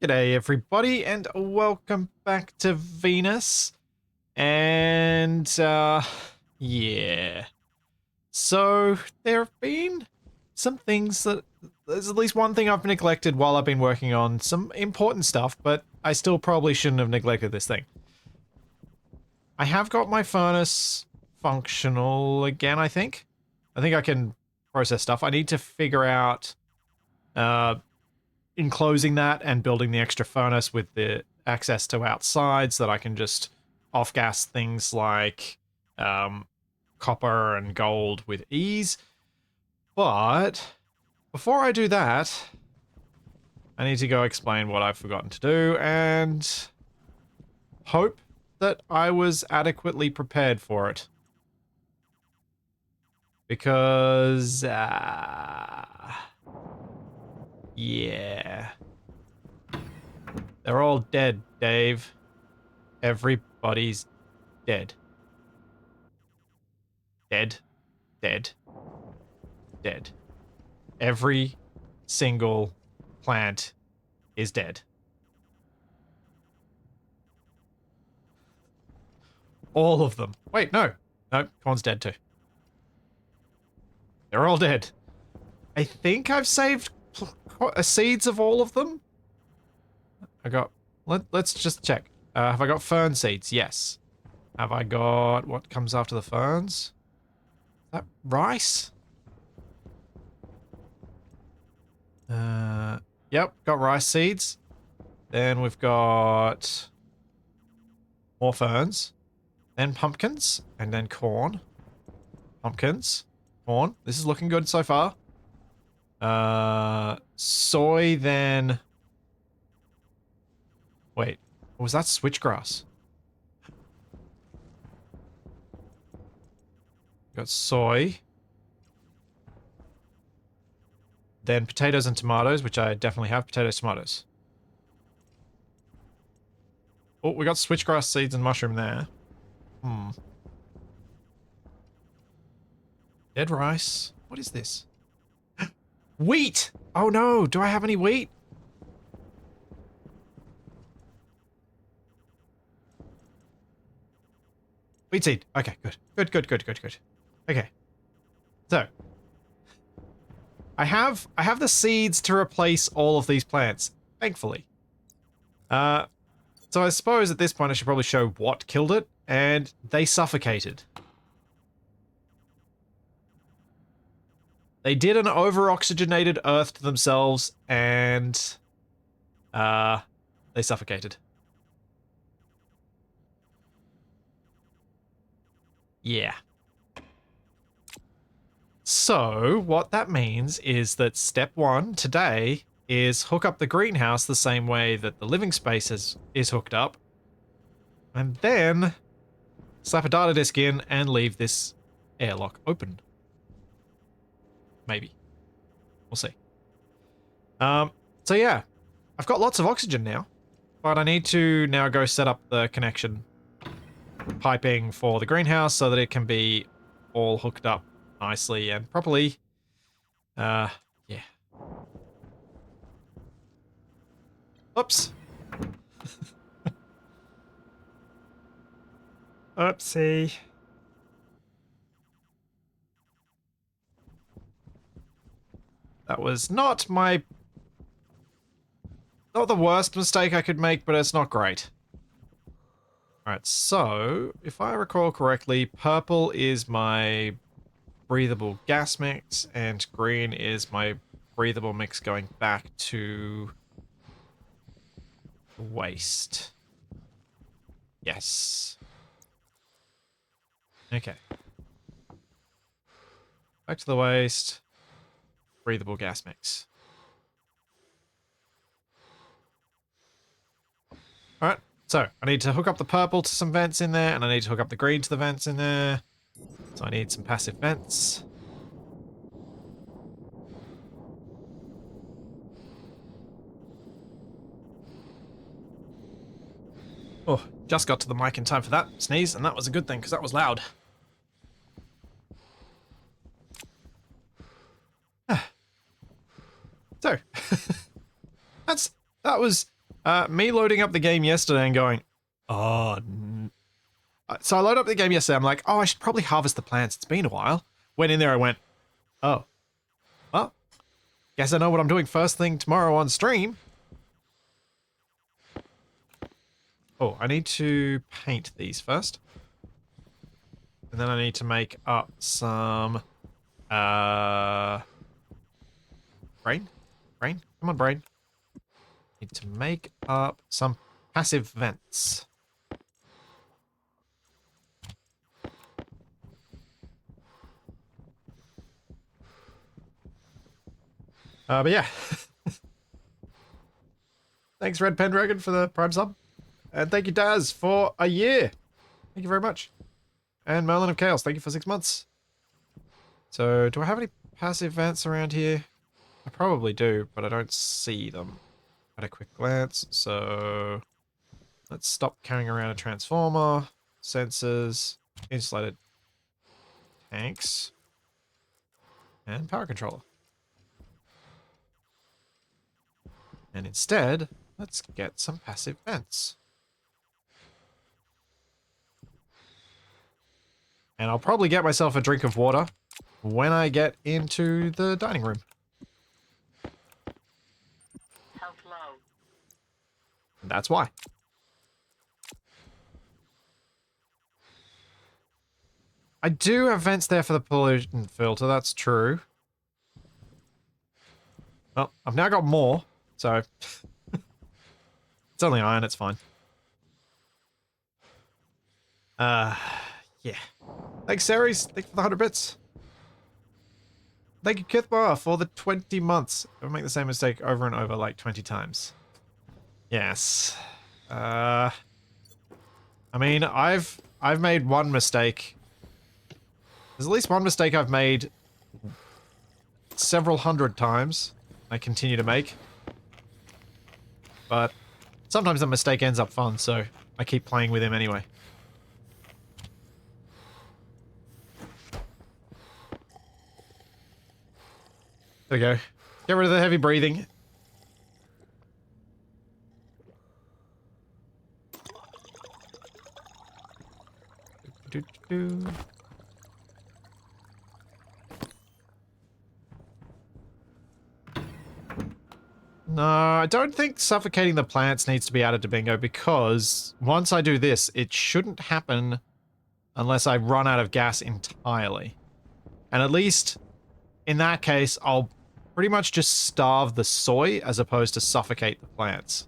G'day everybody and welcome back to Venus. And yeah. So there have been some things that there's at least one thing I've neglected while I've been working on some important stuff, but I still probably shouldn't have neglected this thing. I have got my furnace functional again, I think. I think I can process stuff. I need to figure out enclosing that and building the extra furnace with the access to outside so that I can just off-gas things like copper and gold with ease. But before I do that, I need to go explain what I've forgotten to do and hope that I was adequately prepared for it. Because, yeah. They're all dead, Dave. Everybody's dead. Dead. Dead. Dead. Every single plant is dead. All of them. Wait, no. No, corn's dead too. They're all dead. I think I've saved seeds of all of them. I got... Let's just check. Have I got fern seeds? Yes. Have I got... What comes after the ferns? Is that rice? Yep, got rice seeds. Then we've got... more ferns. Then pumpkins. And then corn. Pumpkins. Corn. This is looking good so far. Soy, then... Wait, was that switchgrass? Got soy. Then potatoes and tomatoes, which I definitely have. Potatoes, tomatoes. Oh, we got switchgrass seeds and mushroom there. Dead rice. What is this? Wheat! Oh no, do I have any wheat? Wheat seed. Okay, good. Good. Okay. So. I have the seeds to replace all of these plants, thankfully. So I suppose at this point I should probably show what killed it, and they suffocated. They did an over-oxygenated Earth to themselves, and they suffocated. Yeah. So, what that means is that step one today is hook up the greenhouse the same way that the living space is hooked up, and then slap a data disk in and leave this airlock open. Maybe. We'll see. So yeah, I've got lots of oxygen now, but I need to now go set up the connection piping for the greenhouse so that it can be all hooked up nicely and properly. Yeah. Oops. Oopsie. That was not the worst mistake I could make, but it's not great. Alright, so, if I recall correctly, purple is my breathable gas mix, and green is my breathable mix going back to waste. Yes. Okay. Back to the waste. Breathable gas mix. Alright, so I need to hook up the purple to some vents in there, and I need to hook up the green to the vents in there. So I need some passive vents. Oh, just got to the mic in time for that sneeze, and that was a good thing, because that was loud. So, that was Me loading up the game yesterday and going, oh, so I loaded up the game yesterday. I'm like, oh, I should probably harvest the plants. It's been a while. Went in there, I went, oh, well, guess I know what I'm doing first thing tomorrow on stream. Oh, I need to paint these first. And then I need to make up some, brain? Brain? Come on, brain. Need to make up some passive vents. But yeah. Thanks, Red Pendragon, for the Prime sub. And thank you, Daz, for a year. Thank you very much. And Merlin of Chaos, thank you for 6 months. So, do I have any passive vents around here? I probably do, but I don't see them at a quick glance. So, let's stop carrying around a transformer, sensors, insulated tanks, and power controller. And instead, let's get some passive vents. And I'll probably get myself a drink of water when I get into the dining room. Health low. And that's why. I do have vents there for the pollution filter, that's true. Well, I've now got more, so it's only iron, it's fine. Yeah. Thanks, Ceres. Thank you for the 100 bits. Thank you, Kithbar, for the 20 months. I'll make the same mistake over and over like 20 times. Yes. I mean, I've made one mistake. There's at least one mistake I've made several hundred times. I continue to make. But sometimes the mistake ends up fun, so I keep playing with him anyway. There we go. Get rid of the heavy breathing. No, I don't think suffocating the plants needs to be added to bingo because once I do this, it shouldn't happen unless I run out of gas entirely. And at least in that case, I'll pretty much just starve the soy as opposed to suffocate the plants.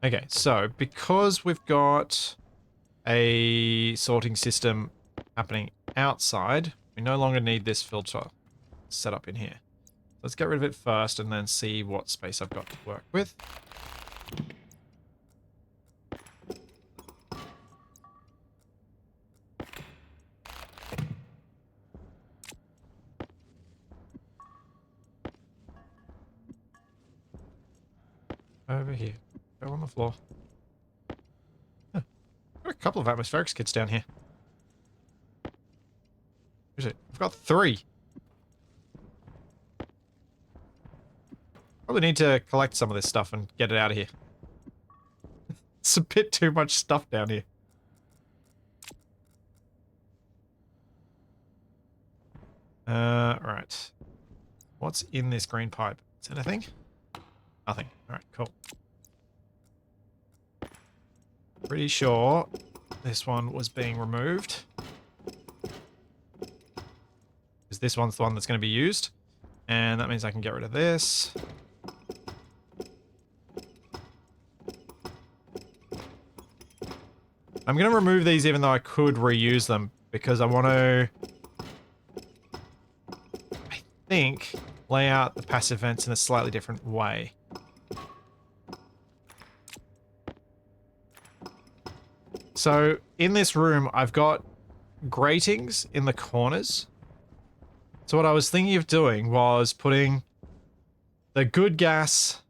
Okay, so because we've got a sorting system happening outside, we no longer need this filter set up in here. Let's get rid of it first and then see what space I've got to work with. Over here. Go on the floor. Huh. Got a couple of atmospherics kits down here. Where's it? I've got 3. Probably need to collect some of this stuff and get it out of here. It's a bit too much stuff down here. Right. What's in this green pipe? Is anything? Nothing. Alright, cool. Pretty sure this one was being removed. Because this one's the one that's going to be used. And that means I can get rid of this. I'm going to remove these even though I could reuse them. Because I want to, I think, lay out the passive vents in a slightly different way. So, in this room, I've got gratings in the corners. So what I was thinking of doing was putting the good gas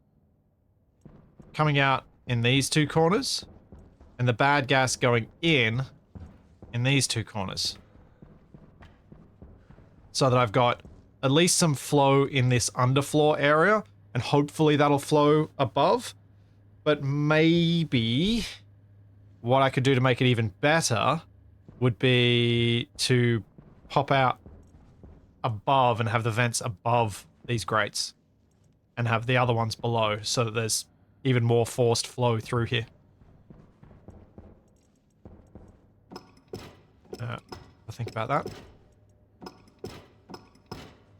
coming out in these 2 corners, and the bad gas going in these 2 corners. So that I've got at least some flow in this underfloor area, and hopefully that'll flow above. But maybe what I could do to make it even better would be to pop out above and have the vents above these grates and have the other ones below so that there's even more forced flow through here. I'll think about that.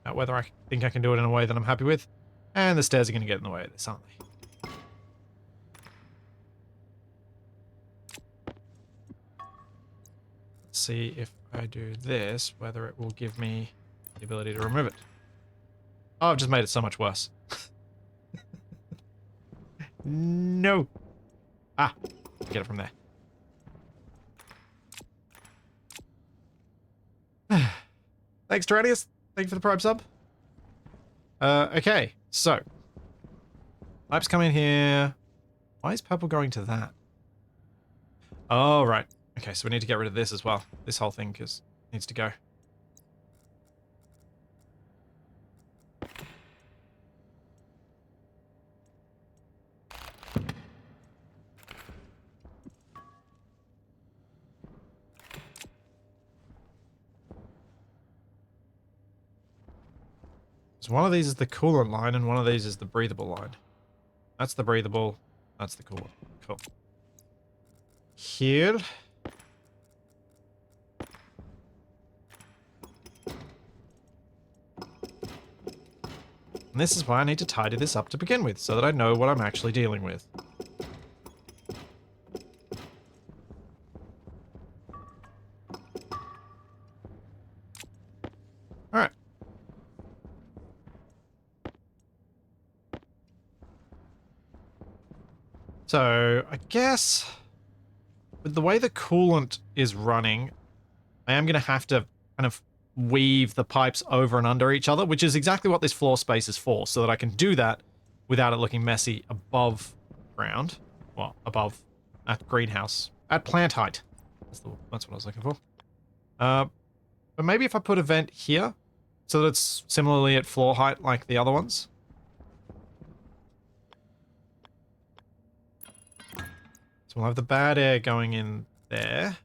About whether I think I can do it in a way that I'm happy with. And the stairs are going to get in the way of this, aren't they? Let's see if I do this, whether it will give me the ability to remove it. Oh, I've just made it so much worse. No. Ah, get it from there. Thanks, Tyrannius. Thank you for the Prime sub. Okay, so. Pipes come in here. Why is purple going to that? Oh, right. Okay, so we need to get rid of this as well. This whole thing needs to go. So one of these is the coolant line and one of these is the breathable line. That's the breathable. That's the coolant. Cool. Here. And this is why I need to tidy this up to begin with, so that I know what I'm actually dealing with. Alright. So, I guess with the way the coolant is running, I am going to have to kind of weave the pipes over and under each other, which is exactly what this floor space is for, so that I can do that without it looking messy above ground. Well, above, at greenhouse, at plant height. That's what I was looking for. But maybe if I put a vent here, so that it's similarly at floor height like the other ones. So we'll have the bad air going in there.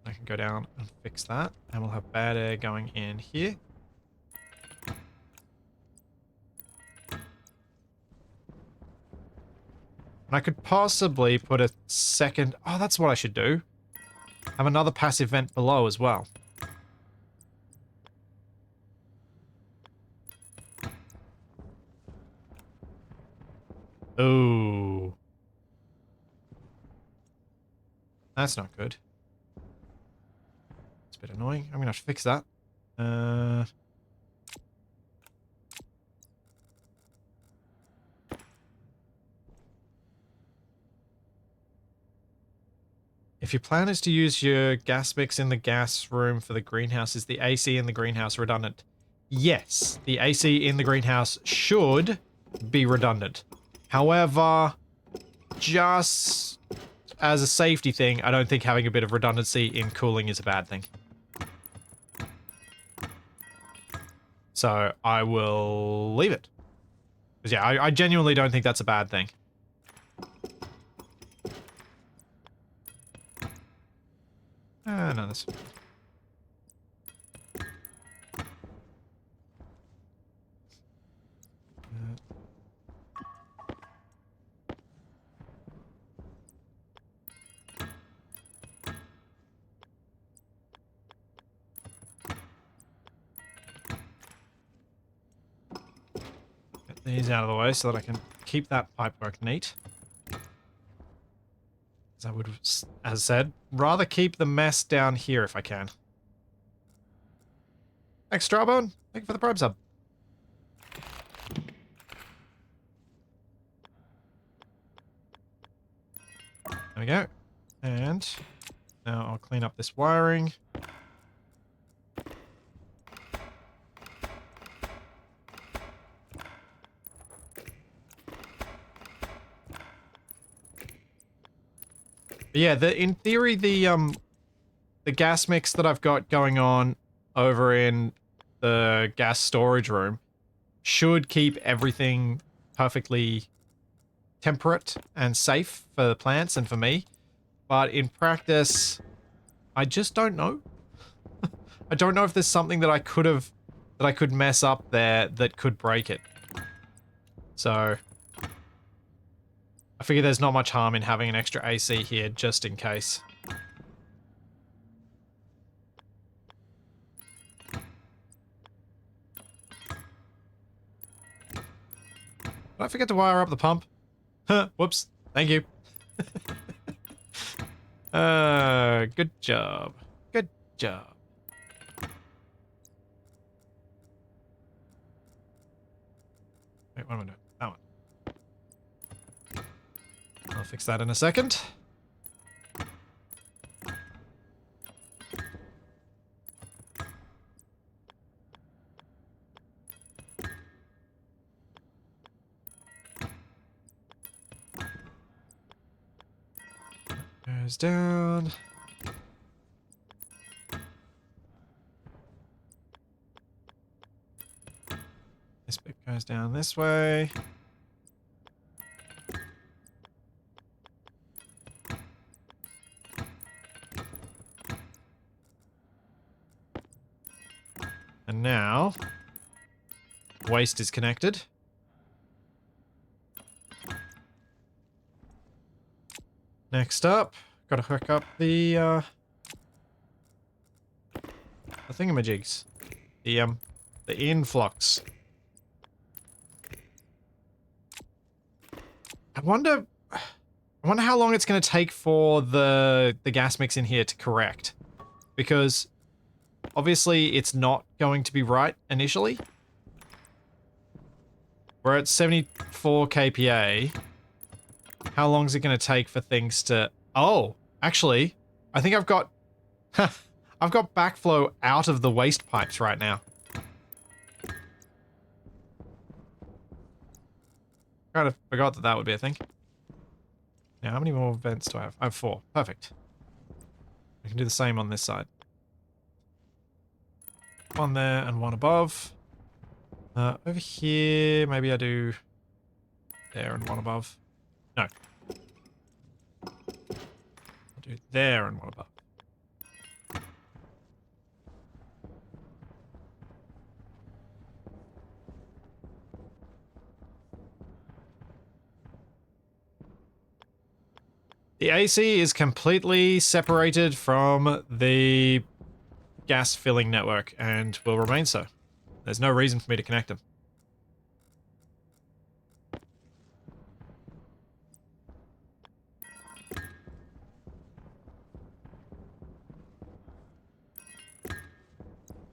I can go down and fix that. And we'll have bad air going in here. And I could possibly put a second... Oh, that's what I should do. Have another passive vent below as well. Ooh. That's not good. It's a bit annoying. I'm gonna have to fix that. If your plan is to use your gas mix in the gas room for the greenhouse, is the AC in the greenhouse redundant? Yes, the AC in the greenhouse should be redundant. However, just as a safety thing, I don't think having a bit of redundancy in cooling is a bad thing. So I will leave it. Because yeah, I genuinely don't think that's a bad thing. No, that's... Get these out of the way so that I can keep that pipework neat. As I would, as said, rather keep the mess down here if I can. Thanks, Strawbone. Thank you for the Prime sub. There we go. And now I'll clean up this wiring. But yeah, in theory, the gas mix that I've got going on over in the gas storage room should keep everything perfectly temperate and safe for the plants and for me. But in practice, I just don't know. I don't know if there's something that I could mess up there that could break it. So I figure there's not much harm in having an extra AC here just in case. Did I forget to wire up the pump? Whoops. Thank you. Good job. Good job. Wait, what am I doing? That one. I'll fix that in a second. Goes down. This bit goes down this way. And now, waste is connected. Next up, gotta hook up the thingamajigs. The influx. I wonder how long it's gonna take for the gas mix in here to correct. Because obviously it's not going to be right initially. We're at 74 kPa. How long is it going to take for things to... Oh, actually, I think I've got... I've got backflow out of the waste pipes right now. Kind of forgot that would be a thing. Now, how many more vents do I have? I have 4. Perfect. I can do the same on this side. One there and one above. Over here, maybe I do there and one above. No. I'll do there and one above. The AC is completely separated from the gas filling network and will remain so. There's no reason for me to connect them.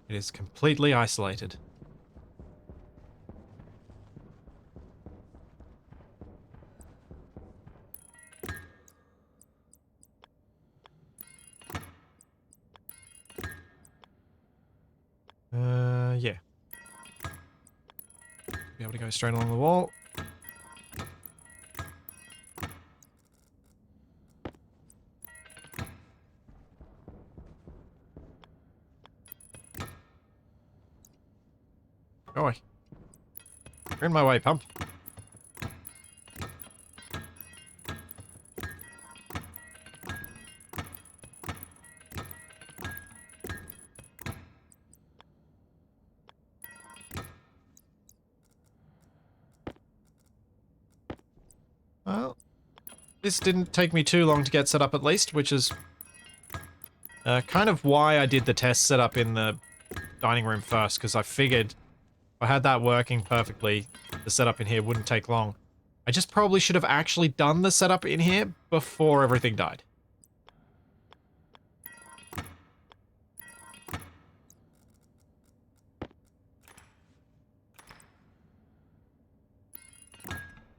It is completely isolated. Yeah. Be able to go straight along the wall. Go away. You're in my way, pump. Well, this didn't take me too long to get set up at least, which is kind of why I did the test setup in the dining room first, because I figured if I had that working perfectly, the setup in here wouldn't take long. I just probably should have actually done the setup in here before everything died.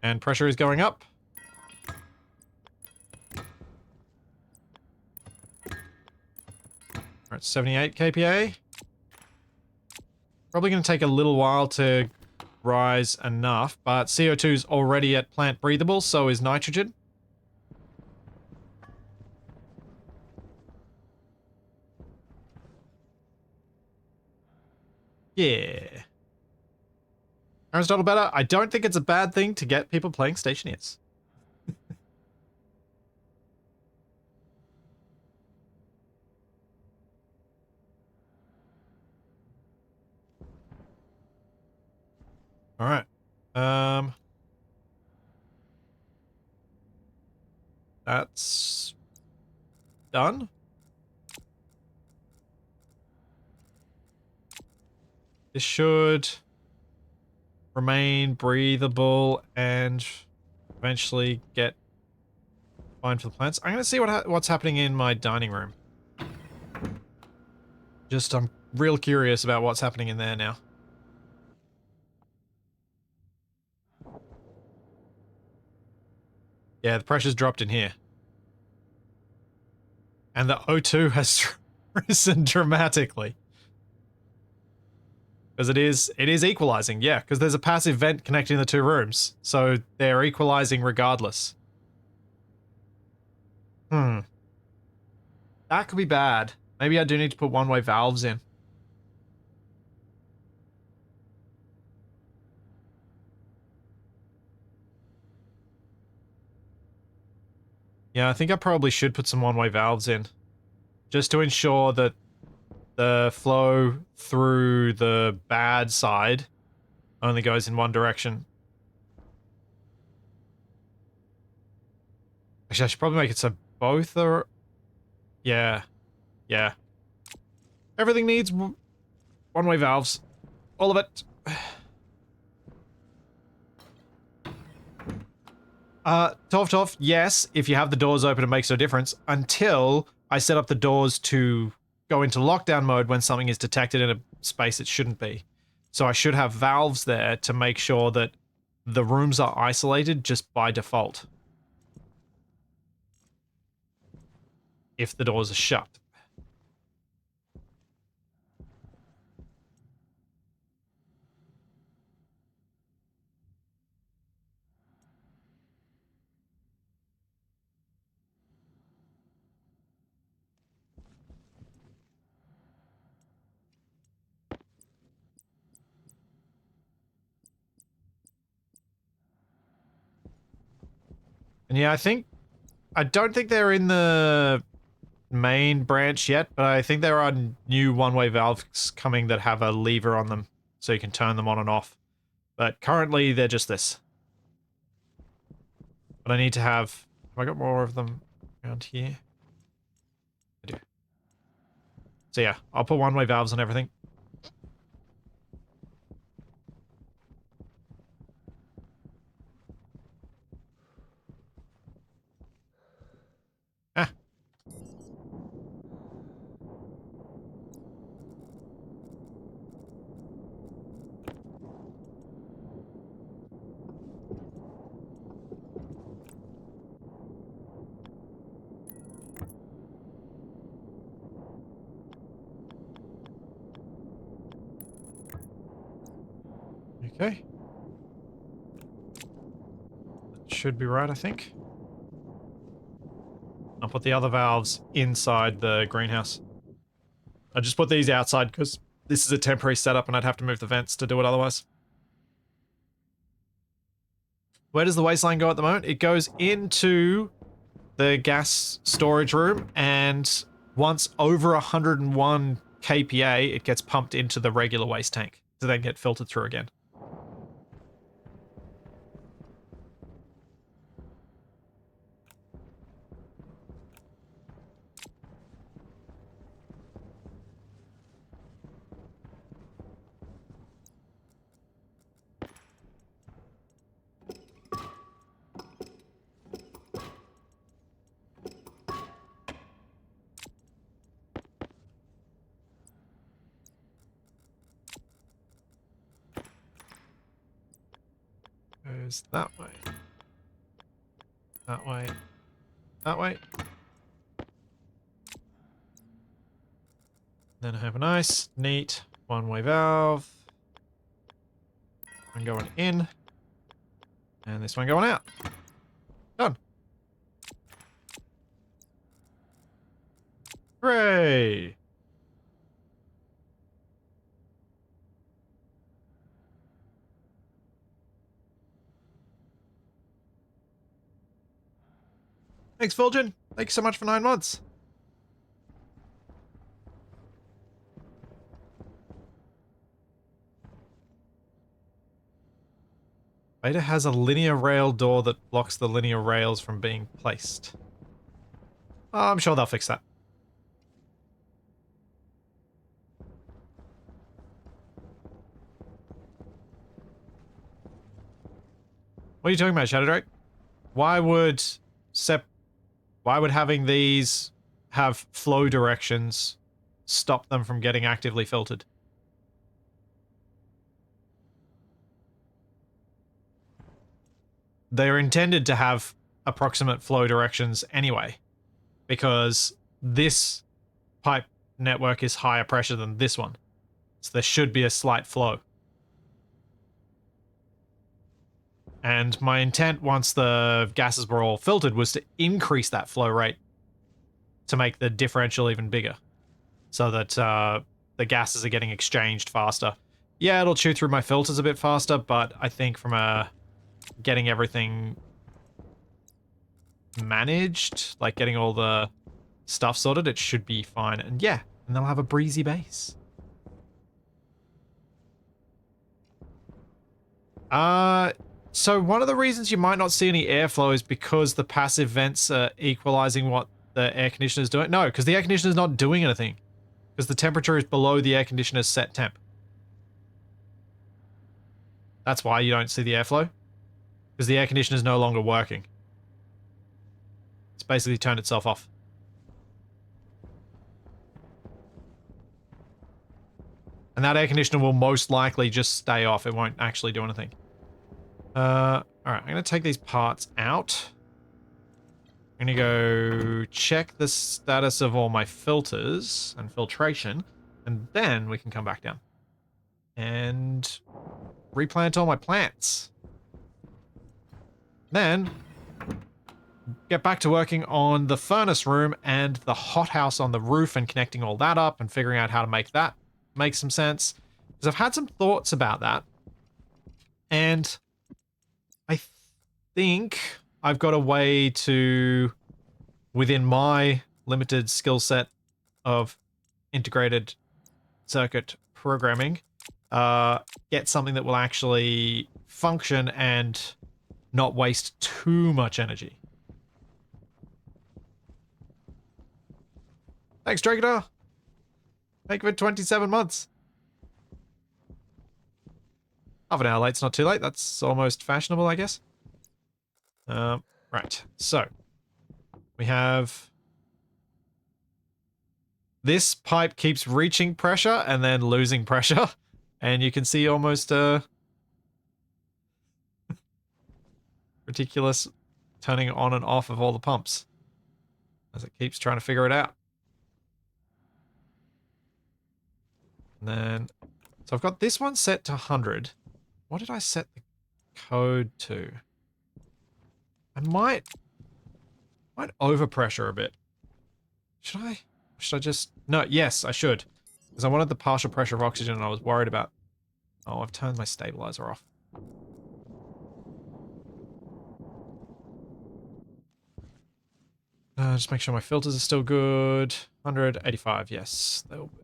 And pressure is going up. We're at 78 kPa. Probably going to take a little while to rise enough, but CO2 is already at plant breathable, so is nitrogen. Yeah. Aristotle better. I don't think it's a bad thing to get people playing Stationeers. All right. That's done. This should remain breathable and eventually get fine for the plants. I'm going to see what's happening in my dining room. I'm real curious about what's happening in there now. Yeah, the pressure's dropped in here. And the O2 has risen dramatically. Because it is equalizing, yeah, because there's a passive vent connecting the two rooms. So they're equalizing regardless. That could be bad. Maybe I do need to put one-way valves in. Yeah, I think I probably should put some one-way valves in. Just to ensure that the flow through the bad side only goes in one direction. Actually, I should probably make it so both are... Yeah. Yeah. Everything needs one-way valves. All of it. Tov, yes, if you have the doors open, it makes no difference until I set up the doors to go into lockdown mode when something is detected in a space it shouldn't be. So I should have valves there to make sure that the rooms are isolated just by default. If the doors are shut. And yeah, I don't think they're in the main branch yet, but I think there are new one-way valves coming that have a lever on them, so you can turn them on and off. But currently, they're just this. But I need to have I got more of them around here? I do. So yeah, I'll put one-way valves on everything. Ah. Okay. That should be right, I think. I'll put the other valves inside the greenhouse. I just put these outside because this is a temporary setup and I'd have to move the vents to do it otherwise. Where does the wasteline go at the moment? It goes into the gas storage room, and once over 101 kPa, it gets pumped into the regular waste tank to then get filtered through again. Goes that way. That way. That way. Then I have a nice, neat one-way valve. One going in. And this one going out. Done. Hooray! Thanks, Fulgen. Thank you so much for 9 months. Beta has a linear rail door that blocks the linear rails from being placed. Oh, I'm sure they'll fix that. What are you talking about, Shadow Drake? Why would having these have flow directions stop them from getting actively filtered? They're intended to have approximate flow directions anyway, because this pipe network is higher pressure than this one. So there should be a slight flow. And my intent, once the gases were all filtered, was to increase that flow rate to make the differential even bigger, so that the gases are getting exchanged faster. Yeah, it'll chew through my filters a bit faster, but I think from getting everything managed, like getting all the stuff sorted, it should be fine. And yeah, and they'll have a breezy base. So one of the reasons you might not see any airflow is because the passive vents are equalizing what the air conditioner is doing. No, because the air conditioner is not doing anything, because the temperature is below the air conditioner's set temp. That's why you don't see the airflow, because the air conditioner is no longer working. It's basically turned itself off. And that air conditioner will most likely just stay off. It won't actually do anything. Alright, I'm going to take these parts out. I'm going to go check the status of all my filters and filtration, and then we can come back down and replant all my plants. Then get back to working on the furnace room and the hothouse on the roof and connecting all that up and figuring out how to make that make some sense. Because I've had some thoughts about that, and I think I've got a way to, within my limited skill set of integrated circuit programming, get something that will actually function and not waste too much energy. Thanks, Dragadar. Thank you for 27 months. Half an hour late's not too late. That's almost fashionable, I guess. Right. So, we have... This pipe keeps reaching pressure and then losing pressure. And you can see almost ridiculous turning on and off of all the pumps as it keeps trying to figure it out. And then, so I've got this one set to 100. What did I set the code to? I might overpressure a bit. Should I? Should I just... No, yes, I should. Because I wanted the partial pressure of oxygen and I was worried about... Oh, I've turned my stabilizer off. Just make sure my filters are still good. 185, yes.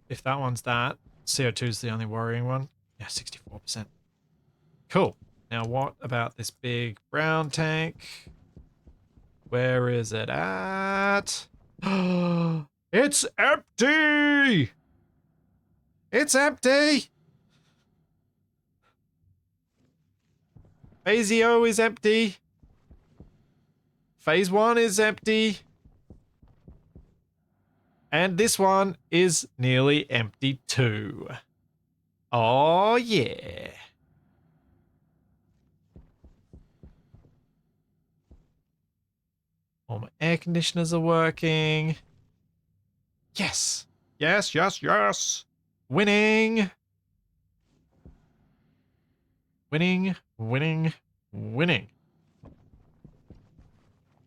If that one's that, CO2 is the only worrying one. Yeah, 64%. Cool. Now what about this big brown tank? Where is it at? It's empty! It's empty! Phase O is empty. Phase 1 is empty. And this one is nearly empty too. Oh yeah. All my air conditioners are working. Yes. Yes, yes, yes. Winning. Winning, winning, winning.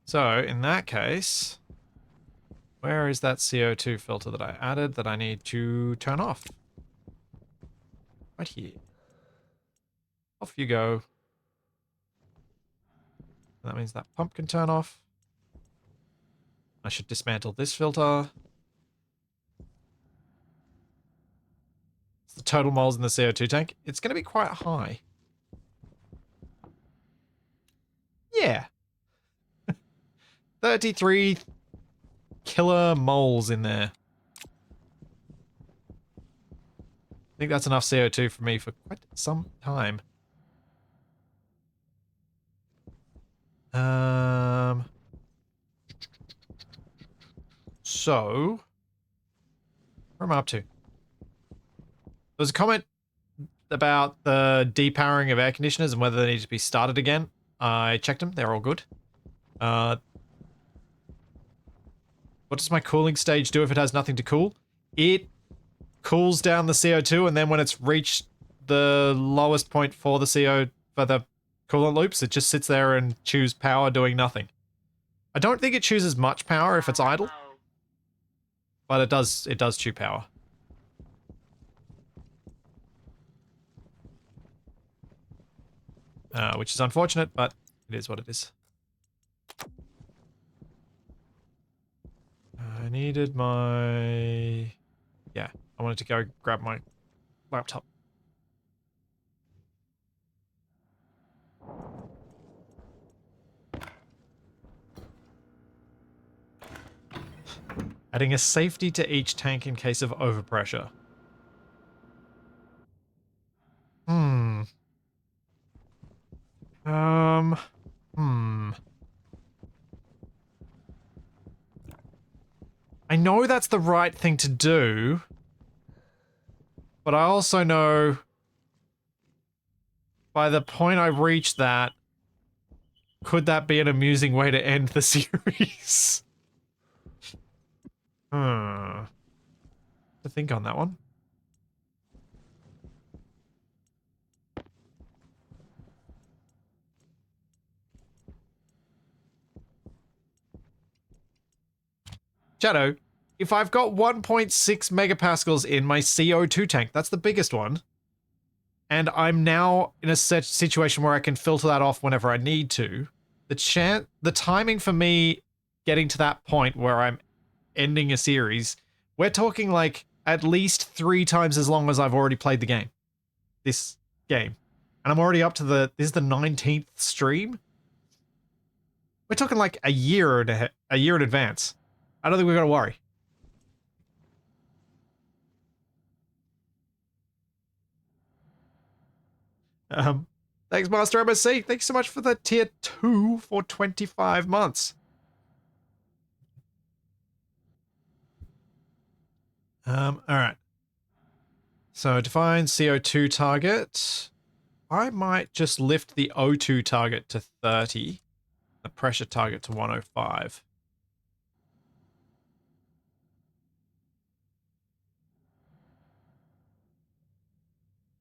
So, in that case, where is that CO2 filter that I added that I need to turn off? Right here. Off you go. That means that pump can turn off. I should dismantle this filter. It's the total moles in the CO2 tank. It's going to be quite high. Yeah. 33 killer moles in there. I think that's enough CO2 for me for quite some time. So, where am I up to? There was a comment about the depowering of air conditioners and whether they need to be started again. I checked them. They're all good. What does my cooling stage do if it has nothing to cool? It cools down the CO2, and then when it's reached the lowest point for the for the coolant loops, it just sits there and chews power doing nothing. I don't think it chooses much power if it's idle, but it does chew power. Which is unfortunate, but it is what it is. I needed my... Yeah, I wanted to go grab my laptop. Adding a safety to each tank in case of overpressure. Hmm. Hmm. I know that's the right thing to do, but I also know by the point I reach that, could that be an amusing way to end the series? To think on that one. Shadow, if I've got 1.6 megapascals in my CO2 tank, that's the biggest one, and I'm now in a situation where I can filter that off whenever I need to, the timing for me getting to that point where I'm ending a series, we're talking like at least 3 times as long as I've already played the game. This game. And I'm already up to this is the 19th stream. We're talking like a year in advance. I don't think we've got to worry. Thanks, Master MSC. Thanks so much for the tier 2 for 25 months. Alright. So define CO2 target. I might just lift the O2 target to 30. The pressure target to 105.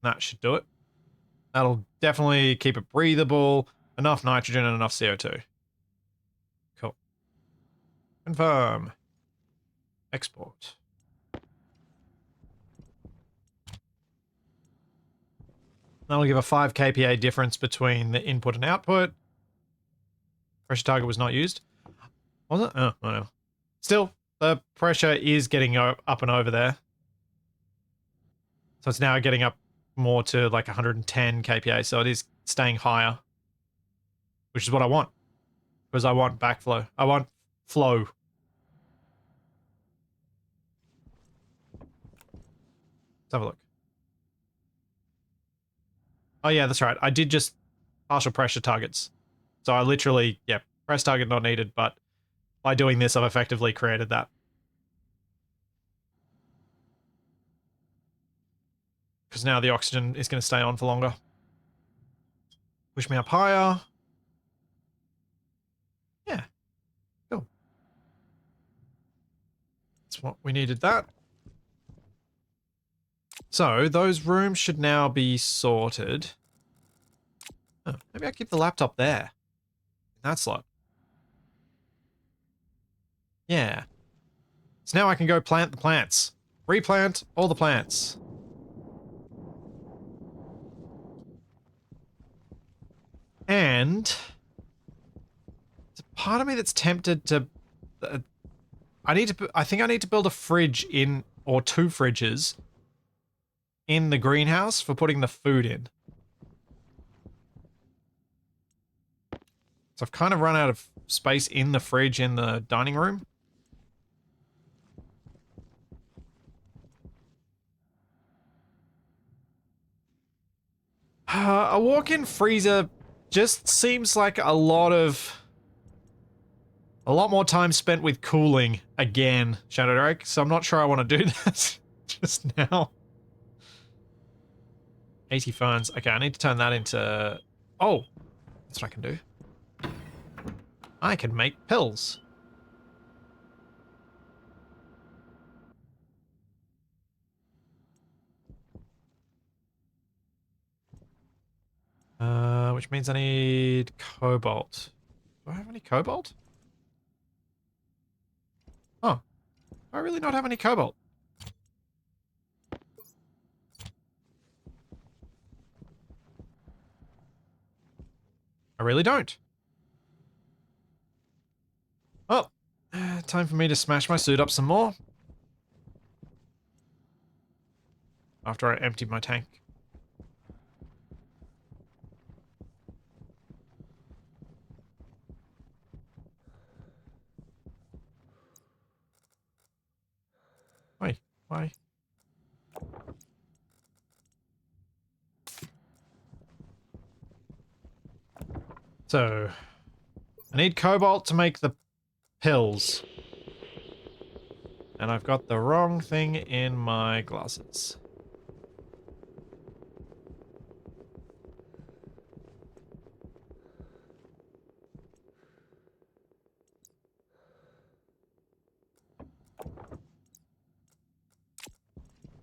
That should do it. That'll definitely keep it breathable, enough nitrogen and enough CO2. Cool. Confirm. Export. That'll give a 5 kPa difference between the input and output. Pressure target was not used. Was it? Oh, no. Still, the pressure is getting up and over there. So it's now getting up more to like 110 kPa, so it is staying higher. Which is what I want. Because I want backflow. I want flow. Let's have a look. Oh yeah, that's right. I did just partial pressure targets. So I literally, yeah, press target not needed, but by doing this, I've effectively created that. Because now the oxygen is going to stay on for longer. Push me up higher. Yeah. Cool. That's what we needed that. So those rooms should now be sorted. Oh, maybe I keep the laptop there. In that slot. Yeah. So now I can go plant the plants. Replant all the plants. And there's a part of me that's tempted to I think I need to build a fridge in, or two fridges in the greenhouse for putting the food in. So I've kind of run out of space in the fridge in the dining room. A walk-in freezer just seems like a lot more time spent with cooling again, Shadow Drake, so I'm not sure I want to do that just now. 80 phones. Okay, I need to turn that into... Oh, that's what I can do. I can make pills. Which means I need cobalt. Do I have any cobalt? Oh, do I really not have any cobalt? I really don't. Oh, time for me to smash my suit up some more. After I emptied my tank. Wait, why? So, I need cobalt to make the pills. And I've got the wrong thing in my glasses.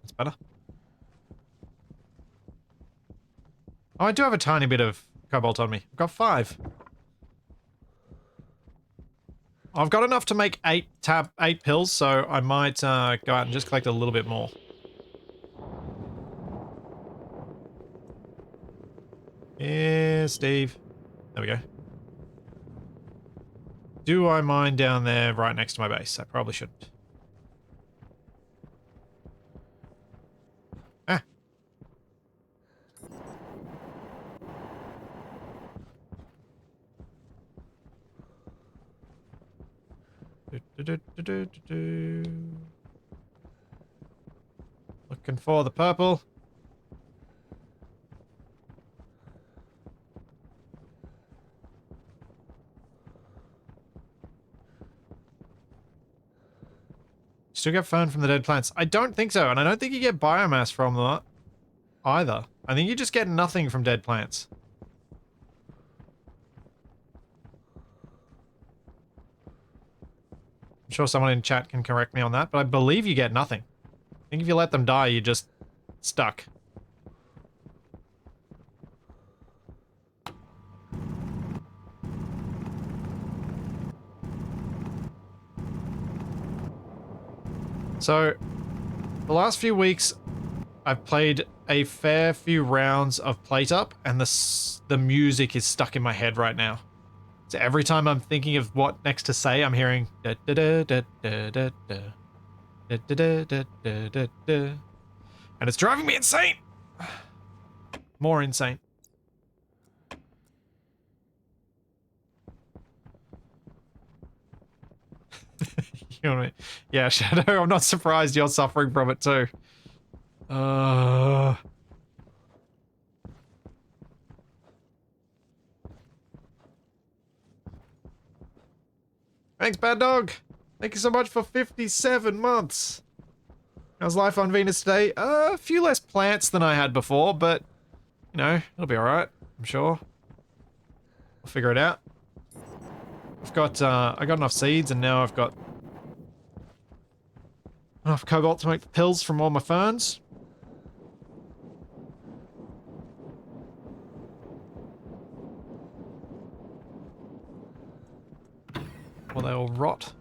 That's better. Oh, I do have a tiny bit of cobalt on me. I've got 5. I've got enough to make 8 pills, so I might go out and just collect a little bit more. Yeah, Steve. There we go. Do I mine down there right next to my base? I probably shouldn't. Ah. Looking for the purple. Still get fern from the dead plants? I don't think so, and I don't think you get biomass from them either. I think you just get nothing from dead plants. I'm sure someone in chat can correct me on that, but I believe you get nothing. I think if you let them die, you're just stuck. So, the last few weeks, I've played a fair few rounds of Plate Up, and the music is stuck in my head right now. So every time I'm thinking of what next to say, I'm hearing da da da da da da da da da da da da da, and it's driving me insane. More insane. You know what I mean? Yeah, Shadow, I'm not surprised you're suffering from it too. Thanks, Bad Dog. Thank you so much for 57 months. How's life on Venus today? A few less plants than I had before, but, you know, it'll be alright, I'm sure. I'll figure it out. I got enough seeds, and now I've got enough cobalt to make the pills from all my ferns. Or they all rot.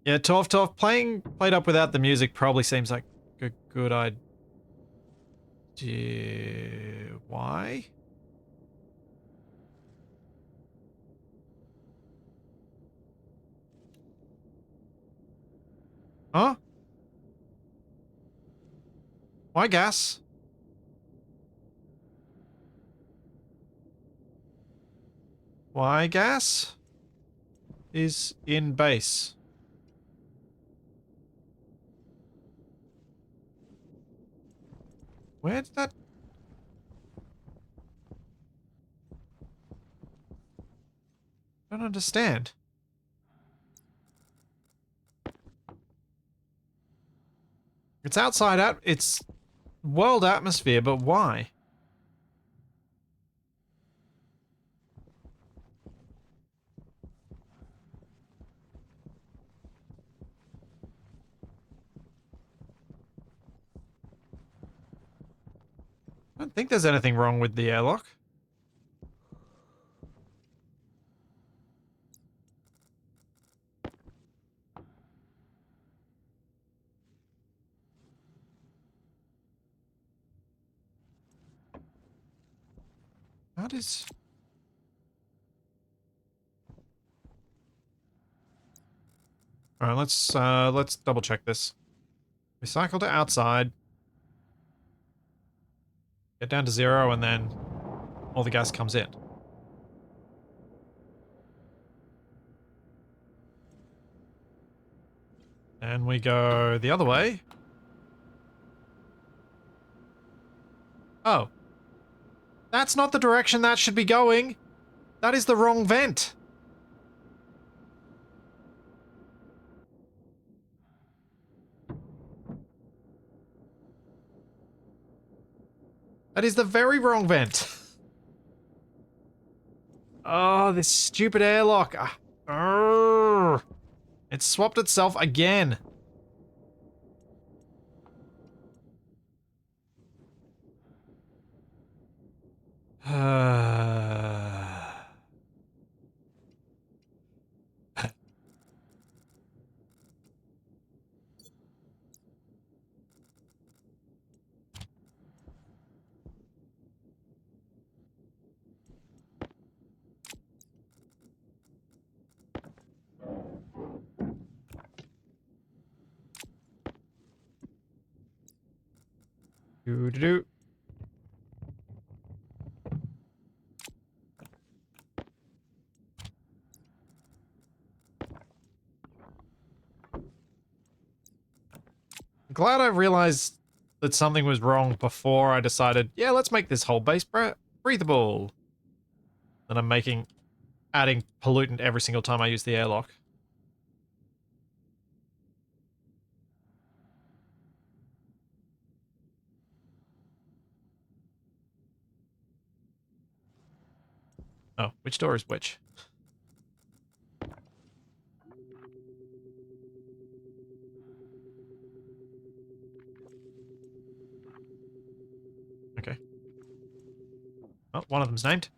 Yeah, Torf, playing Played Up without the music probably seems like a good idea. Why? Huh? Why gas? Why gas is in base? Where did that... I don't understand. It's outside out. It's world atmosphere, but why? I don't think there's anything wrong with the airlock. How does... Alright, let's double check this. Recycle to outside. Get down to 0 and then all the gas comes in. And we go the other way. Oh. That's not the direction that should be going. That is the wrong vent. That is the very wrong vent. Oh, this stupid airlock. It swapped itself again. Doo-doo-doo. Glad I realized that something was wrong before I decided, yeah, let's make this whole base breathable. Then I'm adding pollutant every single time I use the airlock. Oh, which door is which? Okay. Oh, one of them's named.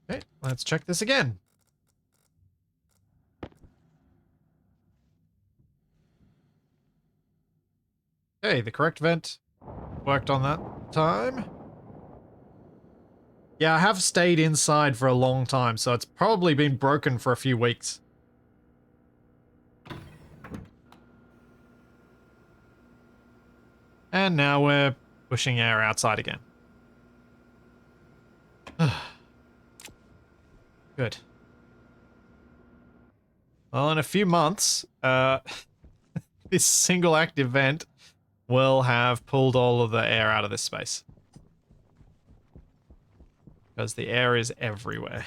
Okay, let's check this again. Okay, the correct vent worked on that time. Yeah, I have stayed inside for a long time, so it's probably been broken for a few weeks. And now we're pushing air outside again. Good. Well, in a few months, this single active vent will have pulled all of the air out of this space. Because the air is everywhere.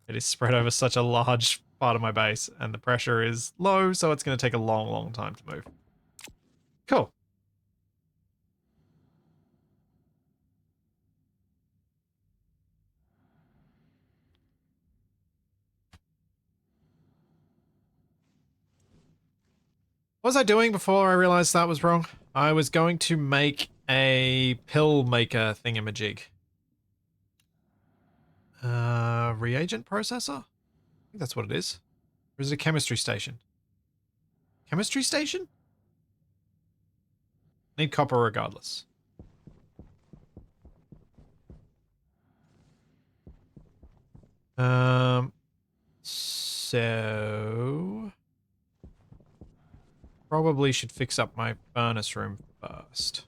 It is spread over such a large part of my base, and the pressure is low, so it's going to take a long, long time to move. Cool. What was I doing before I realized that was wrong? I was going to make a pill maker thingamajig. Reagent processor? I think that's what it is. Or is it a chemistry station? Chemistry station? Need copper regardless. So probably should fix up my furnace room first.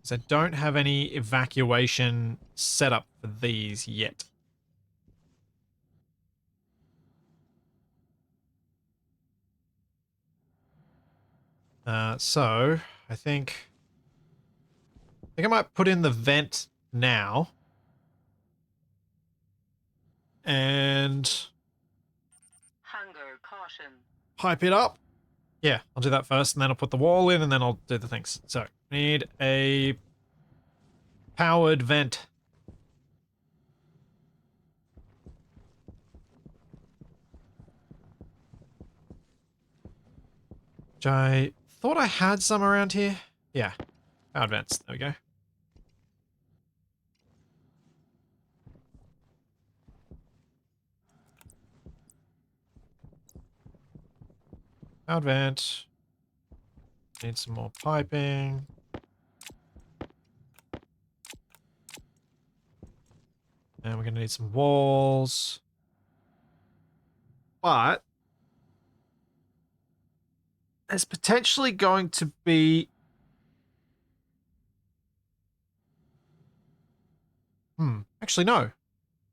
Because I don't have any evacuation set up for these yet. So I think I might put in the vent now. And Hunger caution. pipe it up. Yeah, I'll do that first, and then I'll put the wall in, and then I'll do the things. So, need a powered vent. Which I thought I had some around here. Yeah, powered vents. There we go. Powered vent. Need some more piping. And we're going to need some walls. But there's potentially going to be... Actually, no.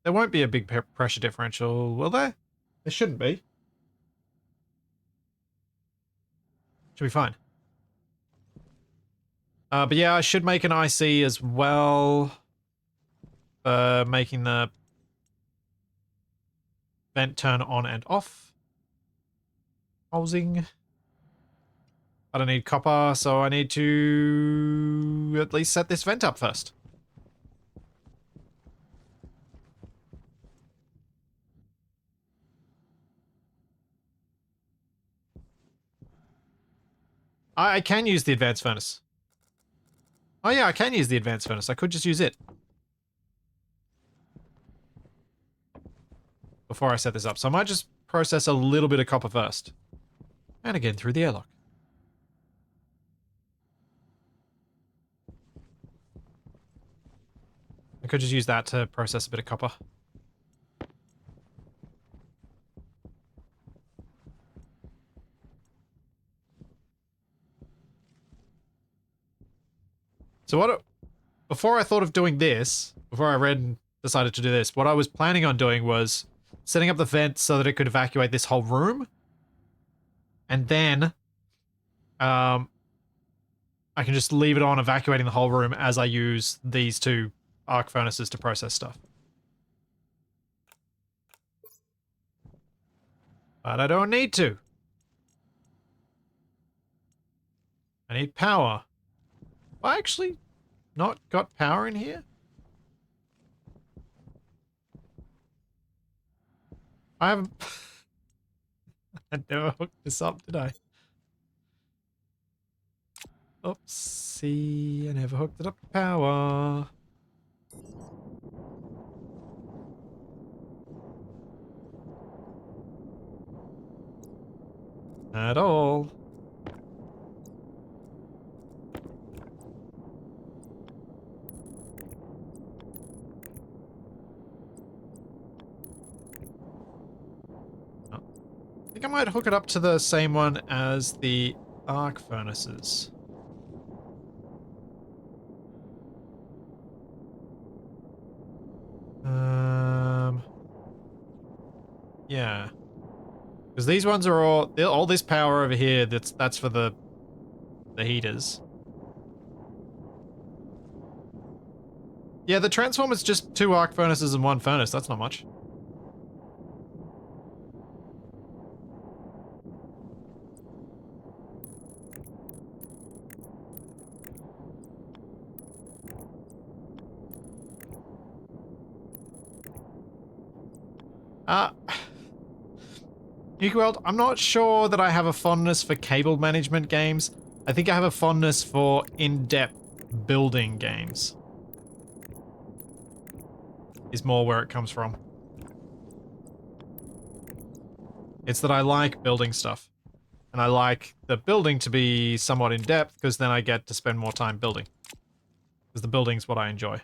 There won't be a big pressure differential, will there? There shouldn't be. Should be fine. But yeah, I should make an IC as well. Making the vent turn on and off. Housing. I don't need copper, so I need to at least set this vent up first. I can use the advanced furnace. Oh yeah, I can use the advanced furnace. I could just use it before I set this up. So I might just process a little bit of copper first. And again through the airlock. I could just use that to process a bit of copper. So before I thought of doing this, before I read and decided to do this, what I was planning on doing was setting up the vent so that it could evacuate this whole room. And then, I can just leave it on evacuating the whole room as I use these two arc furnaces to process stuff. But I don't need to. I need power. Have I actually not got power in here? I haven't... I never hooked this up, did I? Oopsie, I never hooked it up to power. At all. Oh. I think I might hook it up to the same one as the arc furnaces. Yeah. Because these ones are all this power over here, that's for the heaters. Yeah, the transformer's just 2 arc furnaces and 1 furnace, that's not much. Uh, Nuke World, I'm not sure that I have a fondness for cable management games. I think I have a fondness for in-depth building games. Is more where it comes from. It's that I like building stuff. And I like the building to be somewhat in-depth, because then I get to spend more time building. Because the building's what I enjoy.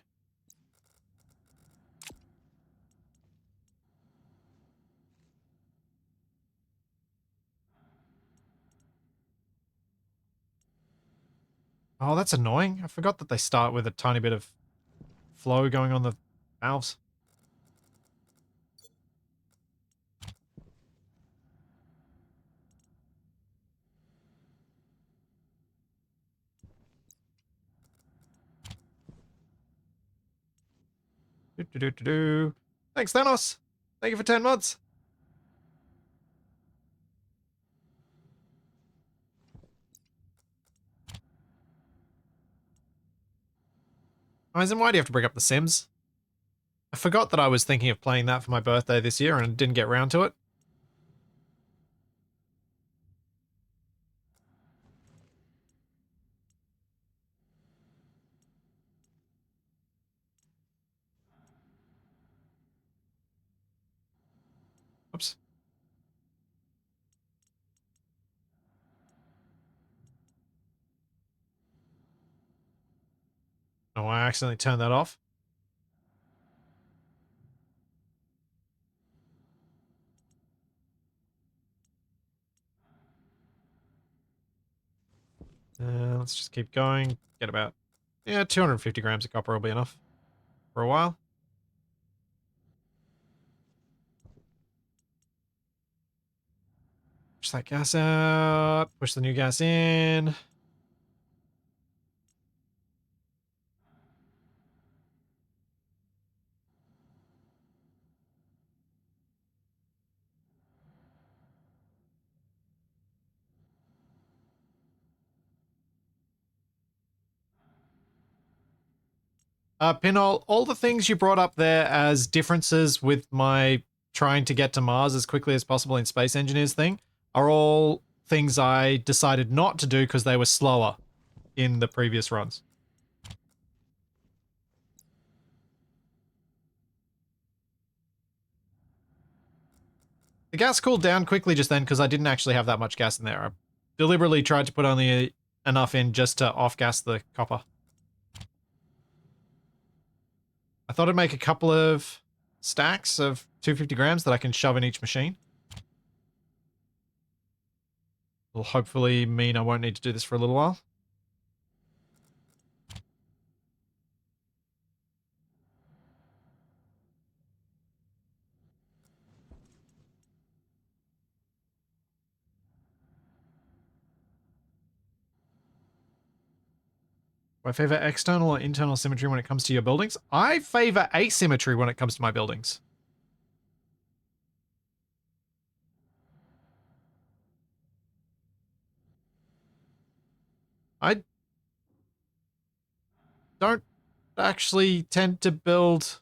Oh, that's annoying. I forgot that they start with a tiny bit of flow going on the valves. Do. Thanks, Thanos. Thank you for 10 months. Eisen, why do you have to bring up The Sims? I forgot that I was thinking of playing that for my birthday this year and didn't get round to it. Oops. Oh, I accidentally turned that off. Let's just keep going. Get about, 250 grams of copper will be enough for a while. Push that gas out. Push the new gas in. Pinol, all the things you brought up there as differences with my trying to get to Mars as quickly as possible in Space Engineers thing are all things I decided not to do because they were slower in the previous runs. The gas cooled down quickly just then because I didn't actually have that much gas in there. I deliberately tried to put only enough in just to off-gas the copper. I thought I'd make a couple of stacks of 250 grams that I can shove in each machine. Will hopefully mean I won't need to do this for a little while. Do I favor external or internal symmetry when it comes to your buildings? I favor asymmetry when it comes to my buildings. I don't actually tend to build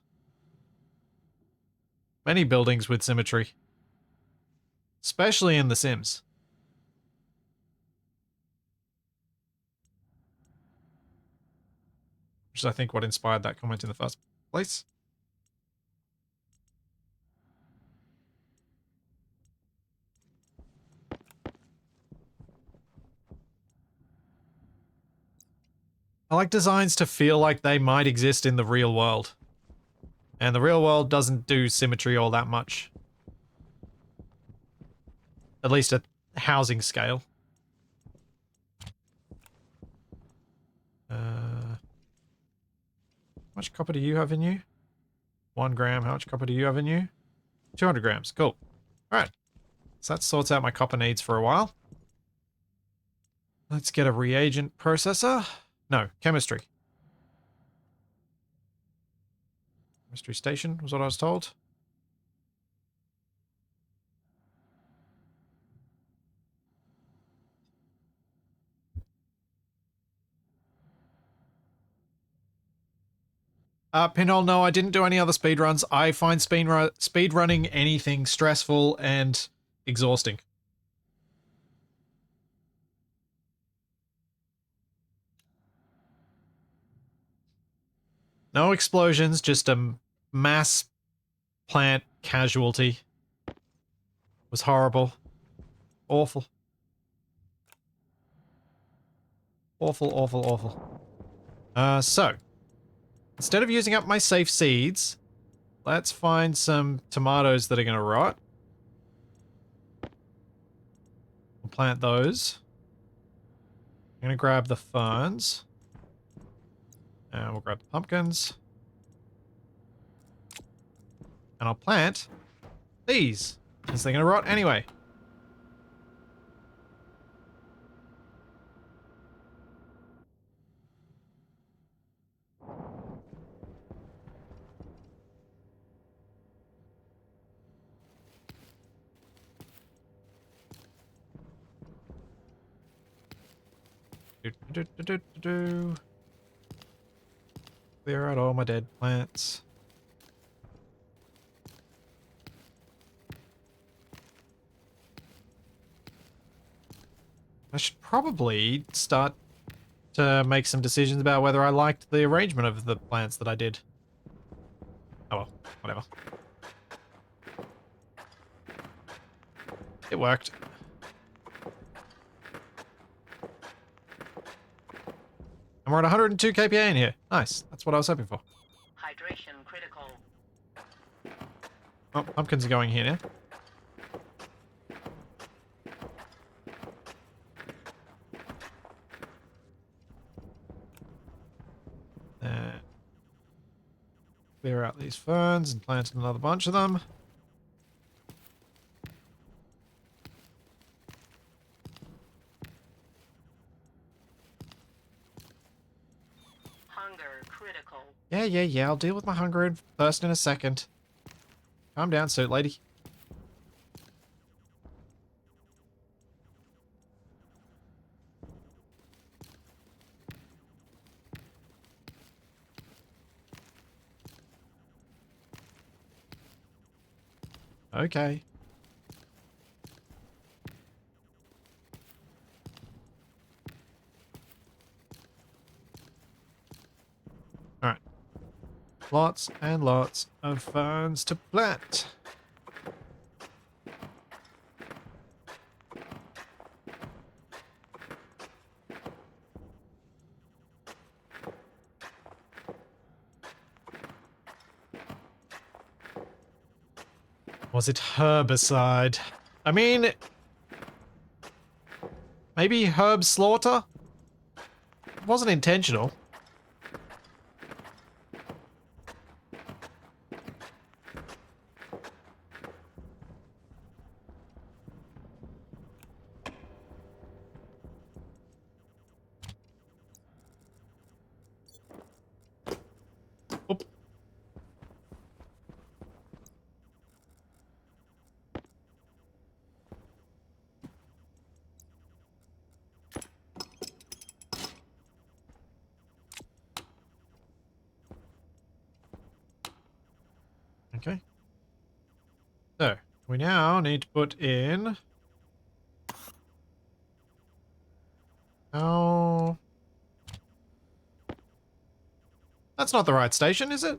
many buildings with symmetry. Especially in The Sims. Which is, I think, what inspired that comment in the first place. I like designs to feel like they might exist in the real world. And the real world doesn't do symmetry all that much. At least at housing scale. How much copper do you have in you? 1 gram. How much copper do you have in you? 200 grams. Cool. Alright. So that sorts out my copper needs for a while. Let's get a reagent processor. No, chemistry. Chemistry station was what I was told. Pinhole, no, I didn't do any other speed runs. I find speed running anything stressful and exhausting. No explosions, just a mass plant casualty. It was horrible. Awful. Awful, awful, awful. So, instead of using up my safe seeds, let's find some tomatoes that are going to rot. We'll plant those. I'm going to grab the ferns. And we'll grab the pumpkins. And I'll plant these, because they're going to rot anyway. Clear out all my dead plants. I should probably start to make some decisions about whether I liked the arrangement of the plants that I did. Oh well, whatever. It worked. And we're at 102 kPa in here. Nice. That's what I was hoping for. Hydration critical. Oh, pumpkins are going here now. Clear out these ferns and plant another bunch of them. Hunger critical. Yeah. I'll deal with my hunger and thirst in a second. Calm down, suit lady. Okay. Alright. Lots and lots of ferns to plant. Was it herbicide? I mean, maybe herb slaughter? It wasn't intentional. Oop. Okay. So, we now need to put in... Oh... That's not the right station, is it?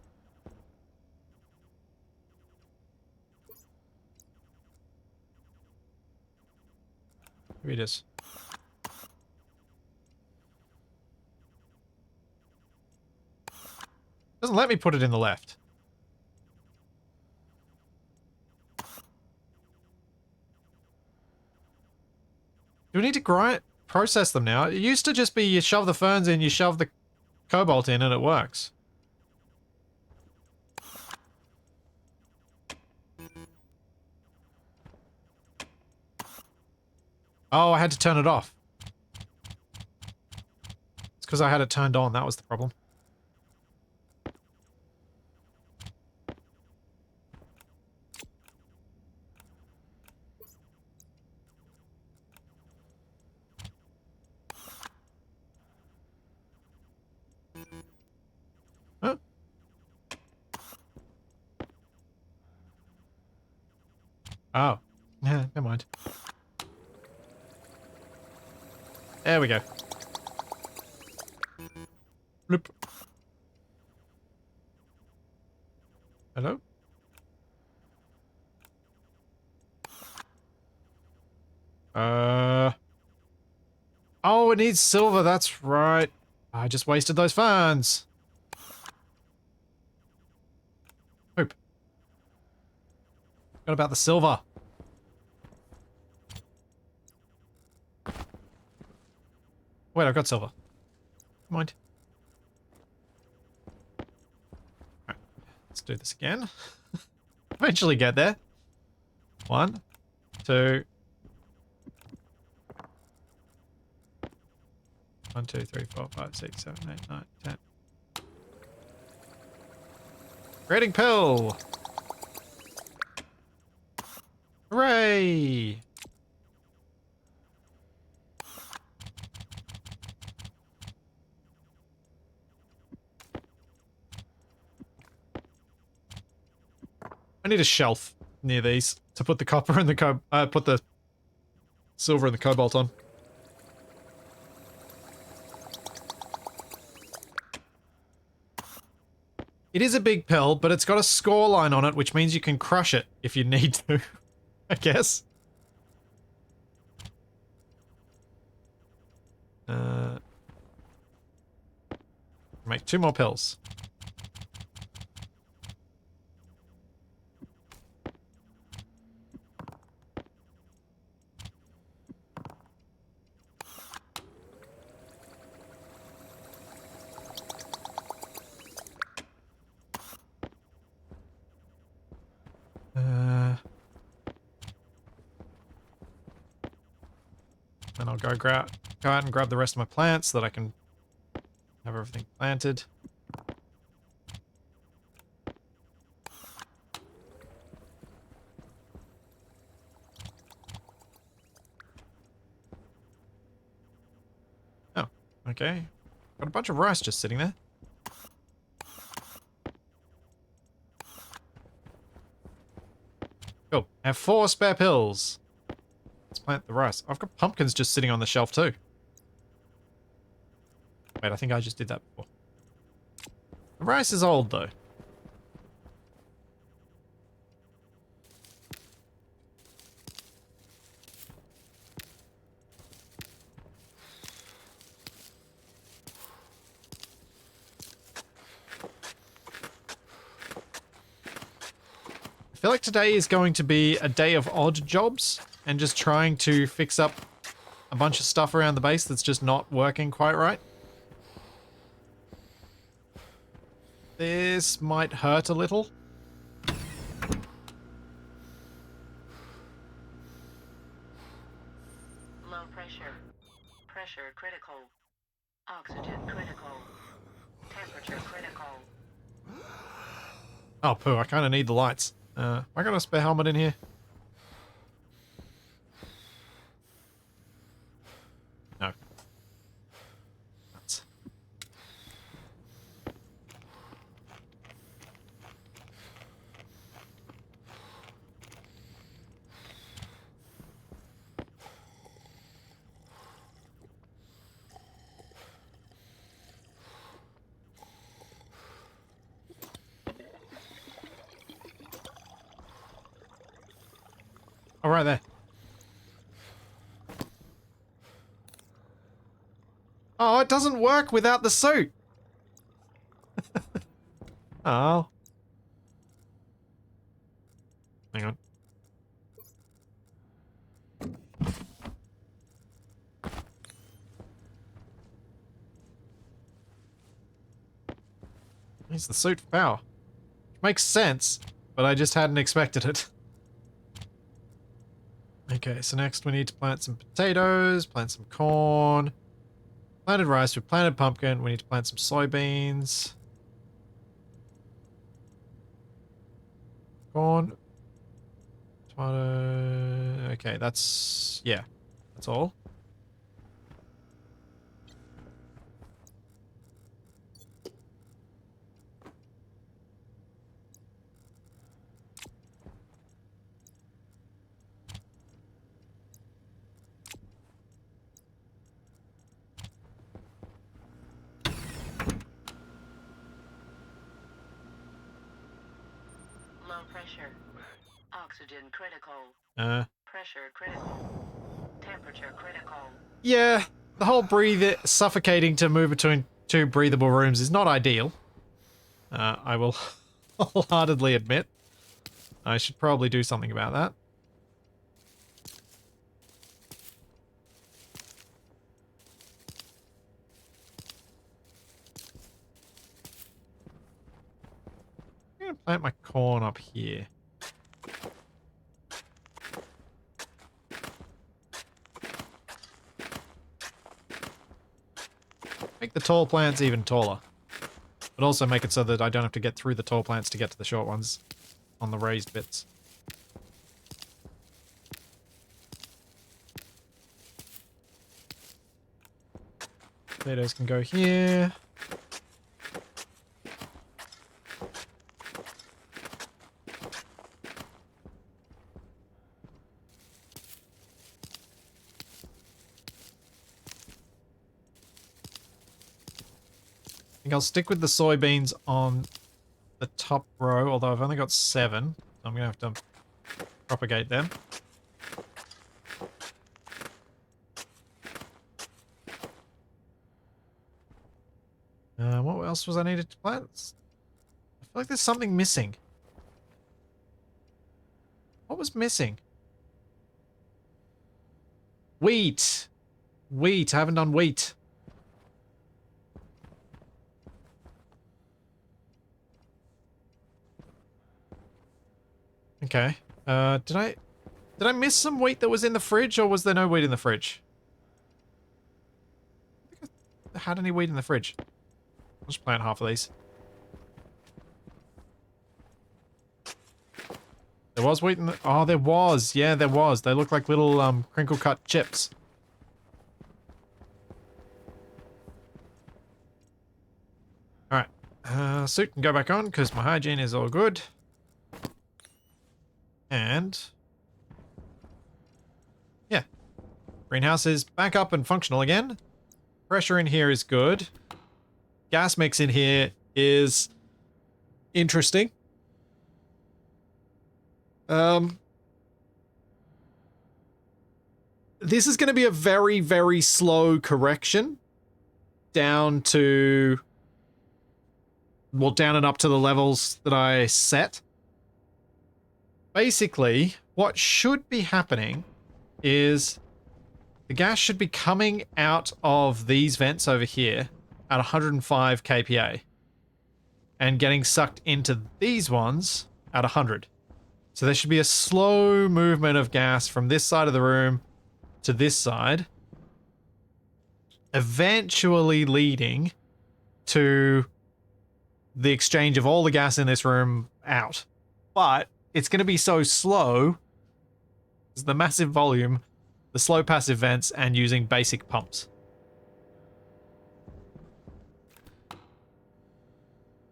Maybe it is. Doesn't let me put it in the left. Do we need to process them now? It used to just be you shove the ferns in, you shove the cobalt in, and it works. Oh, I had to turn it off. It's because I had it turned on, that was the problem. Huh? Oh. Yeah, never mind. There we go. Bloop. Hello? Oh, it needs silver, that's right. I just wasted those funds. Hope. What about the silver? Wait, I've got silver. Never mind. Alright, let's do this again. Eventually get there. 1, 2. 1, 2, 3, 4, 5, 6, 7, 8, 9, 10. Grading pill! Hooray! I need a shelf near these to put the copper and the put the silver and the cobalt on. It is a big pill, but it's got a score line on it, which means you can crush it if you need to, I guess. Make 2 more pills. Then I'll go out and grab the rest of my plants so that I can have everything planted. Oh, okay. Got a bunch of rice just sitting there. Cool. I have 4 spare pills. Let's plant the rice. I've got pumpkins just sitting on the shelf too. Wait, I think I just did that before. The rice is old though. I feel like today is going to be a day of odd jobs and just trying to fix up a bunch of stuff around the base that's just not working quite right. This might hurt a little. Low pressure. Pressure critical. Oxygen critical. Temperature critical. Oh, poo, I kind of need the lights. I got a spare helmet in here? No. That's... Oh, right there. Oh, it doesn't work without the suit. Oh. Hang on. Needs the suit for power. Which makes sense, but I just hadn't expected it. Okay, so next we need to plant some potatoes, plant some corn. Planted rice, we planted pumpkin, we need to plant some soybeans. Corn. Tomato. Okay, that's... yeah. That's all. Low pressure. Oxygen critical. Uh, Pressure critical. Temperature critical. yeah, the whole suffocating to move between two breathable rooms is not ideal. I will wholeheartedly admit. I should probably do something about that. I'm gonna plant my corn up here. Make the tall plants even taller. But also make it so that I don't have to get through the tall plants to get to the short ones on the raised bits. Potatoes can go here. I think I'll stick with the soybeans on the top row, although I've only got 7. So I'm going to have to propagate them. What else was I needed to plant? I feel like there's something missing. What was missing? Wheat! Wheat. I haven't done wheat. Okay. Did I miss some wheat that was in the fridge, or was there no wheat in the fridge? I think I had any wheat in the fridge. I'll just plant half of these. There was wheat in the... Oh, there was. Yeah, there was. They look like little, crinkle cut chips. Alright. Suit can go back on, because my hygiene is all good. And... yeah. Greenhouse is back up and functional again. Pressure in here is good. Gas mix in here is interesting. This is going to be a very, very slow correction down to... well, down and up to the levels that I set. Basically, what should be happening is the gas should be coming out of these vents over here at 105 kPa and getting sucked into these ones at 100. So there should be a slow movement of gas from this side of the room to this side, eventually leading to the exchange of all the gas in this room out. But it's going to be so slow, the massive volume, the slow passive vents, and using basic pumps.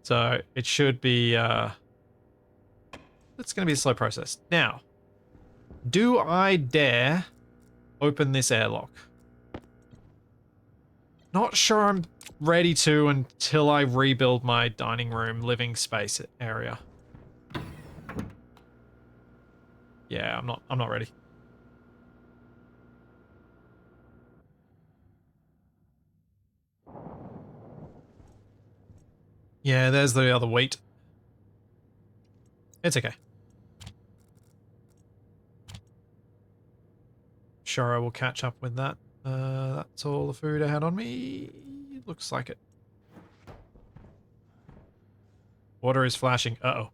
So it should be, it's going to be a slow process. Now, do I dare open this airlock? Not sure I'm ready to until I rebuild my dining room living space area. Yeah, I'm not ready. Yeah, there's the other wheat. It's okay. Sure, I will catch up with that. That's all the food I had on me. It looks like it. Water is flashing. Uh-oh.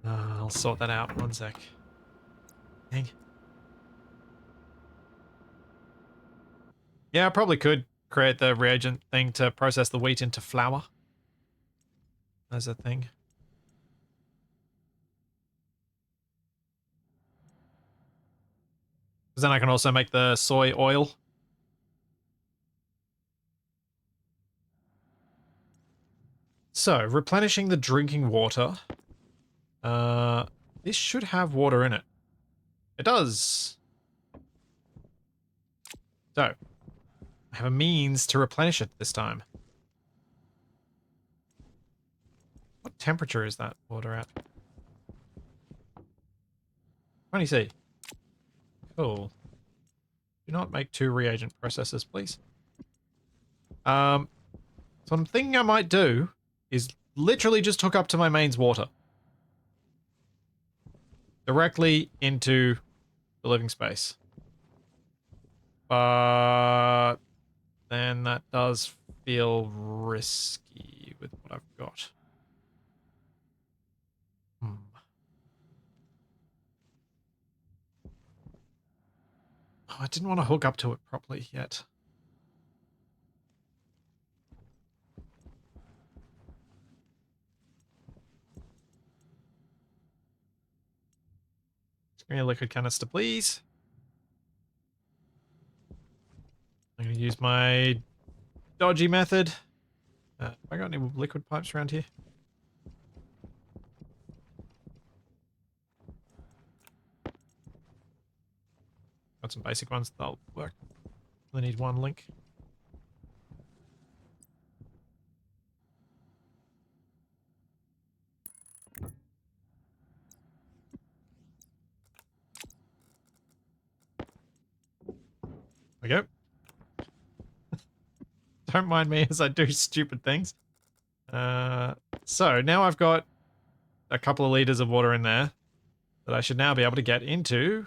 I'll sort that out. One sec. Dang. Yeah, I probably could create the reagent thing to process the wheat into flour. As a thing. Because then I can also make the soy oil. So, replenishing the drinking water. This should have water in it. It does. So, I have a means to replenish it this time. What temperature is that water at? 20C. Cool. Do not make 2 reagent processes, please. So I'm thinking I might do is literally just hook up to my mains water. Directly into the living space. But then that does feel risky with what I've got. Hmm. Oh, I didn't want to hook up to it properly yet. Give me a liquid canister, please. I'm going to use my dodgy method. Have I got any liquid pipes around here? Got some basic ones that'll work. I need 1 link. There we go. Don't mind me as I do stupid things. So now I've got a couple of liters of water in there that I should now be able to get into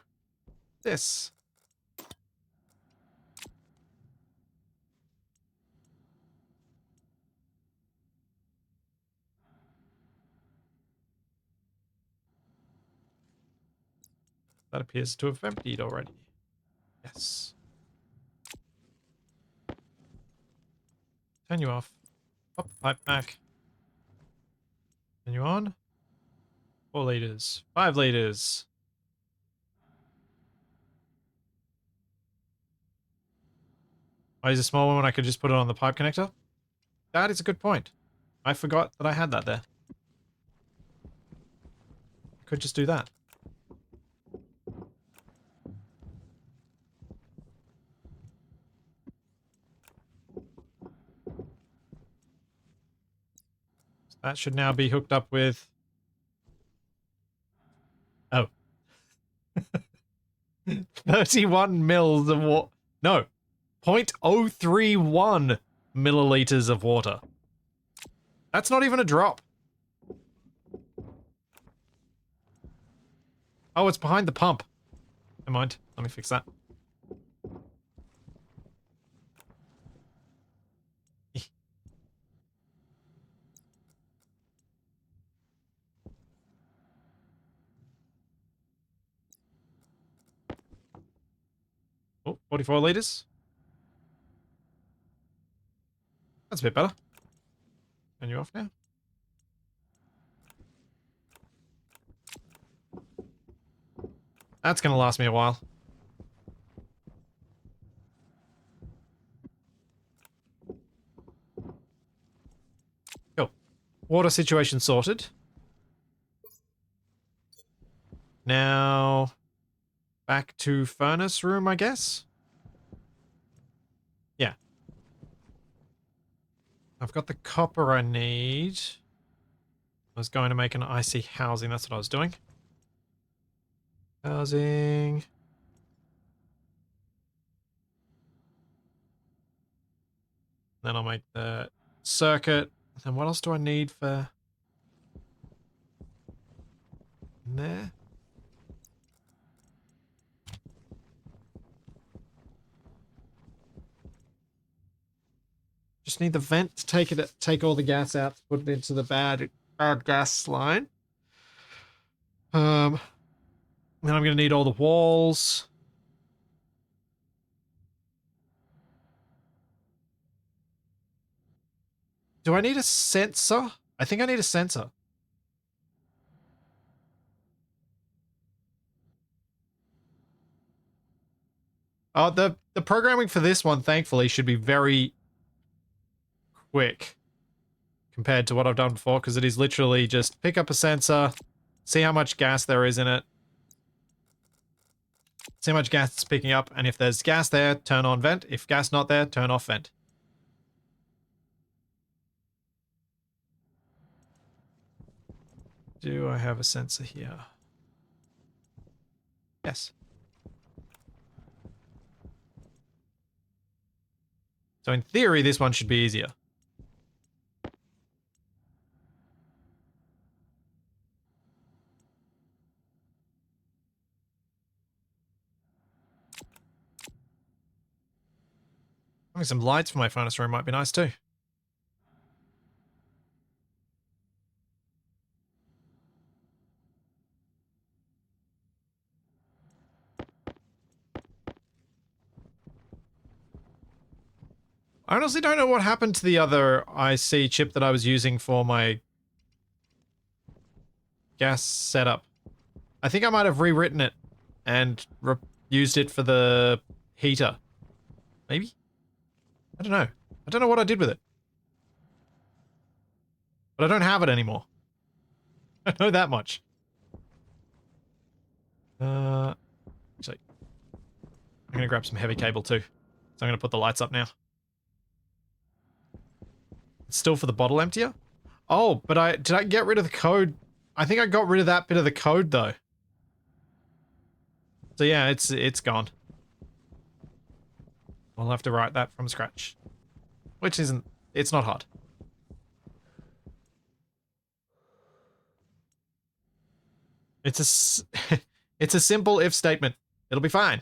this. That appears to have emptied already. Yes. Turn you off. Pop the pipe back. Turn you on. 4 liters. 5 liters. Why is a small one when I could just put it on the pipe connector? That is a good point. I forgot that I had that there. I could just do that. So that should now be hooked up with... Oh. 31 mils of water. No. 0.031 milliliters of water. That's not even a drop. Oh, it's behind the pump. Never mind. Let me fix that. Oh, 44 liters. That's a bit better. Turn you off now. That's going to last me a while. Cool. Water situation sorted. Now, back to furnace room, I guess? Yeah. I've got the copper I need. I was going to make an icy housing, that's what I was doing. Housing. Then I'll make the circuit. Then what else do I need for... in there? Just need the vent to take all the gas out, to put it into the bad gas line. Then I'm gonna need all the walls. Do I need a sensor? I think I need a sensor. Oh, the programming for this one, thankfully, should be very quick compared to what I've done before, because it is literally just pick up a sensor, see how much gas there is in it, See how much gas it's picking up, and if there's gas there, turn on vent. If gas not there, turn off vent. Do I have a sensor here? Yes. So in theory, this one should be easier. Having some lights for my furnace room might be nice too. I honestly don't know what happened to the other IC chip that I was using for my gas setup. I think I might have rewritten it and used it for the heater. Maybe? I don't know. I don't know what I did with it. But I don't have it anymore. I know that much. Actually, I'm gonna grab some heavy cable too. So I'm gonna put the lights up now. It's still for the bottle emptier? Oh, but did I get rid of the code? I think I got rid of that bit of the code though. So yeah, it's gone. I'll have to write that from scratch. Which isn't, it's not hard. It's a, it's a simple if statement. It'll be fine.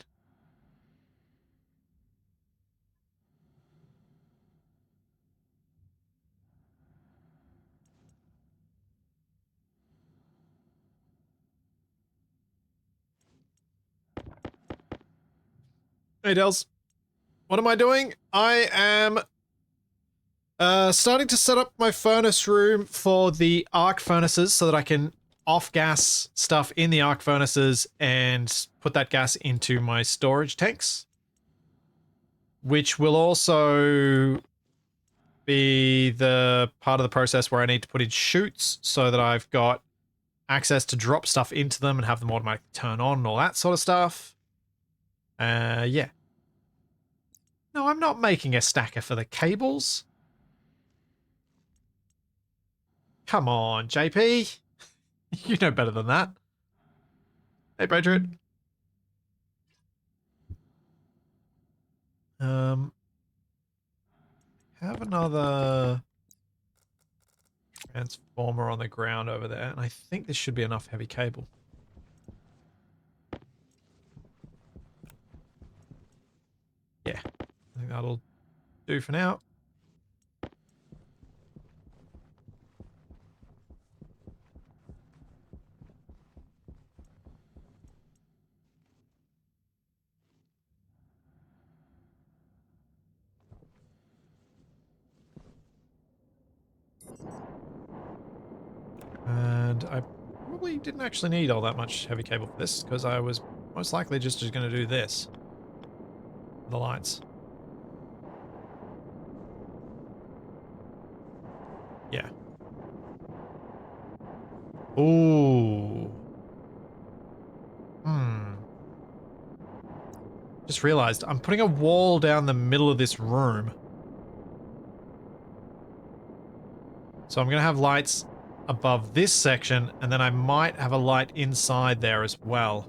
Hey, Dels. What am I doing? I am starting to set up my furnace room for the arc furnaces so that I can off-gas stuff in the arc furnaces and put that gas into my storage tanks. Which will also be the part of the process where I need to put in chutes so that I've got access to drop stuff into them and have them automatically turn on and all that sort of stuff. Yeah. No, I'm not making a stacker for the cables. Come on, JP. You know better than that. Hey, Patriot. Have another transformer on the ground over there, and I think this should be enough heavy cable. Yeah, I think that'll do for now. And I probably didn't actually need all that much heavy cable for this, because I was most likely just going to do this. The lights. Yeah. Ooh. Just realized I'm putting a wall down the middle of this room. So I'm going to have lights above this section, and then I might have a light inside there as well.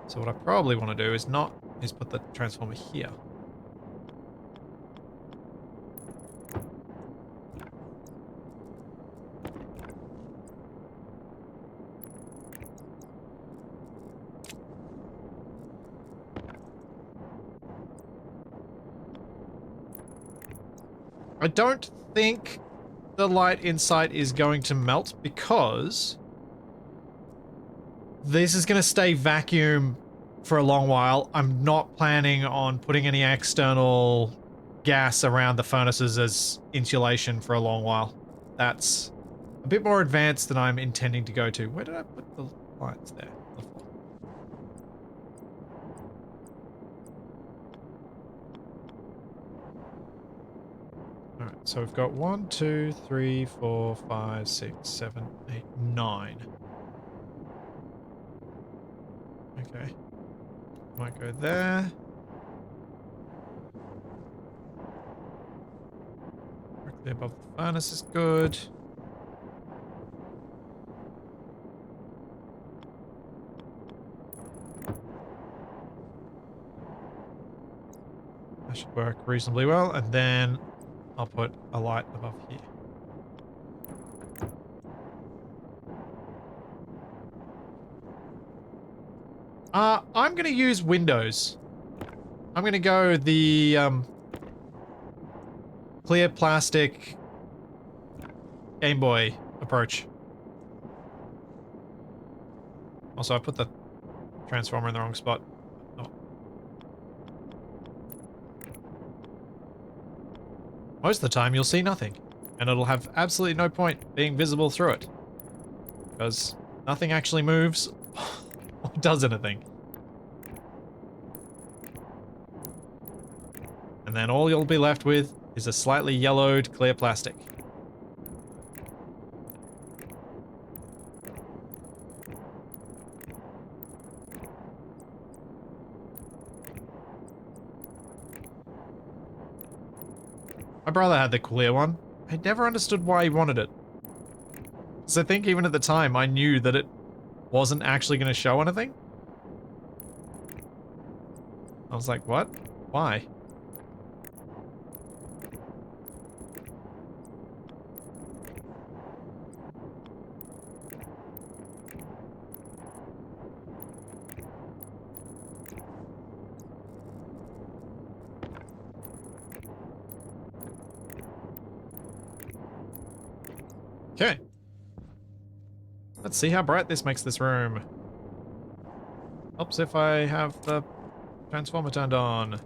So what I probably want to do is put the transformer here. I don't think the light inside is going to melt because this is going to stay vacuum for a long while. I'm not planning on putting any external gas around the furnaces as insulation for a long while. That's a bit more advanced than I'm intending to go to. Where did I put the lights there? Alright, so we've got 1, 2, 3, 4, 5, 6, 7, 8, 9. Okay. Might go there. Directly above the furnace is good. That should work reasonably well. And then I'll put a light above here. I'm going to use Windows. I'm going to go the clear plastic Game Boy approach. Also, I put the transformer in the wrong spot. Oh. Most of the time, you'll see nothing. And it'll have absolutely no point being visible through it. Because nothing actually moves or does anything. And then all you'll be left with is a slightly yellowed clear plastic. My brother had the clear one. I never understood why he wanted it. Because I think even at the time I knew that it wasn't actually going to show anything. I was like, what? Why? Okay. Let's see how bright this makes this room. Helps if I have the transformer turned on.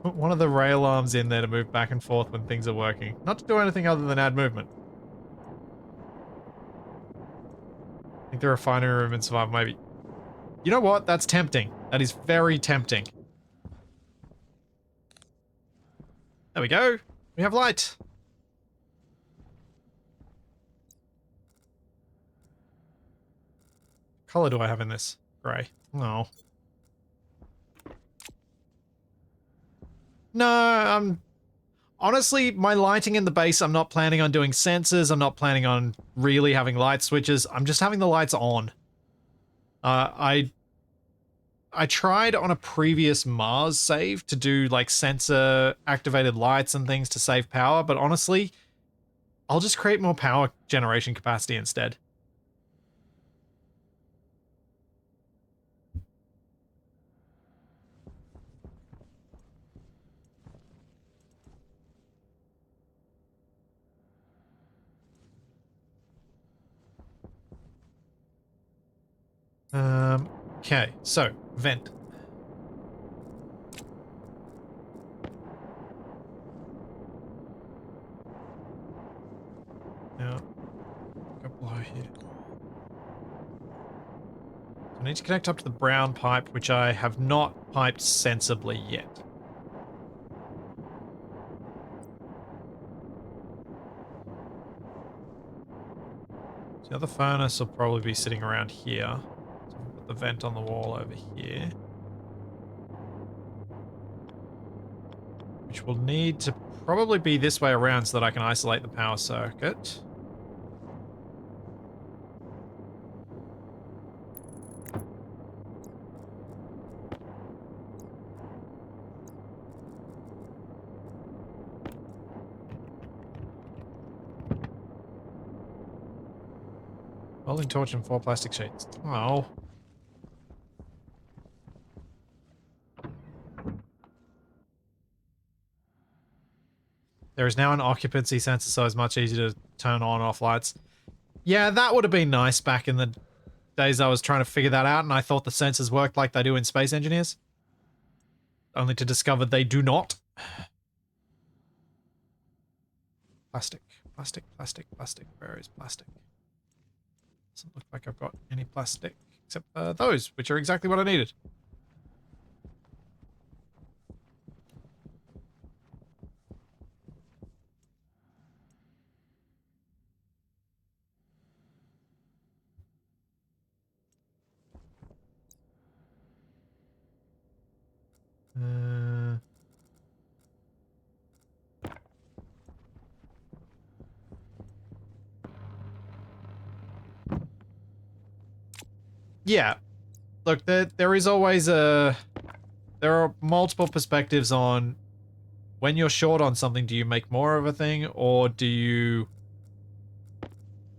Put one of the rail arms in there to move back and forth when things are working. Not to do anything other than add movement. I think the refinery room and survival maybe. You know what? That's tempting. That is very tempting. There we go. We have light. What color do I have in this? Grey. No. No, honestly, my lighting in the base, I'm not planning on doing sensors. I'm not planning on really having light switches. I'm just having the lights on. I tried on a previous Mars save to do like sensor activated lights and things to save power, but honestly, I'll just create more power generation capacity instead. Okay, so vent. Now, go below here. So I need to connect up to the brown pipe, which I have not piped sensibly yet. So the other furnace will probably be sitting around here. So we'll put the vent on the wall over here. Which will need to probably be this way around so that I can isolate the power circuit. Welding torch and 4 plastic sheets. Oh. There is now an occupancy sensor, so it's much easier to turn on and off lights. Yeah, that would have been nice back in the days I was trying to figure that out, and I thought the sensors worked like they do in Space Engineers. Only to discover they do not. Plastic, plastic, plastic, plastic. Where is plastic? Doesn't look like I've got any plastic, except those, which are exactly what I needed. yeah, look, there is always there are multiple perspectives on when you're short on something, do you make more of a thing or do you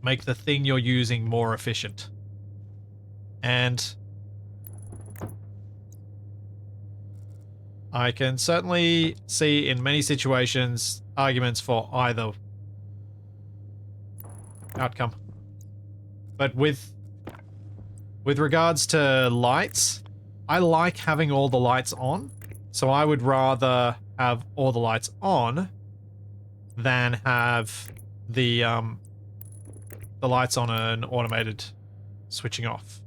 make the thing you're using more efficient? And I can certainly see in many situations arguments for either outcome. But with regards to lights, I like having all the lights on, so I would rather have all the lights on than have the lights on an automated switching off.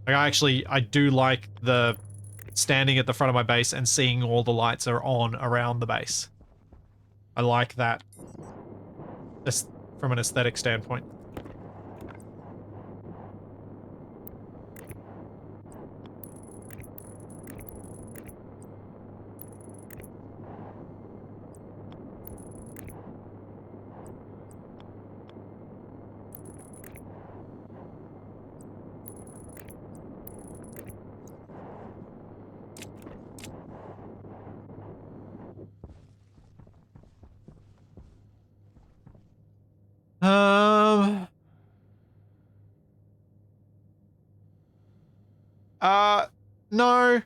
Like I do like the standing at the front of my base and seeing all the lights are on around the base. I like that from an aesthetic standpoint. Um. Uh. No.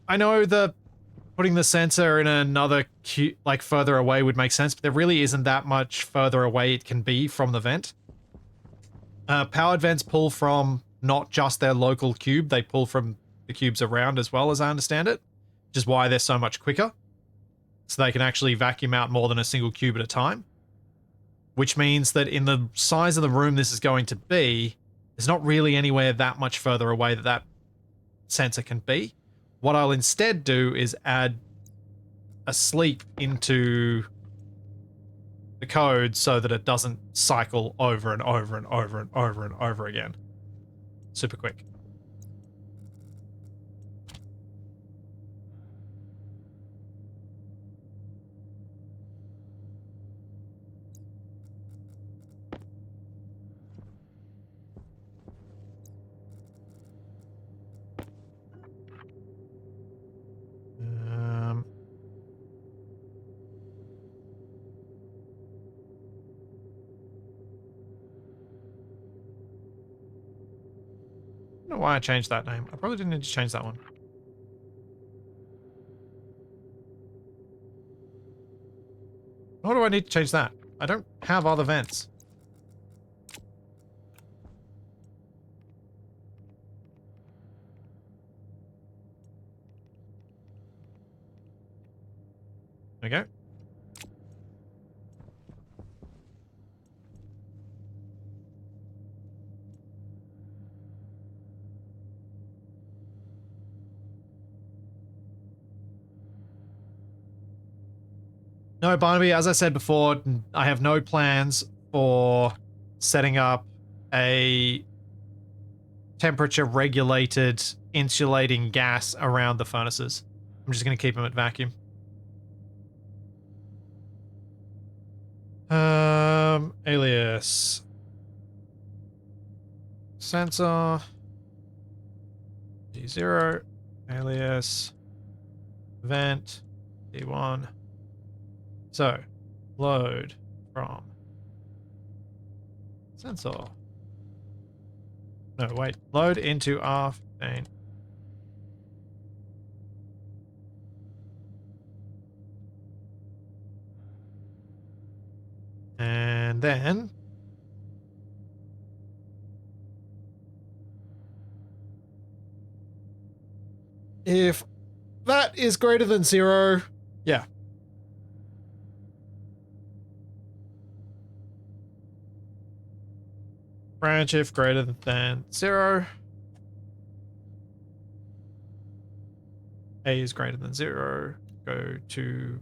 I know the putting the sensor in another like further away would make sense, but there really isn't that much further away it can be from the vent. Powered vents pull from not just their local cube; they pull from the cubes around as well, as I understand it, which is why they're so much quicker. So they can actually vacuum out more than a single cube at a time. Which means that in the size of the room this is going to be, there's not really anywhere that much further away that that sensor can be. What I'll instead do is add a sleep into the code so that it doesn't cycle over and over and over and over and over again. Super quick. I don't know why I changed that name. I probably didn't need to change that one. Nor do I need to change that. I don't have other vents. There we go. No, Barnaby, as I said before, I have no plans for setting up a temperature regulated insulating gas around the furnaces. I'm just going to keep them at vacuum. Alias. Sensor. D0. Alias. Vent. D1. So, load from sensor. No, wait. Load into R15. And then if that is greater than 0, yeah. Branch if greater than 0. A is greater than 0. Go to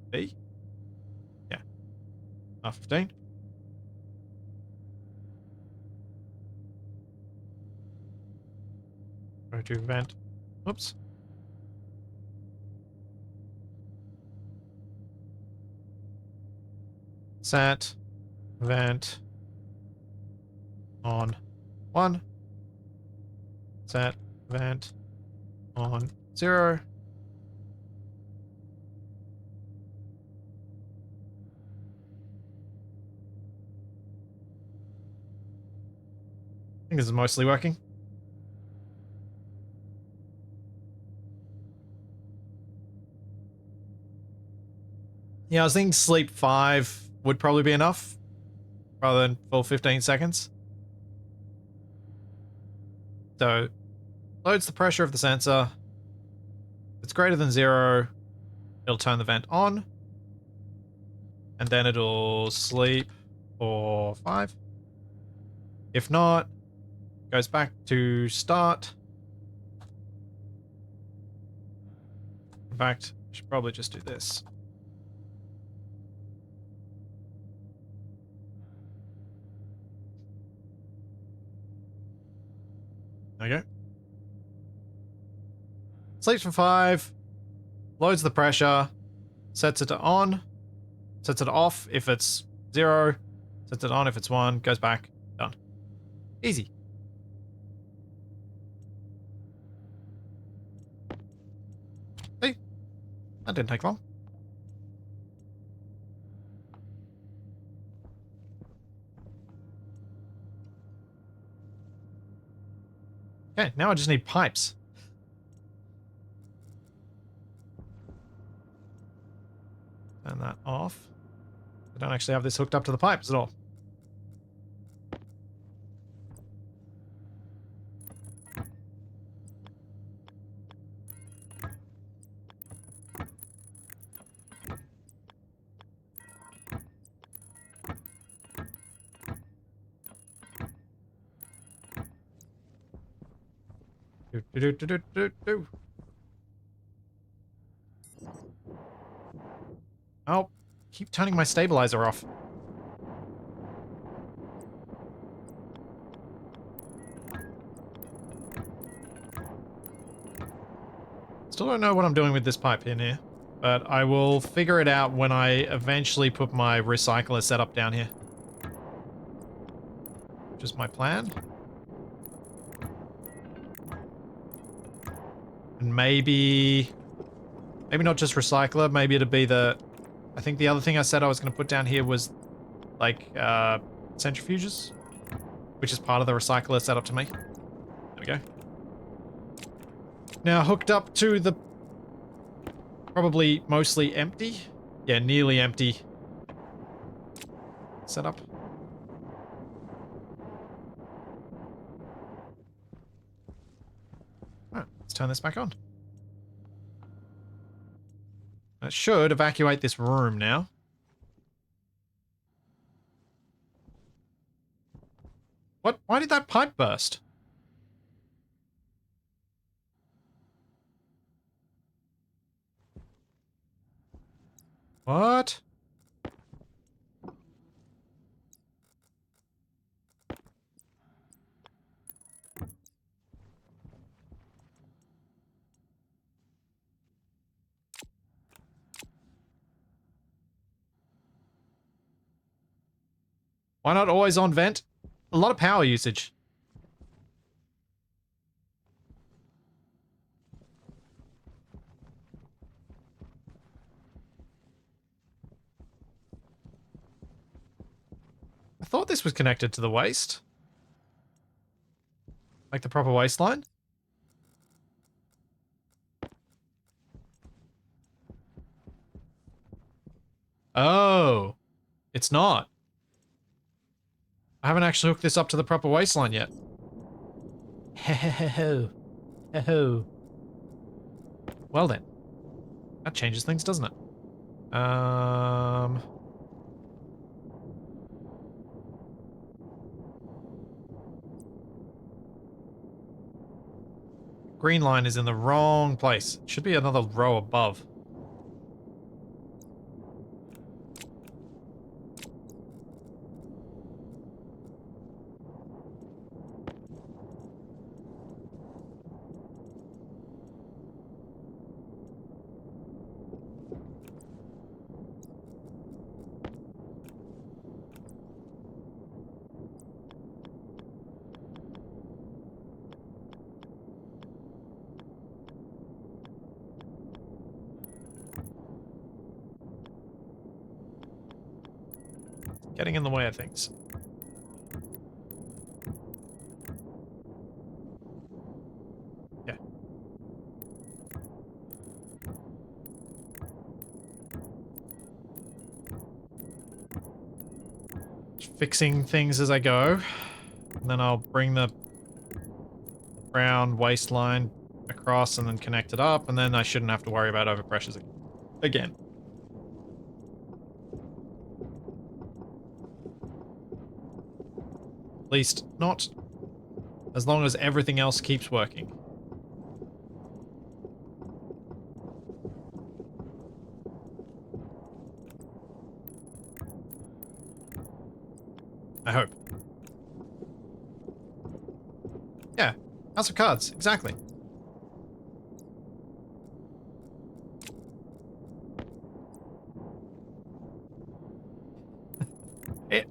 B. Yeah. R15. Go to vent. Oops. Sat. Vent. On. 1. Set vent on 0. I think this is mostly working. Yeah, I was thinking sleep 5 would probably be enough rather than full 15 seconds. So, loads the pressure of the sensor. If it's greater than 0, it'll turn the vent on. And then it'll sleep for 5. If not, goes back to start. In fact, I should probably just do this. There we go. Sleeps for 5. Loads the pressure. Sets it to on. Sets it off if it's 0. Sets it on if it's 1. Goes back. Done. Easy. See? That didn't take long. Okay, now I just need pipes. Turn that off. I don't actually have this hooked up to the pipes at all. Do, do, do, do, do, do. Oh, keep turning my stabilizer off. Still don't know what I'm doing with this pipe in here, but I will figure it out when I eventually put my recycler setup down here. Just my plan. And maybe not just recycler, maybe it'd be the... I think the other thing I said I was going to put down here was, like, centrifuges, which is part of the recycler setup to me. There we go. Now hooked up to the probably mostly empty. Yeah, nearly empty setup. Alright, let's turn this back on. That should evacuate this room now. What? Why did that pipe burst? What? Why not always on vent? A lot of power usage. I thought this was connected to the waste. Like the proper waistline. Oh. It's not. I haven't actually hooked this up to the proper waistline yet. Ho. Ho. Well then. That changes things, doesn't it? Green line is in the wrong place. It should be another row above. getting in the way of things. Yeah. Just fixing things as I go. And then I'll bring the brown waistline across and then connect it up, and then I shouldn't have to worry about overpressures again. At least not as long as everything else keeps working. I hope. Yeah, House of Cards, exactly.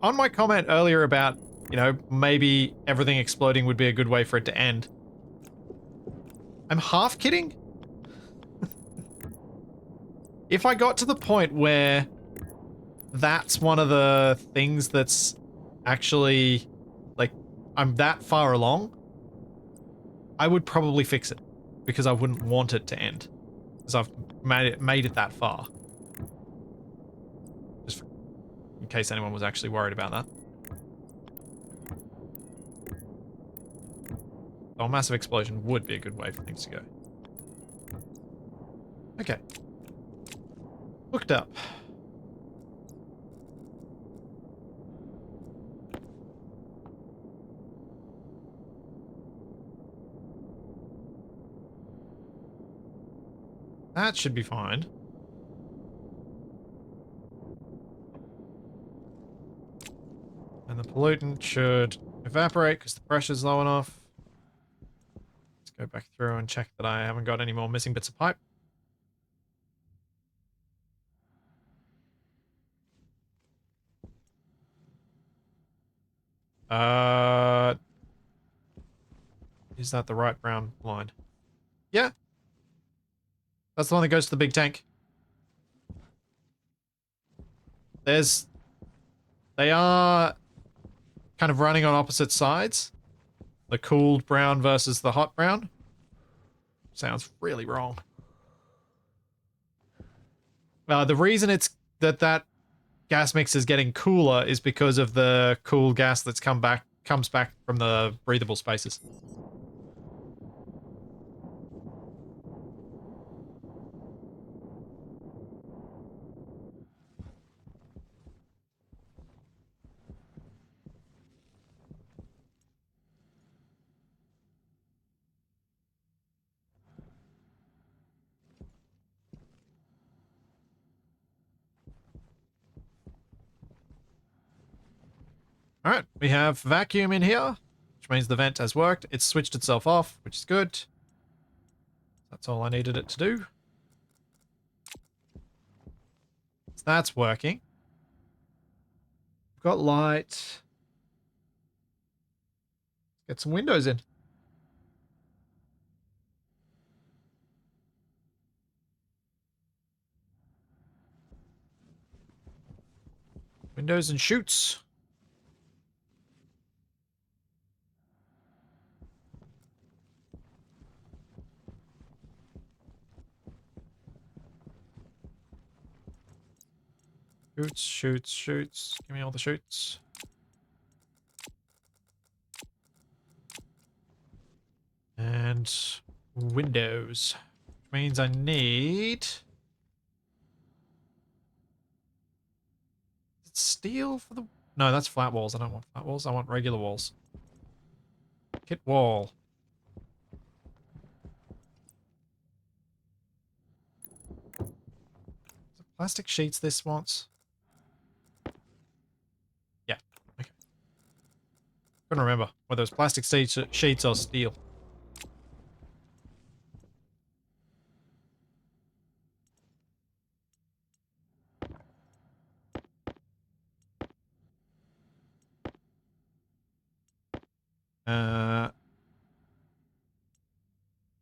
On my comment earlier about, you know, maybe everything exploding would be a good way for it to end, I'm half kidding. If I got to the point where that's one of the things that's actually, like, I'm that far along, I would probably fix it, because I wouldn't want it to end, because I've made it that far. Just in case anyone was actually worried about that. So a massive explosion would be a good way for things to go. Okay. Hooked up. That should be fine. And the pollutant should evaporate because the pressure's low enough. Let's go back through and check that I haven't got any more missing bits of pipe. Is that the right brown line? Yeah. That's the one that goes to the big tank. They are kind of running on opposite sides. The cooled brown versus the hot brown. Sounds really wrong. The reason it's that gas mix is getting cooler is because of the cool gas that's comes back from the breathable spaces. Alright, we have vacuum in here, which means the vent has worked. It's switched itself off, which is good. That's all I needed it to do. So that's working. We've got light. Get some windows in. Windows and chutes. Shoots, shoots, shoots. Give me all the shoots. And windows. Which means I need steel for the... No, that's flat walls. I don't want flat walls. I want regular walls. Kit wall. Is it plastic sheets this wants? Yeah. Okay. Couldn't remember whether it was plastic sheets or steel.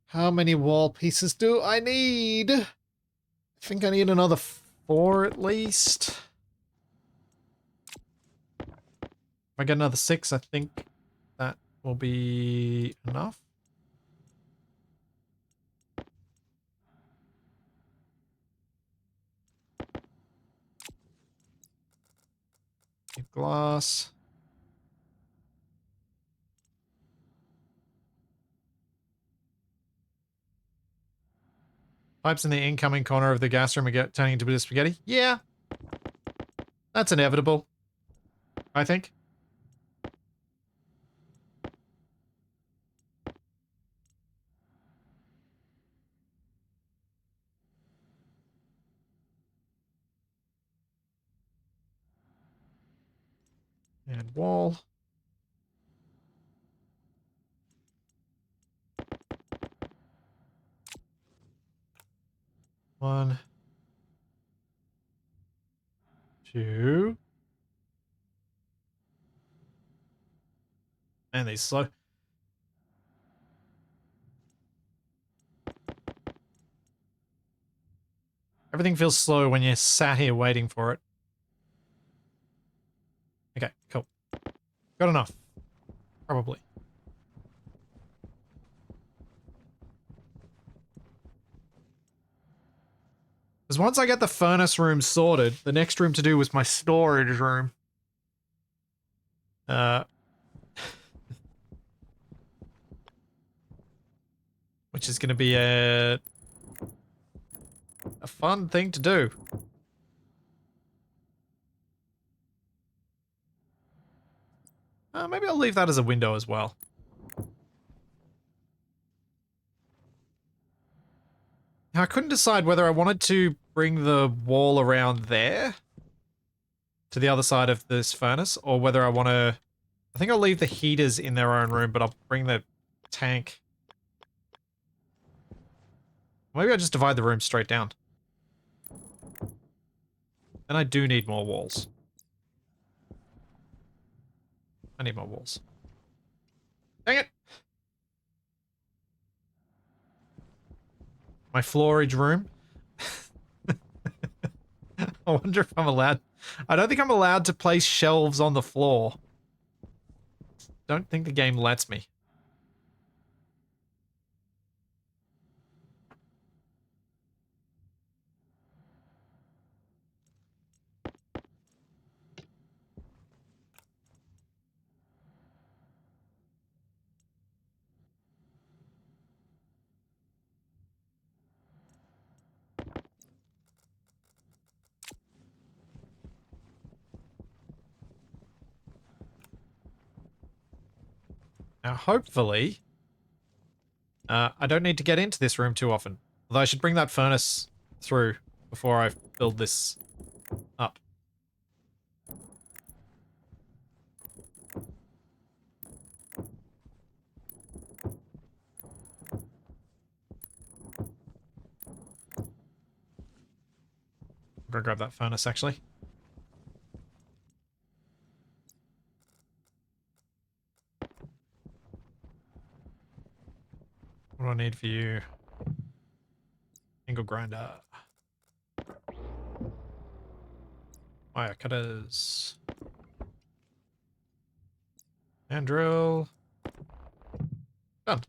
How many wall pieces do I need? I think I need another 4 at least. I get another 6, I think that will be enough. Glass. Pipes in the incoming corner of the gas room are turning into a bit of spaghetti. Yeah. That's inevitable, I think. And wall. One. Two. And these slow. Everything feels slow when you're sat here waiting for it. Okay, cool. Got enough. Probably. Because once I get the furnace room sorted, the next room to do was my storage room. Which is going to be a fun thing to do. Maybe I'll leave that as a window as well. Now, I couldn't decide whether I wanted to bring the wall around there to the other side of this furnace, or whether I want to... I think I'll leave the heaters in their own room, but I'll bring the tank... Maybe I'll just divide the room straight down. And I do need more walls. I need more walls. Dang it! My floorage room. I wonder if I'm allowed... I don't think I'm allowed to place shelves on the floor. Don't think the game lets me. Now, hopefully, I don't need to get into this room too often. Although I should bring that furnace through before I build this up. I'm gonna grab that furnace, actually. What do I need for you? Angle grinder. Wire cutters. And drill. Done.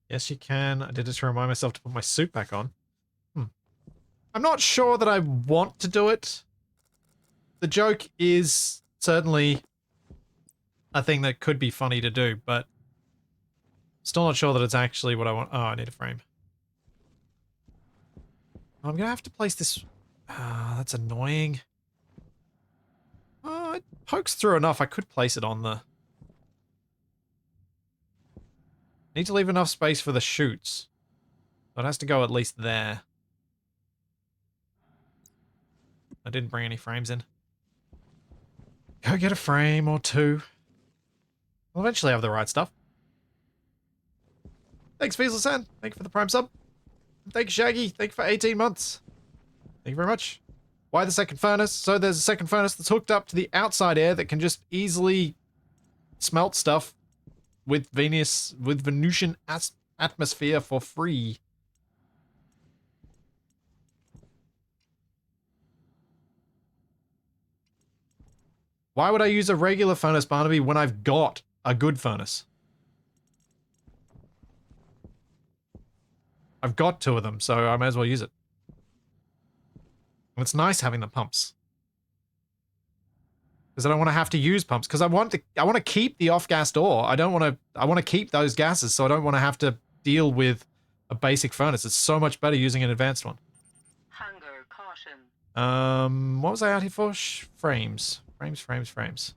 Yes, you can. I did it to remind myself to put my suit back on. I'm not sure that I want to do it. The joke is certainly a thing that could be funny to do, but still not sure that it's actually what I want. Oh, I need a frame. I'm gonna have to place this... that's annoying. It pokes through enough. I could place it on the... Need to leave enough space for the chutes. So it has to go at least there. I didn't bring any frames in. Go get a frame or two. I'll eventually have the right stuff. Thanks, Feasel-san. Thank you for the Prime sub. Thank you, Shaggy. Thank you for 18 months. Thank you very much. Why the second furnace? So there's a second furnace that's hooked up to the outside air that can just easily smelt stuff with Venusian atmosphere for free. Why would I use a regular furnace, Barnaby, when I've got a good furnace? I've got 2 of them, so I may as well use it. And it's nice having the pumps. Because I don't want to have to use pumps. Because I want to keep the off-gas door. I want to keep those gases, so I don't want to have to deal with a basic furnace. It's so much better using an advanced one. Hunger caution. What was I out here for? Frames. Frames.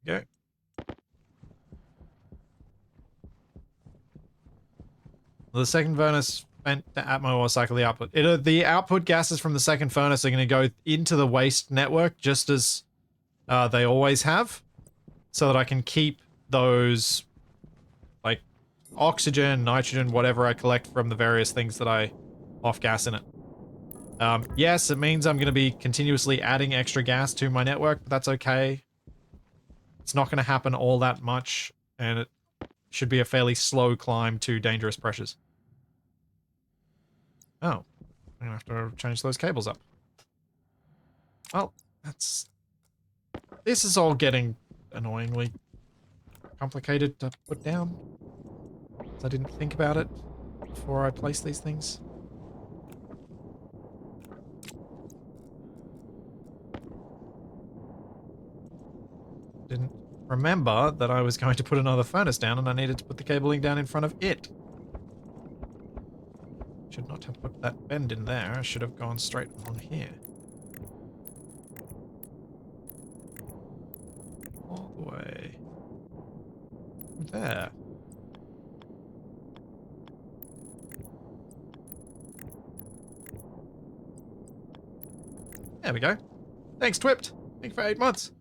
Go. The second furnace vent to Atmo or cycle the output. The output gases from the second furnace are going to go into the waste network just as they always have, so that I can keep those, like, oxygen, nitrogen, whatever I collect from the various things that I off-gas in it. Yes, it means I'm going to be continuously adding extra gas to my network, but that's okay. It's not going to happen all that much, and it should be a fairly slow climb to dangerous pressures. Oh. I'm going to have to change those cables up. Well, that's... This is all getting annoyingly complicated to put down. I didn't think about it before I placed these things. Didn't remember that I was going to put another furnace down and I needed to put the cabling down in front of it. Should not have put that bend in there. I should have gone straight on here. All the way. There. There we go. Thanks, Twipped. Thank you for 8 months.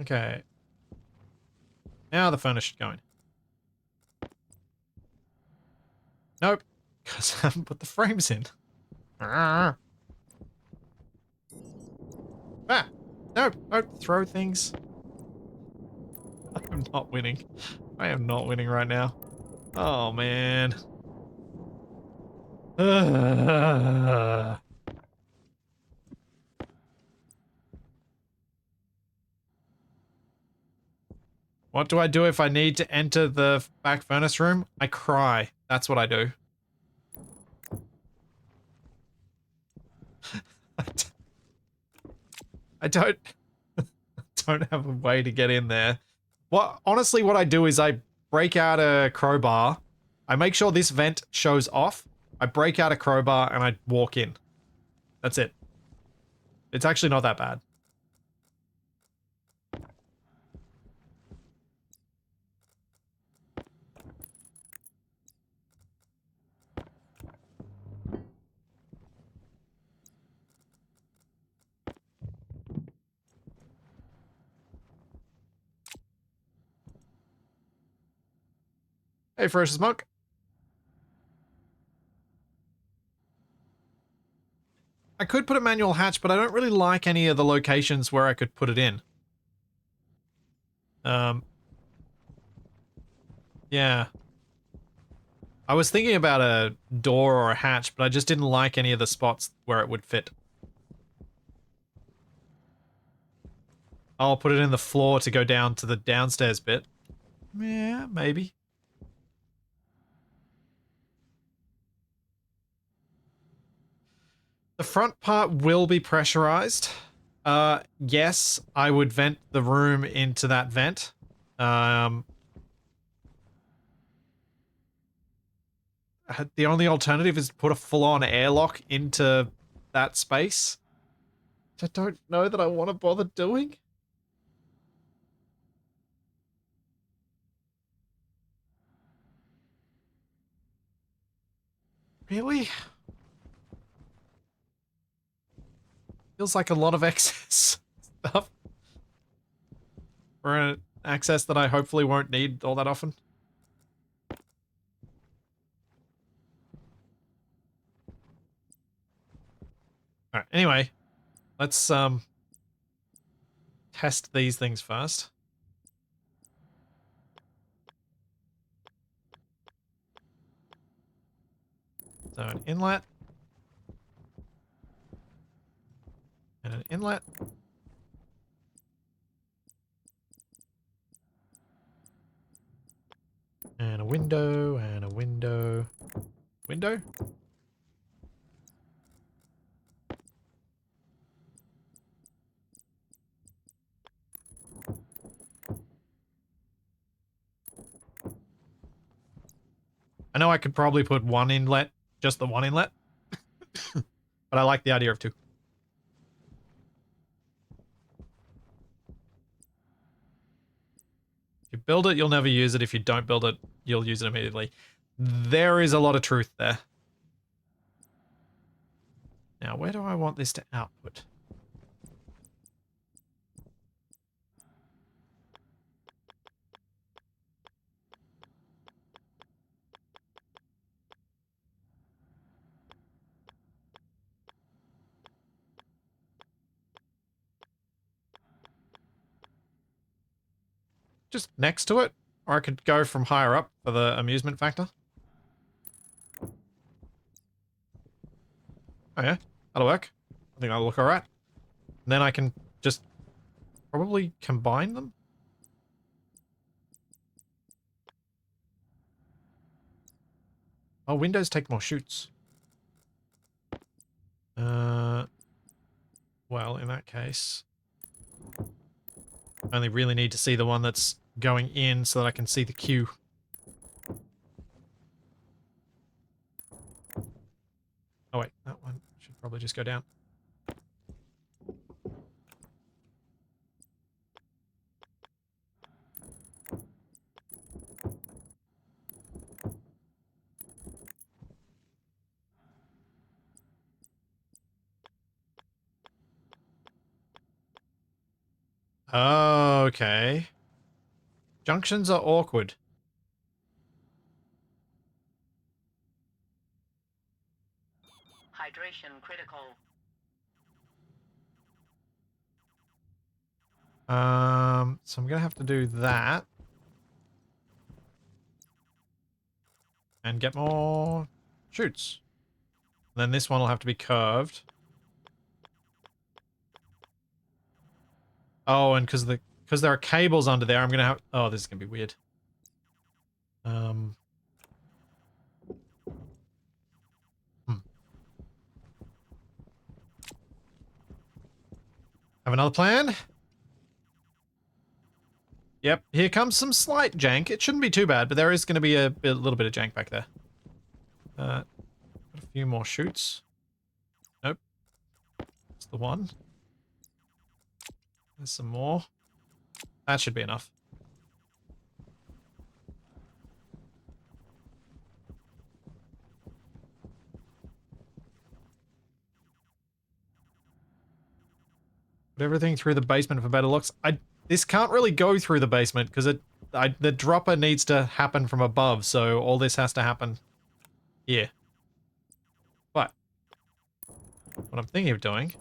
Okay. Now the furnace should go in. Nope. Because I haven't put the frames in. Ah! Nope. Don't throw things. I'm not winning. I am not winning right now. Oh, man. What do I do if I need to enter the back furnace room? I cry. That's what I do. I don't have a way to get in there. Honestly, what I do is I break out a crowbar. I make sure this vent shows off. I break out a crowbar and I walk in. That's it. It's actually not that bad. Hey, Ferocious Monk. I could put a manual hatch, but I don't really like any of the locations where I could put it in. Yeah. I was thinking about a door or a hatch, but I just didn't like any of the spots where it would fit. I'll put it in the floor to go down to the downstairs bit. Yeah, maybe. The front part will be pressurized. Yes, I would vent the room into that vent. The only alternative is to put a full-on airlock into that space. Which I don't know that I want to bother doing. Really? Feels like a lot of excess stuff for an access that I hopefully won't need all that often. Alright, anyway, let's test these things first. So an inlet. And an inlet. And a window, and a window. Window? I know I could probably put one inlet, just the one inlet. But I like the idea of two. If you build it, you'll never use it. If you don't build it, you'll use it immediately. There is a lot of truth there. Now, where do I want this to output? Just next to it? Or I could go from higher up for the amusement factor. Oh yeah, that'll work. I think that'll look alright. And then I can just probably combine them? Oh, windows take more shoots. Well, in that case, I only really need to see the one that's going in so that I can see the queue. Oh wait, that one should probably just go down. Okay. Junctions are awkward. Hydration critical. So I'm gonna have to do that. And get more shoots. And then this one will have to be curved. Oh, and because there are cables under there, I'm gonna have. Oh, this is gonna be weird. Have another plan? Yep, here comes some slight jank. It shouldn't be too bad, but there is going to be a little bit of jank back there. Got a few more shoots. Nope. That's the one. There's some more. That should be enough. Put everything through the basement for better looks. This can't really go through the basement because the dropper needs to happen from above, so all this has to happen here. But what I'm thinking of doing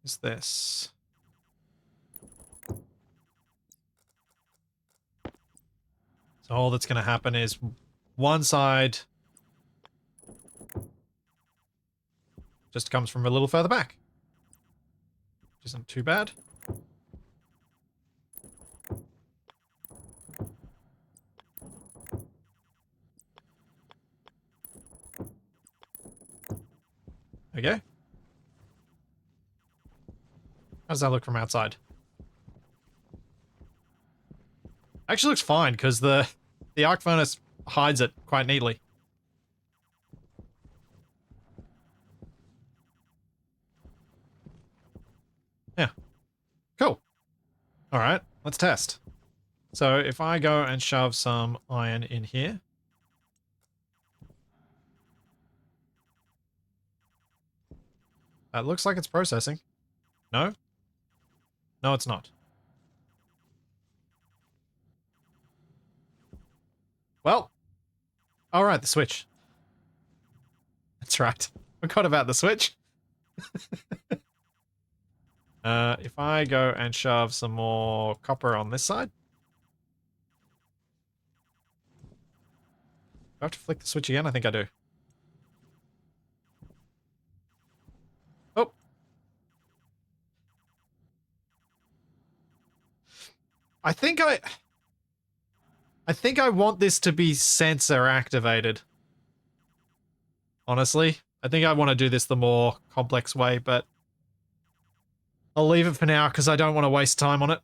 is this. So all that's going to happen is one side just comes from a little further back. Which isn't too bad. Okay. How does that look from outside? Actually looks fine, because the arc furnace hides it quite neatly. Yeah. Cool. Alright. let's test. So if I go and shove some iron in here. It looks like it's processing. No? No, it's not. Well. Alright, the switch. That's right. Forgot about the switch. If I go and shove some more copper on this side. Do I have to flick the switch again? I think I do. Oh. I think I want this to be sensor activated. Honestly. I think I want to do this the more complex way, but I'll leave it for now because I don't want to waste time on it.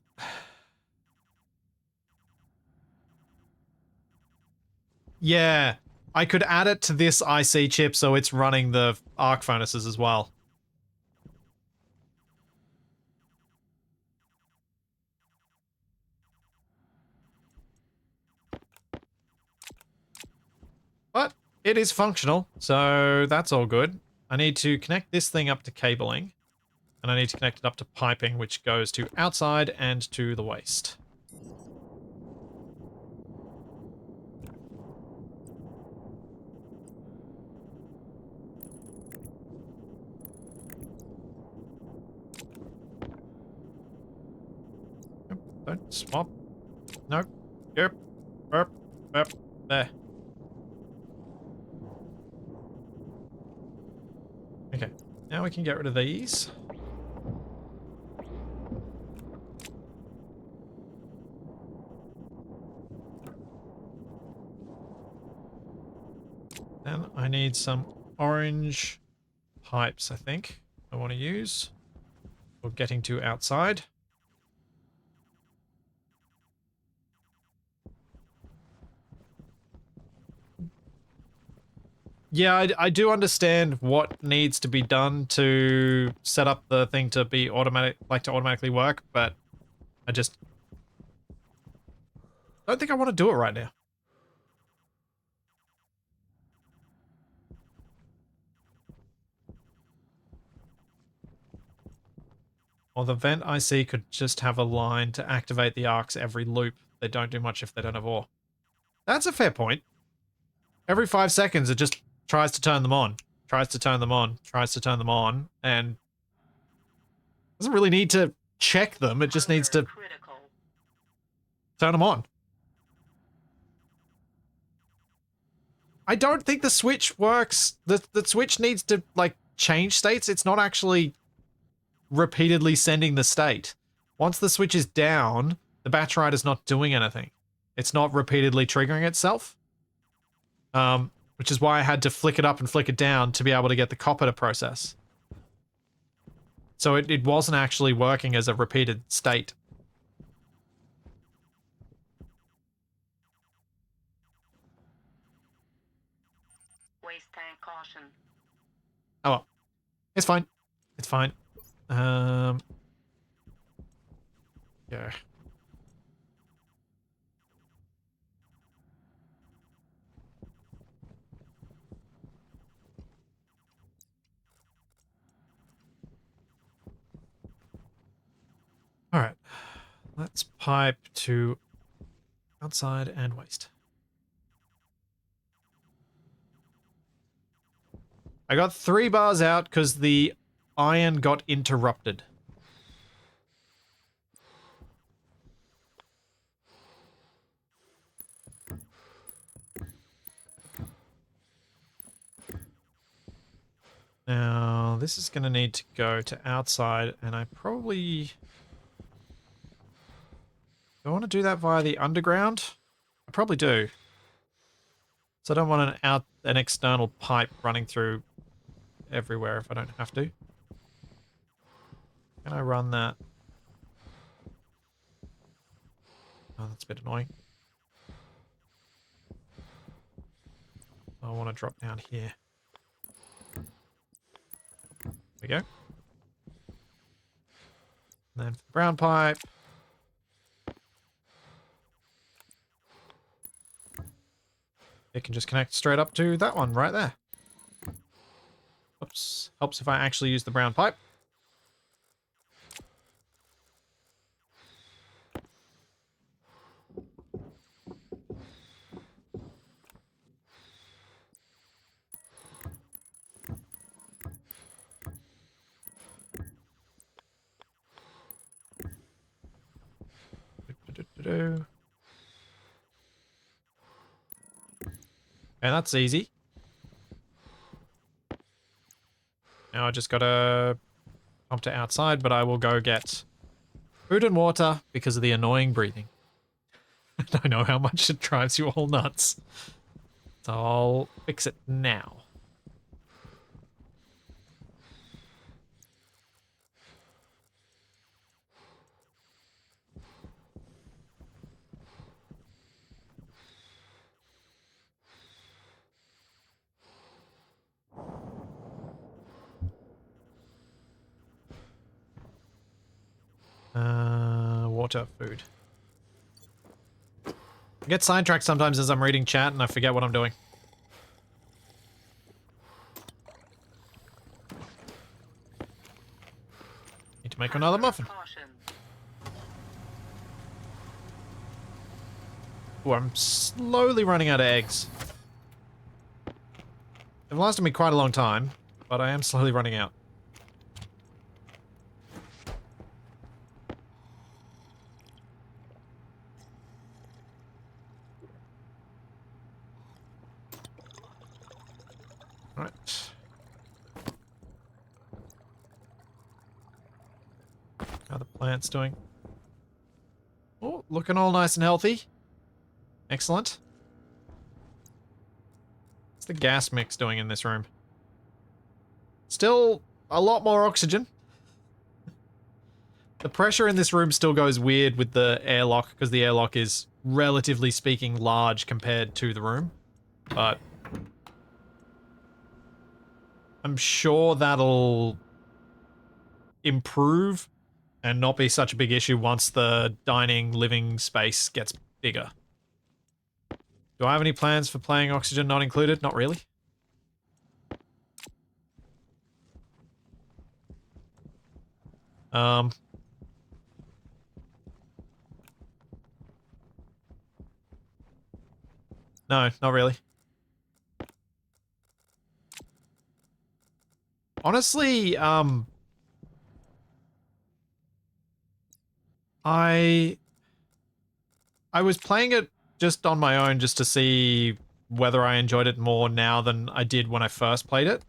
Yeah. I could add it to this IC chip so it's running the arc furnaces as well. But it is functional, so that's all good. I need to connect this thing up to cabling, and I need to connect it up to piping, which goes to outside and to the waste. Nope, don't swap. Nope. Yep. Burp. Burp. There. Okay. Now we can get rid of these. Then I need some orange pipes, I think, I want to use for getting to outside. Yeah, I do understand what needs to be done to set up the thing to be automatically work, but I just don't think I want to do it right now. Or the vent IC could just have a line to activate the arcs every loop. They don't do much if they don't have ore. That's a fair point. Every 5 seconds, it just tries to turn them on. Tries to turn them on. Tries to turn them on. And doesn't really need to check them. It just needs to turn them on. I don't think the switch works. The switch needs to, like, change states. It's not actually repeatedly sending the state. Once the switch is down, the batch writer is not doing anything. It's not repeatedly triggering itself. Which is why I had to flick it up and flick it down to be able to get the copper to process. So it wasn't actually working as a repeated state. Waste tank caution. Oh well. It's fine. It's fine. Yeah. All right. Let's pipe to outside and waste. I got 3 bars out because the iron got interrupted. Now, this is going to need to go to outside, and I probably... Do I want to do that via the underground? I probably do. So I don't want an external pipe running through everywhere if I don't have to. Can I run that? Oh, that's a bit annoying. I want to drop down here. There we go. And then for the brown pipe. it can just connect straight up to that one right there. Oops. Helps if I actually use the brown pipe. And that's easy. Now I just gotta pump to outside, but I will go get food and water because of the annoying breathing. I know how much it drives you all nuts. So I'll fix it now. Water, food. I get sidetracked sometimes as I'm reading chat and I forget what I'm doing. Need to make another muffin. Oh, I'm slowly running out of eggs. They've lasted me quite a long time, but I am slowly running out. Right. How the plant's doing. Oh, looking all nice and healthy. Excellent. What's the gas mix doing in this room? Still a lot more oxygen. The pressure in this room still goes weird with the airlock because the airlock is, relatively speaking, large compared to the room. But I'm sure that'll improve and not be such a big issue once the dining living space gets bigger. Do I have any plans for playing Oxygen Not Included? Not really. No, not really. Honestly, I was playing it just on my own just to see whether I enjoyed it more now than I did when I first played it.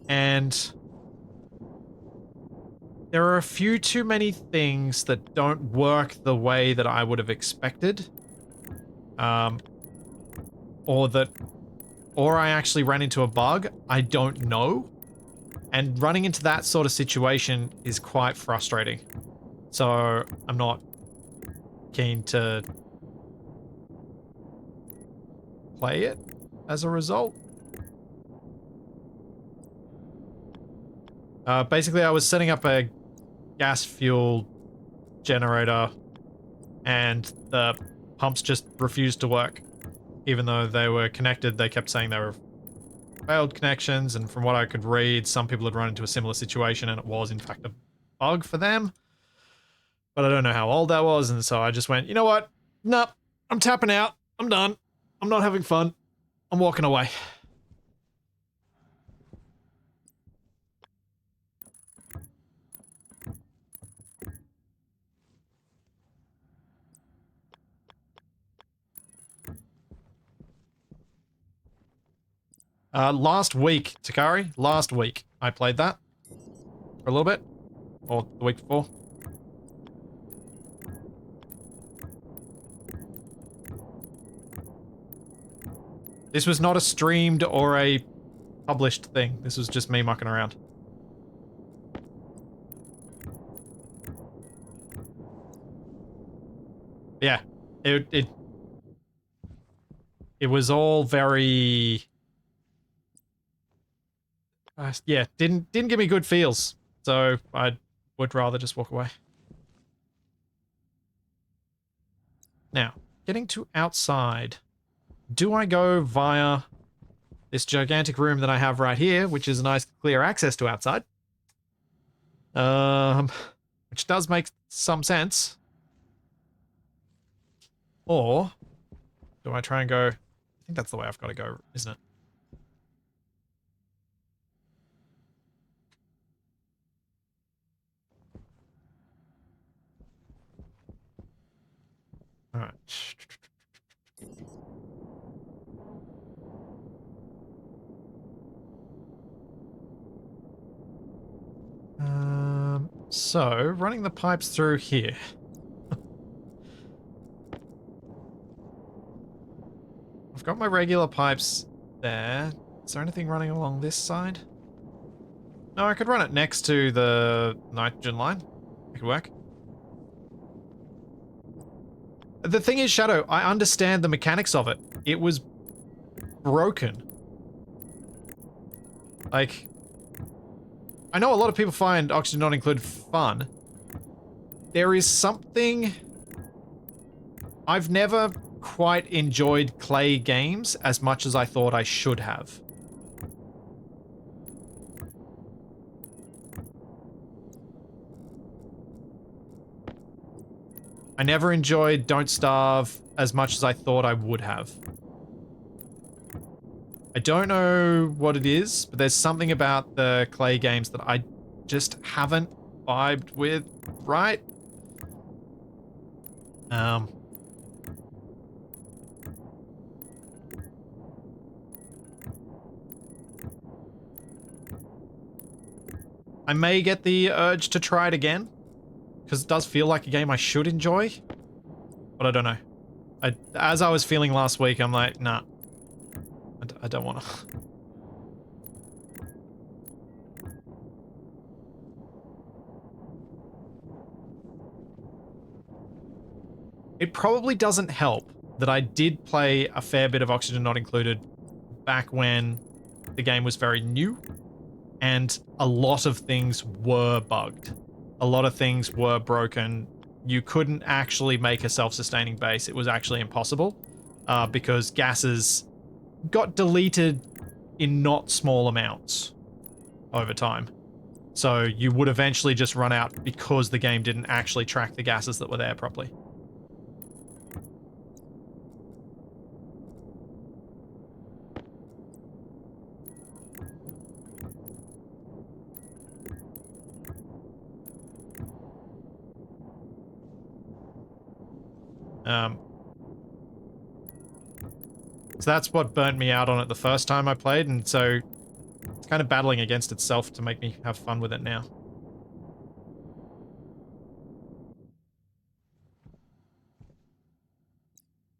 And there are a few too many things that don't work the way that I would have expected. Or I actually ran into a bug. I don't know. And running into that sort of situation is quite frustrating. So I'm not keen to play it as a result. Basically, I was setting up a gas fuel generator and the pumps just refused to work. Even though they were connected, they kept saying they were failed connections, and from what I could read, some people had run into a similar situation and it was in fact a bug for them. But I don't know how old that was, and so I just went, you know what? Nope, I'm tapping out. I'm done. I'm not having fun. I'm walking away. Last week, Takari, last week, I played that for a little bit, or the week before. This was not a streamed or a published thing. This was just me mucking around. Yeah, it was all very yeah, didn't give me good feels. So I would rather just walk away. Now, getting to outside. do I go via this gigantic room that I have right here, which is a nice clear access to outside? Which does make some sense. Or do I try and go... I think that's the way I've got to go, isn't it? Alright. So, running the pipes through here. I've got my regular pipes there. Is there anything running along this side? No, I could run it next to the nitrogen line. It could work. The thing is, Shadow, I understand the mechanics of it. It was broken. Like, I know a lot of people find Oxygen Not Included fun. There is something... I've never quite enjoyed clay games as much as I thought I should have. I never enjoyed Don't Starve as much as I thought I would have. I don't know what it is, but there's something about the clay games that I just haven't vibed with, right? I may get the urge to try it again, because it does feel like a game I should enjoy, but I don't know. As I was feeling last week, I'm like, nah, I don't want to. It probably doesn't help that I did play a fair bit of Oxygen Not Included back when the game was very new, and a lot of things were bugged. A lot of things were broken. You couldn't actually make a self-sustaining base. It was actually impossible because gases got deleted in not small amounts over time. So you would eventually just run out because the game didn't actually track the gases that were there properly. So that's what burnt me out on it the first time I played, and so it's kind of battling against itself to make me have fun with it now.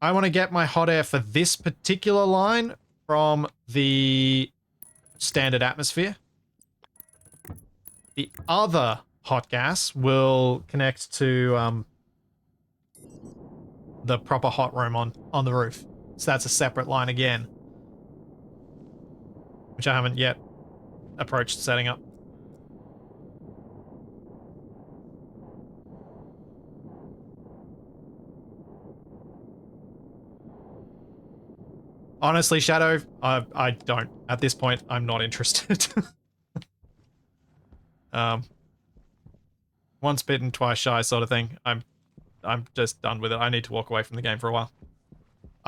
I want to get my hot air for this particular line from the standard atmosphere. The other hot gas will connect to the proper hot room on the roof. So that's a separate line again, which I haven't yet approached setting up. Honestly, Shadow, I don't. At this point, I'm not interested. Once bitten, twice shy sort of thing. I'm just done with it. I need to walk away from the game for a while.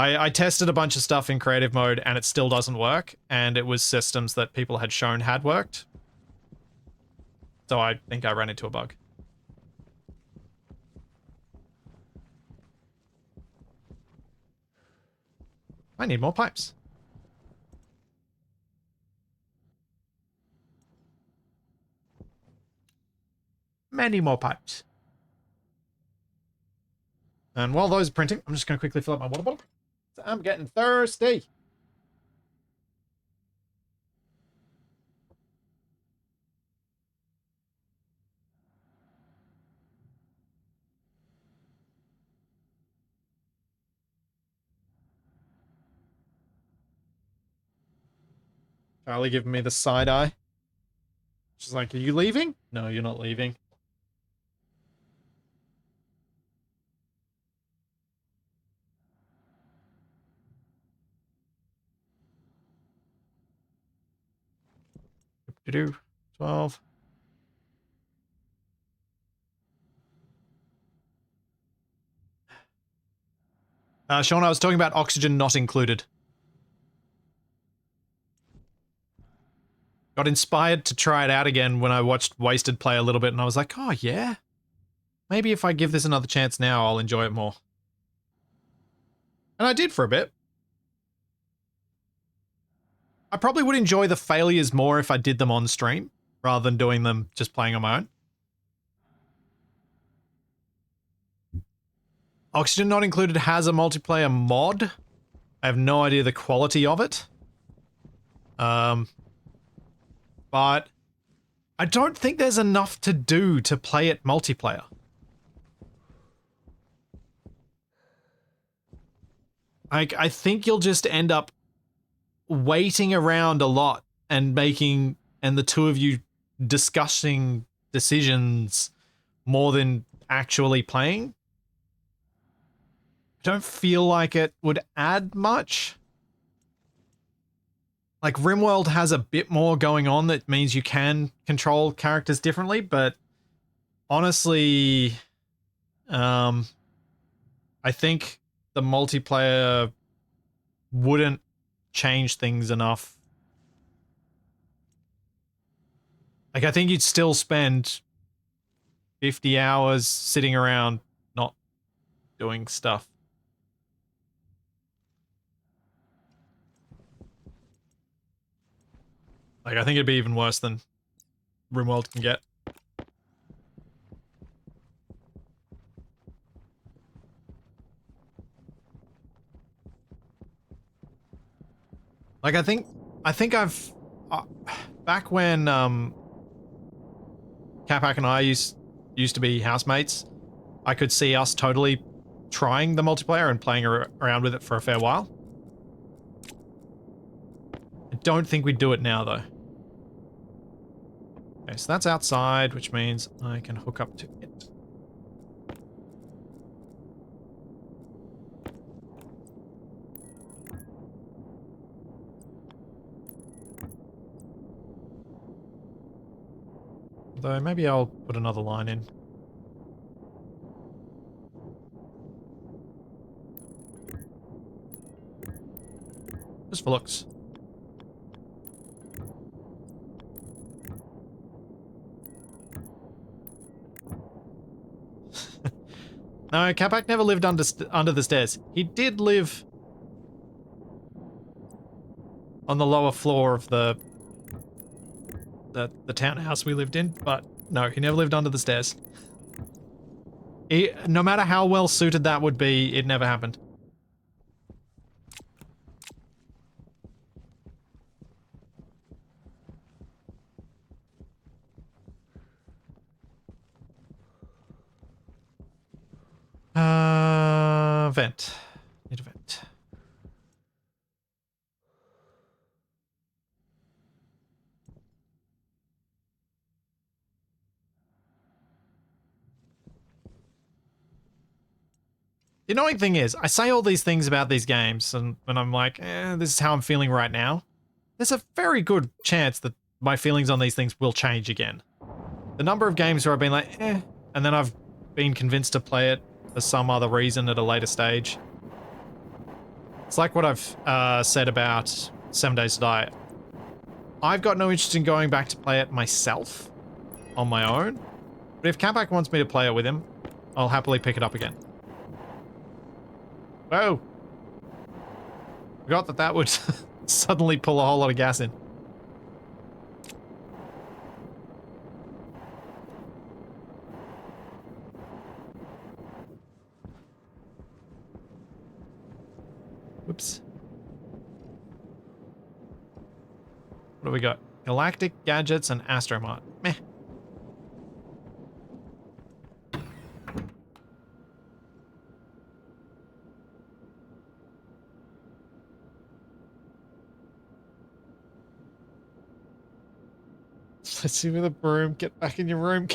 I tested a bunch of stuff in creative mode and it still doesn't work, and it was systems that people had shown had worked. So I think I ran into a bug. I need more pipes. Many more pipes. And while those are printing, I'm just going to quickly fill up my water bottle. I'm getting thirsty. Charlie giving me the side eye. She's like, are you leaving? No, you're not leaving. 12. Sean, I was talking about oxygen not included. Got inspired to try it out again when I watched Wasted play a little bit, and I was like, oh yeah, maybe if I give this another chance now, I'll enjoy it more. And I did for a bit. I probably would enjoy the failures more if I did them on stream, rather than doing them just playing on my own. Oxygen Not Included has a multiplayer mod. I have no idea the quality of it. But I don't think there's enough to do to play it multiplayer. I think you'll just end up waiting around a lot and the two of you discussing decisions more than actually playing. I don't feel like it would add much. Like, RimWorld has a bit more going on that means you can control characters differently, but honestly, I think the multiplayer wouldn't change things enough. Like, I think you'd still spend 50 hours sitting around not doing stuff. Like, I think it'd be even worse than RimWorld can get. Like, I think I've back when Capac and I used to be housemates, I could see us totally trying the multiplayer and playing around with it for a fair while. I don't think we'd do it now, though. Okay, so that's outside, which means I can hook up to it. Though maybe I'll put another line in. Just for looks. No, Capac never lived under the stairs. He did live on the lower floor of the townhouse we lived in, but no, he never lived under the stairs. No matter how well suited that would be, it never happened. Vent. Need a vent. The annoying thing is, I say all these things about these games, and when I'm like, this is how I'm feeling right now, there's a very good chance that my feelings on these things will change again. The number of games where I've been like, and then I've been convinced to play it for some other reason at a later stage. It's like what I've said about 7 Days to Die. I've got no interest in going back to play it myself on my own, but if Capac wants me to play it with him, I'll happily pick it up again. Whoa! Forgot that would suddenly pull a whole lot of gas in. Whoops. What do we got? Galactic Gadgets and Astromart. Meh. Let's see with a broom. Get back in your room.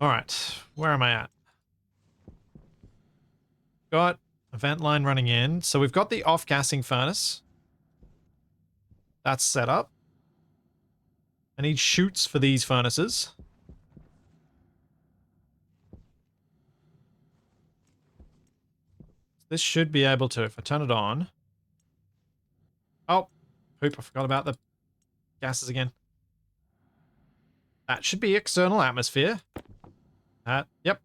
Alright, where am I at? Got a vent line running in. So we've got the off-gassing furnace. That's set up. I need chutes for these furnaces. This should be able to, if I turn it on. Oh, poop, I forgot about the gases again. That should be external atmosphere. Yep,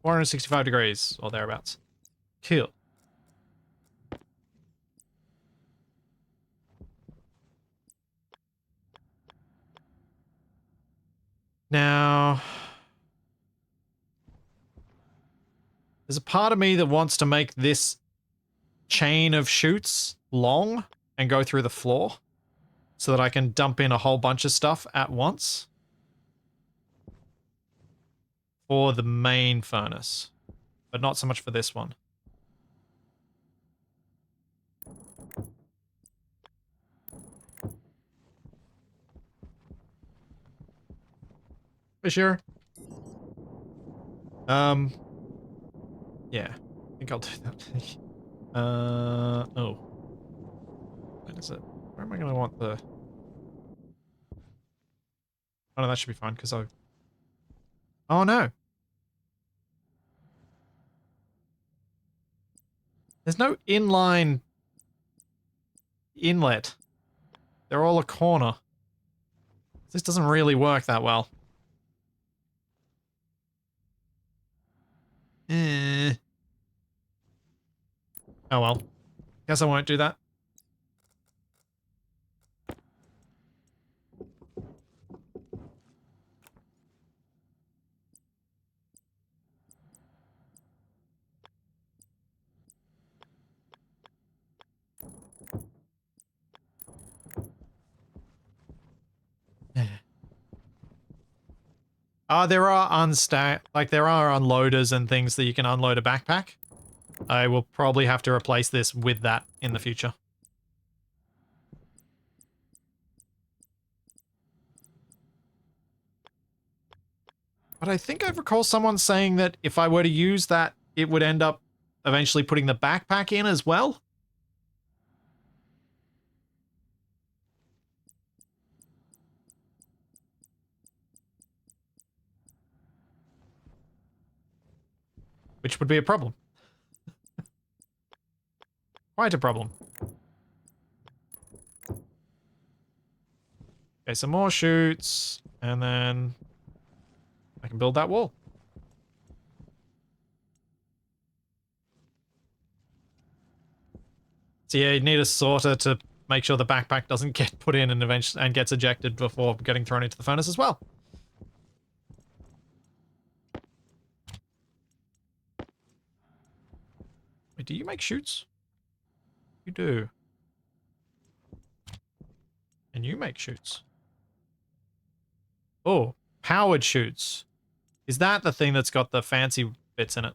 465 degrees, or thereabouts. Cool. Now, there's a part of me that wants to make this chain of chutes long and go through the floor so that I can dump in a whole bunch of stuff at once for the main furnace, but not so much for this one. For sure. Yeah, I think I'll do that. Oh. What is it? Where am I going to want the... Oh, no, that should be fine, because I... Oh, no. There's no inline inlet. They're all a corner. This doesn't really work that well. Eh. Oh well. Guess I won't do that. There are there are unloaders and things that you can unload a backpack. I will probably have to replace this with that in the future. But I think I recall someone saying that if I were to use that, it would end up eventually putting the backpack in as well. Which would be a problem. Quite a problem. Okay, some more chutes, and then I can build that wall. So yeah, you need a sorter to make sure the backpack doesn't get put in and eventually gets ejected before getting thrown into the furnace as well. Wait, do you make chutes? You do. And you make chutes. Oh, powered chutes. Is that the thing that's got the fancy bits in it?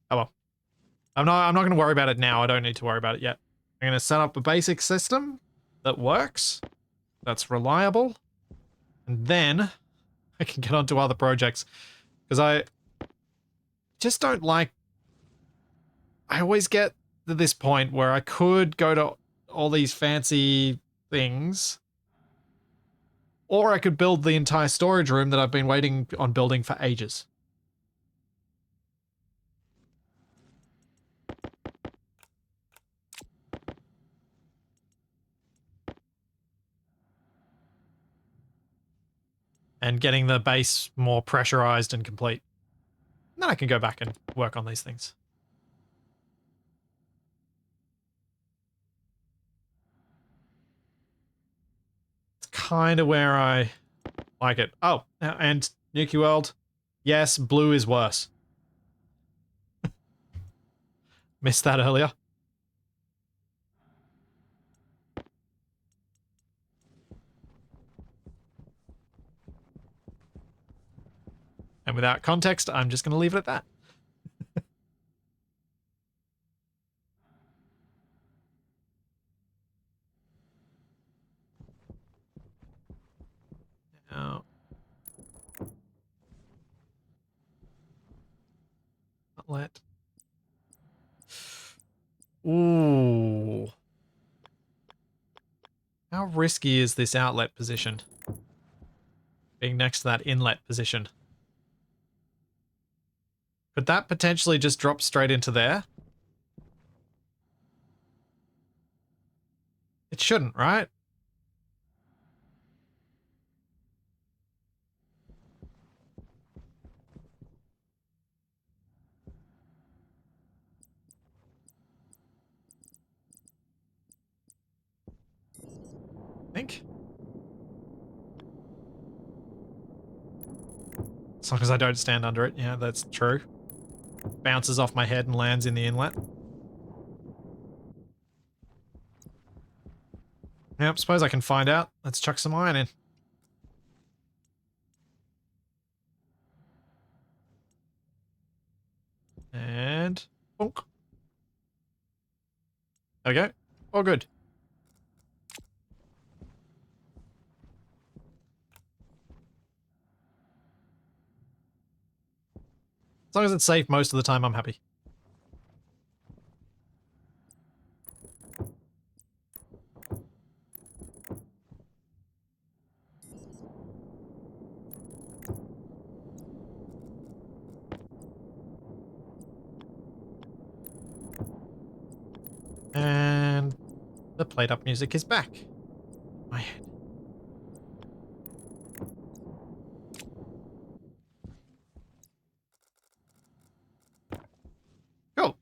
Oh well. I'm not going to worry about it now. I don't need to worry about it yet. I'm going to set up a basic system that works, that's reliable, and then I can get on to other projects. Because I just don't like... I always get to this point where I could go to all these fancy things, or I could build the entire storage room that I've been waiting on building for ages. And getting the base more pressurized and complete. And then I can go back and work on these things. It's kind of where I like it. Oh, and Nuki World. Yes, blue is worse. Missed that earlier. And without context, I'm just going to leave it at that. Now, outlet. Ooh. How risky is this outlet position? Being next to that inlet position. Could that potentially just drop straight into there? It shouldn't, right? I think. As long as I don't stand under it. Yeah, that's true. Bounces off my head and lands in the inlet. Yep, suppose I can find out. Let's chuck some iron in. And bonk. There we go. All good. As long as it's safe most of the time, I'm happy. And the played up music is back. My head. Cool.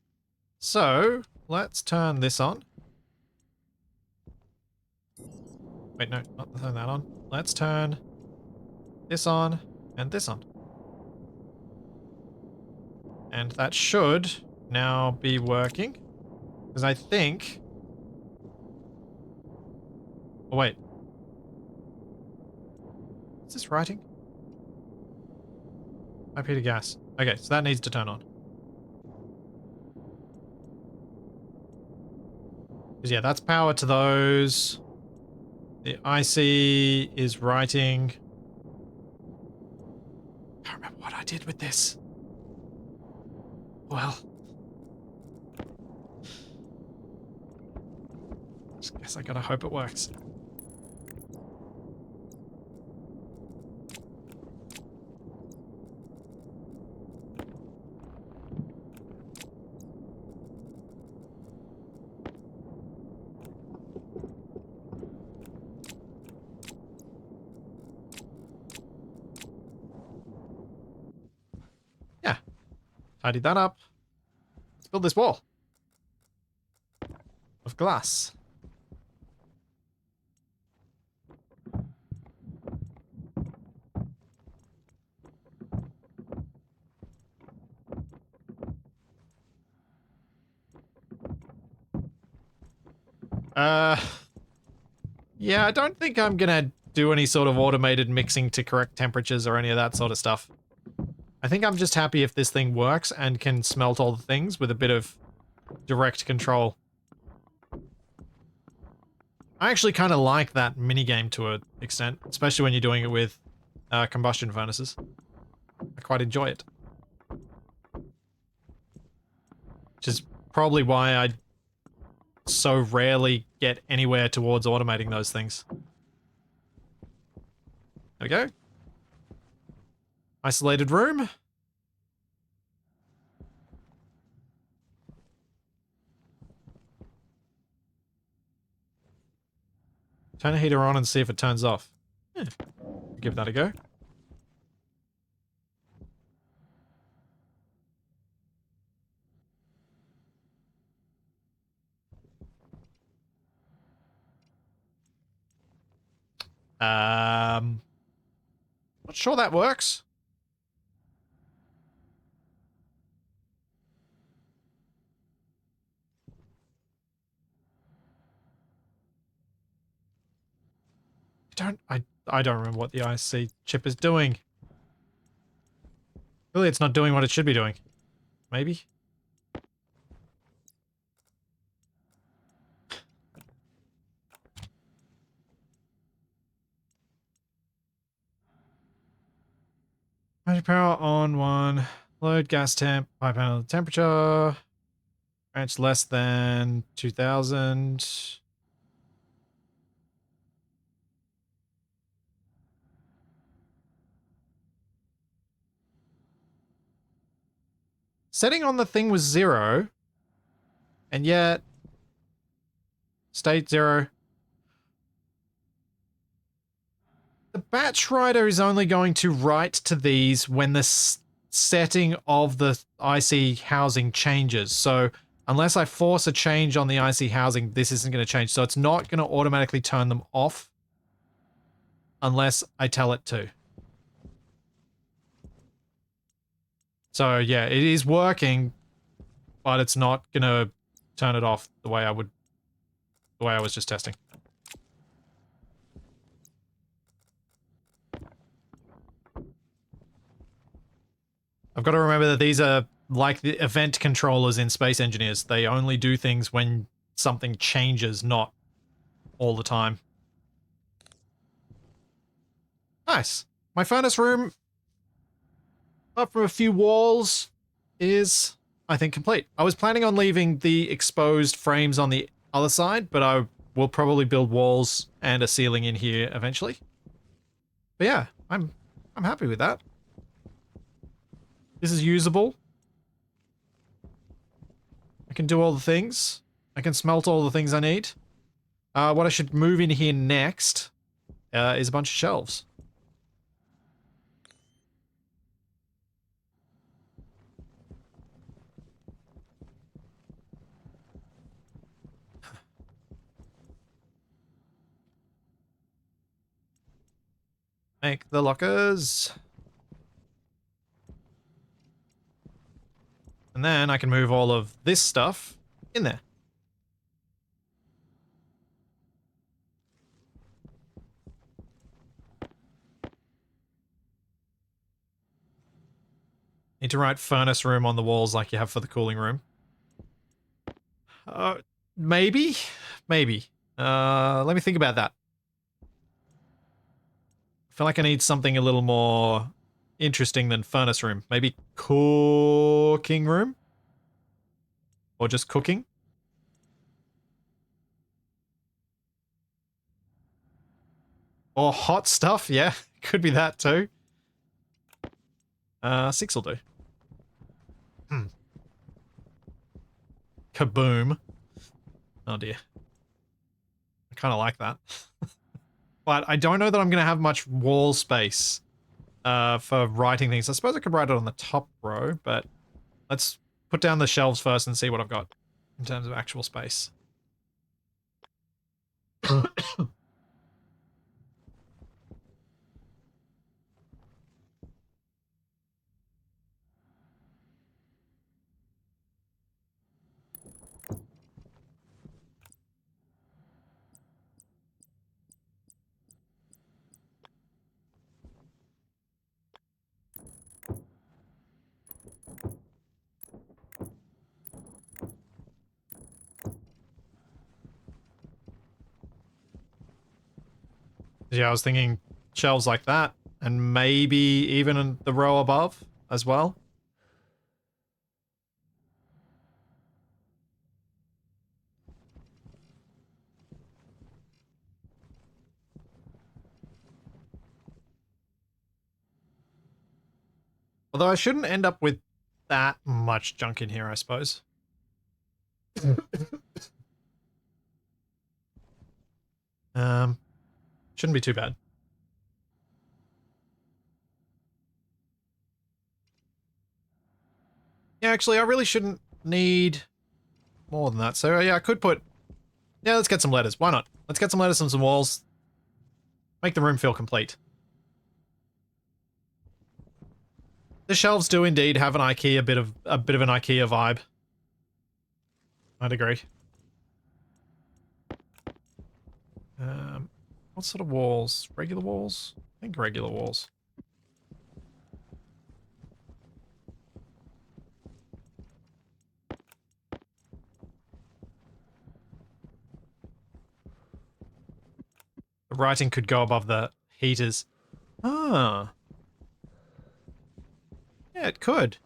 So, let's turn this on. Wait, no, not turn that on. Let's turn this on and this on. And that should now be working. Because I think... Oh, wait. Is this writing? Pipe heater gas. Okay, so that needs to turn on. Because yeah, that's power to those. The IC is writing. I can't remember what I did with this. Well. Just guess I gotta hope it works. Yeah. Tidied that up. Let's build this wall. Of glass. Uh... Yeah, I don't think I'm gonna do any sort of automated mixing to correct temperatures or any of that sort of stuff. I think I'm just happy if this thing works and can smelt all the things with a bit of direct control. I actually kind of like that minigame to an extent, especially when you're doing it with combustion furnaces. I quite enjoy it. Which is probably why I so rarely get anywhere towards automating those things. There we go. Isolated room. Turn the heater on and see if it turns off. Yeah. Give that a go. Not sure that works. I don't remember what the IC chip is doing. Clearly it's not doing what it should be doing. Maybe? Magic power on 1. Load gas temp. Pipe panel temperature. Branch less than 2000. Setting on the thing was 0. And yet... State 0. The batch writer is only going to write to these when the setting of the IC housing changes. So unless I force a change on the IC housing, this isn't going to change. So it's not going to automatically turn them off unless I tell it to. So yeah, it is working, but it's not going to turn it off the way I was just testing. I've got to remember that these are like the event controllers in Space Engineers. They only do things when something changes, not all the time. Nice. My furnace room, apart from a few walls, is, I think, complete. I was planning on leaving the exposed frames on the other side, but I will probably build walls and a ceiling in here eventually. But yeah, I'm happy with that. This is usable. I can do all the things. I can smelt all the things I need. What I should move in here next is a bunch of shelves. Make the lockers. And then I can move all of this stuff in there. Need to write furnace room on the walls like you have for the cooling room. Maybe? Maybe. Let me think about that. I feel like I need something a little more interesting than furnace room. Maybe cooking room? Or just cooking? Or hot stuff, yeah. Could be that too. 6 will do. Kaboom. Oh dear. I kind of like that. But I don't know that I'm going to have much wall space for writing things. I suppose I could write it on the top row, but let's put down the shelves first and see what I've got in terms of actual space. Yeah, I was thinking shelves like that, and maybe even in the row above as well. Although I shouldn't end up with that much junk in here, I suppose. Shouldn't be too bad. Yeah, actually, I really shouldn't need more than that. So yeah, I could put... Yeah, let's get some letters. Why not? Let's get some letters and some walls. Make the room feel complete. The shelves do indeed have an IKEA, a bit of an IKEA vibe. I'd agree. What sort of walls? Regular walls? I think regular walls. The writing could go above the heaters. Ah. Yeah, it could.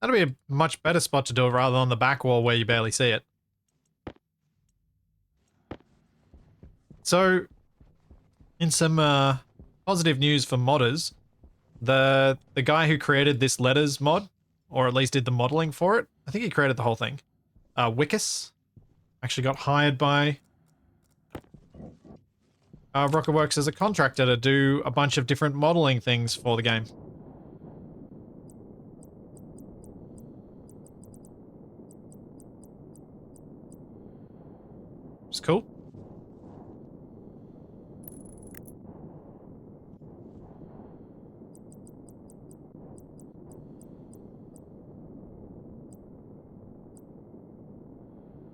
That'd be a much better spot to do it rather than on the back wall where you barely see it. So, in some positive news for modders, the guy who created this letters mod, or at least did the modeling for it, I think he created the whole thing. Wickus actually got hired by Rocketworks as a contractor to do a bunch of different modeling things for the game. It's cool.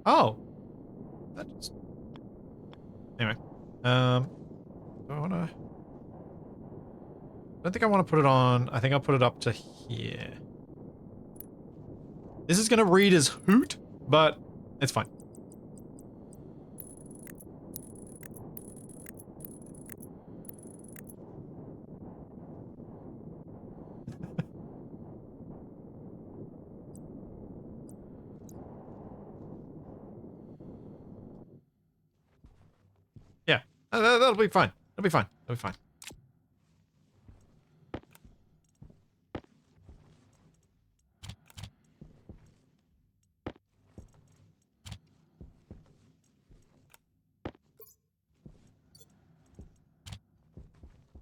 Oh. That just... Anyway. Do I want to... I don't think I want to put it on... I think I'll put it up to here. This is going to read as hoot, but it's fine. Yeah, that'll be fine. That'll be fine. That'll be fine.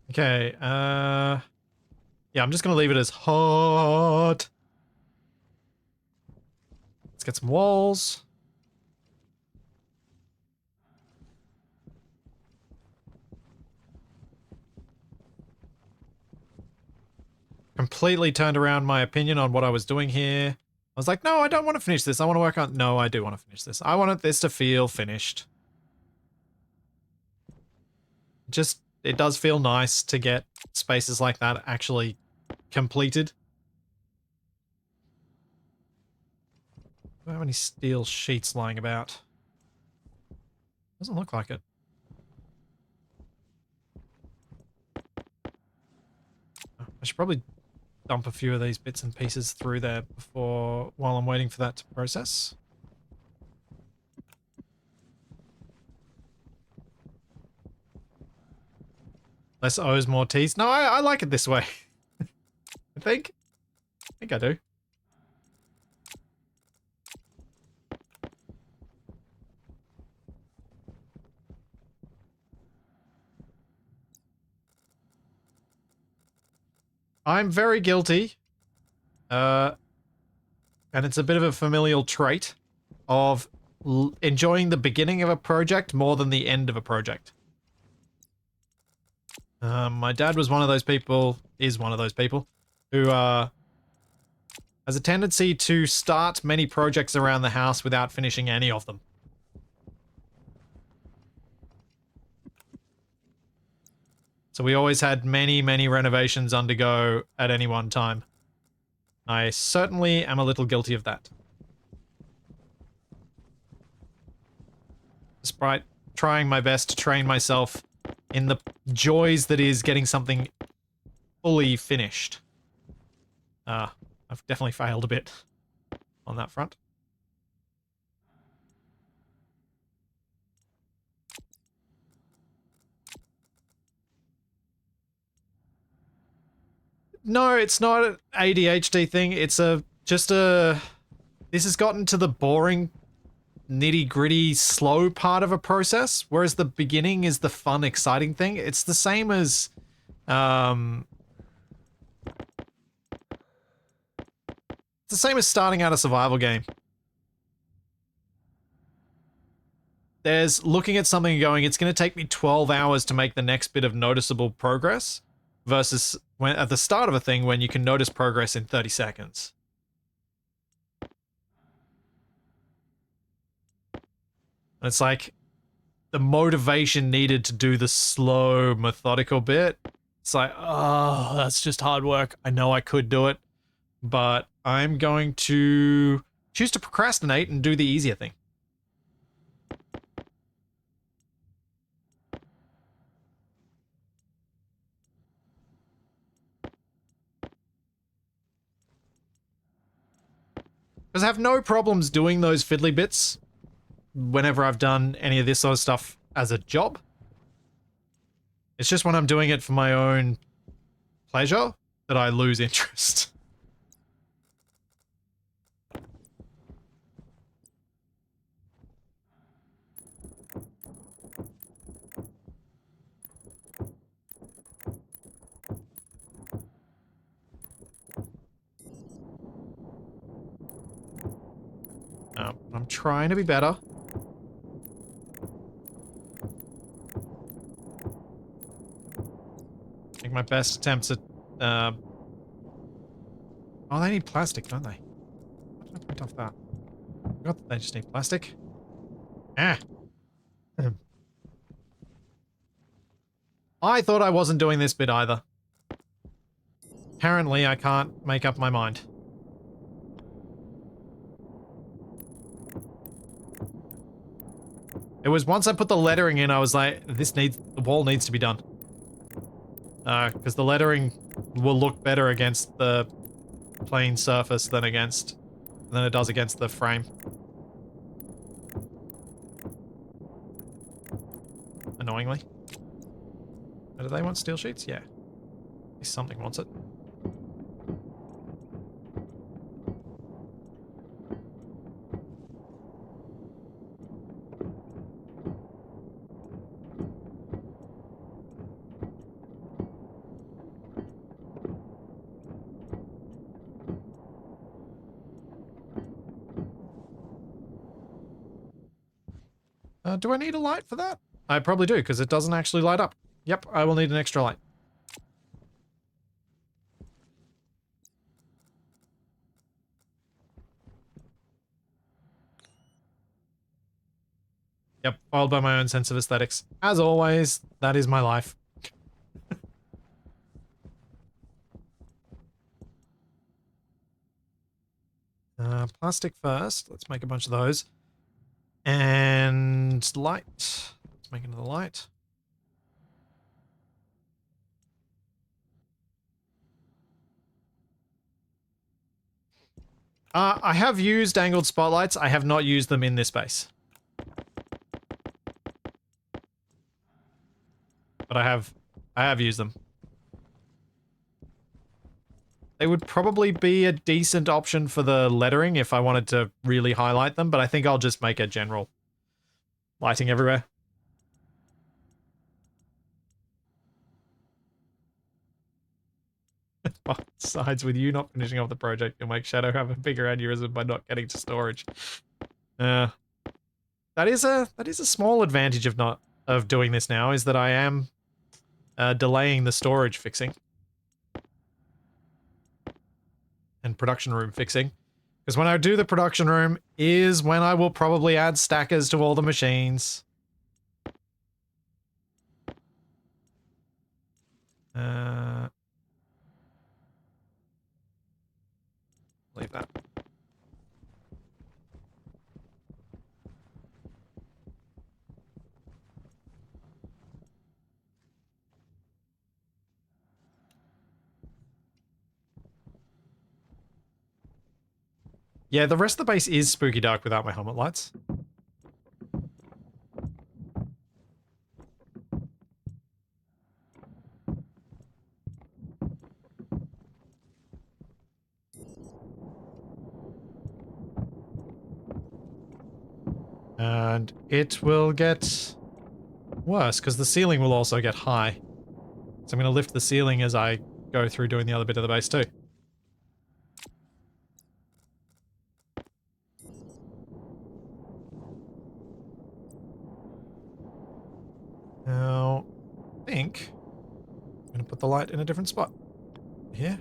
Okay, yeah, I'm just gonna leave it as hot. Let's get some walls. Completely turned around my opinion on what I was doing here. I was like, no, I don't want to finish this. I want to work on... No, I do want to finish this. I wanted this to feel finished. Just, it does feel nice to get spaces like that actually completed. Do I have any steel sheets lying about? Doesn't look like it. I should probably dump a few of these bits and pieces through there before, while I'm waiting for that to process. Less O's, more T's. No, I like it this way. I think I do. I'm very guilty. And it's a bit of a familial trait of enjoying the beginning of a project more than the end of a project. My dad was one of those people, is one of those people, who has a tendency to start many projects around the house without finishing any of them. So we always had many, many renovations undergo at any one time. I certainly am a little guilty of that. Despite trying my best to train myself in the joys that is getting something fully finished. I've definitely failed a bit on that front. No, it's not an ADHD thing. It's just a... This has gotten to the boring, nitty-gritty, slow part of a process, whereas the beginning is the fun, exciting thing. It's the same as... It's the same as starting out a survival game. There's looking at something and going, it's going to take me 12 hours to make the next bit of noticeable progress, versus when at the start of a thing when you can notice progress in 30 seconds. And it's like the motivation needed to do the slow, methodical bit. It's like, oh, that's just hard work. I know I could do it, but I'm going to choose to procrastinate and do the easier thing. Because I have no problems doing those fiddly bits whenever I've done any of this sort of stuff as a job. It's just when I'm doing it for my own pleasure that I lose interest. I'm trying to be better. Make my best attempts at, oh, they need plastic, don't they? Why did I print off that? I forgot that they just need plastic. Ah. I thought I wasn't doing this bit either. Apparently, I can't make up my mind. It was once I put the lettering in, I was like, the wall needs to be done. Because the lettering will look better against the plain surface than it does against the frame. Annoyingly. Do they want steel sheets? Yeah. At least something wants it. Do I need a light for that? I probably do, because it doesn't actually light up. Yep, I will need an extra light. Yep, foiled by my own sense of aesthetics. As always, that is my life. Plastic first. Let's make a bunch of those. And light. Let's make another light. I have used angled spotlights. I have not used them in this base. But I have used them. They would probably be a decent option for the lettering if I wanted to really highlight them, but I think I'll just make a general lighting everywhere. Besides, with you not finishing off the project, you'll make Shadow have a bigger aneurysm by not getting to storage. That is a small advantage of doing this now, is that I am delaying the storage fixing. And production room fixing. Because when I do the production room is when I will probably add stackers to all the machines. Leave that. Yeah, the rest of the base is spooky dark without my helmet lights. And it will get worse, because the ceiling will also get high. So I'm going to lift the ceiling as I go through doing the other bit of the base too. Now, I think I'm going to put the light in a different spot. Here.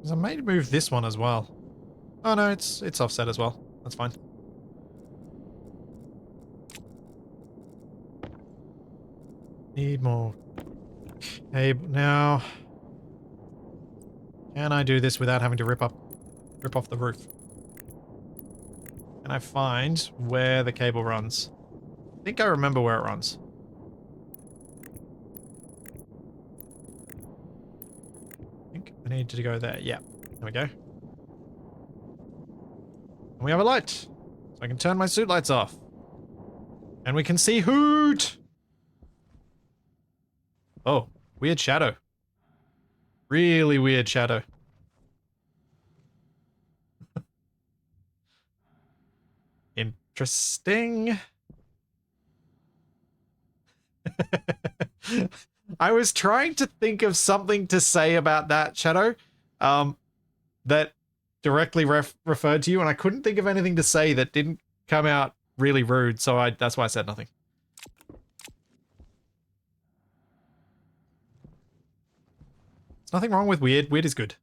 Because I may move this one as well. Oh no, it's offset as well. That's fine. Need more cable now. Can I do this without having to rip off the roof? Can I find where the cable runs? I think I remember where it runs. I think I need to go there. Yeah, there we go. And we have a light. So I can turn my suit lights off. And we can see Hoot! Oh, weird shadow. Really weird shadow. Interesting. I was trying to think of something to say about that shadow that directly referred to you, and I couldn't think of anything to say that didn't come out really rude, so that's why I said nothing. There's nothing wrong with weird. Weird is good.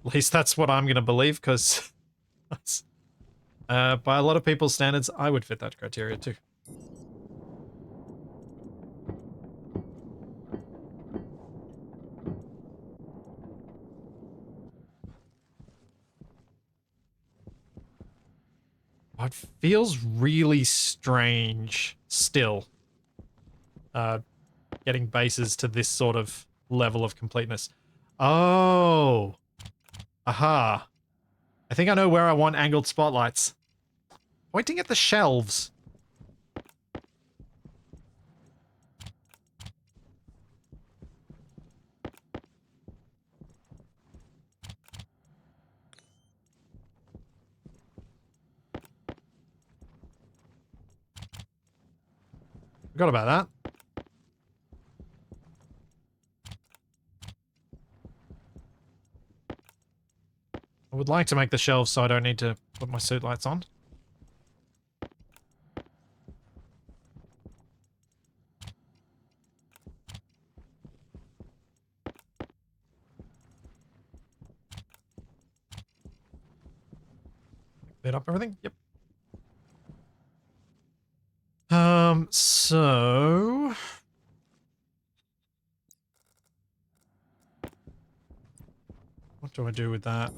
At least that's what I'm going to believe, because by a lot of people's standards, I would fit that criteria too. It feels really strange still, getting bases to this sort of level of completeness. Oh, aha. I think I know where I want angled spotlights. Pointing at the shelves. Forgot about that. I would like to make the shelves so I don't need to put my suit lights on. Lit up everything? Yep. So... what do I do with that?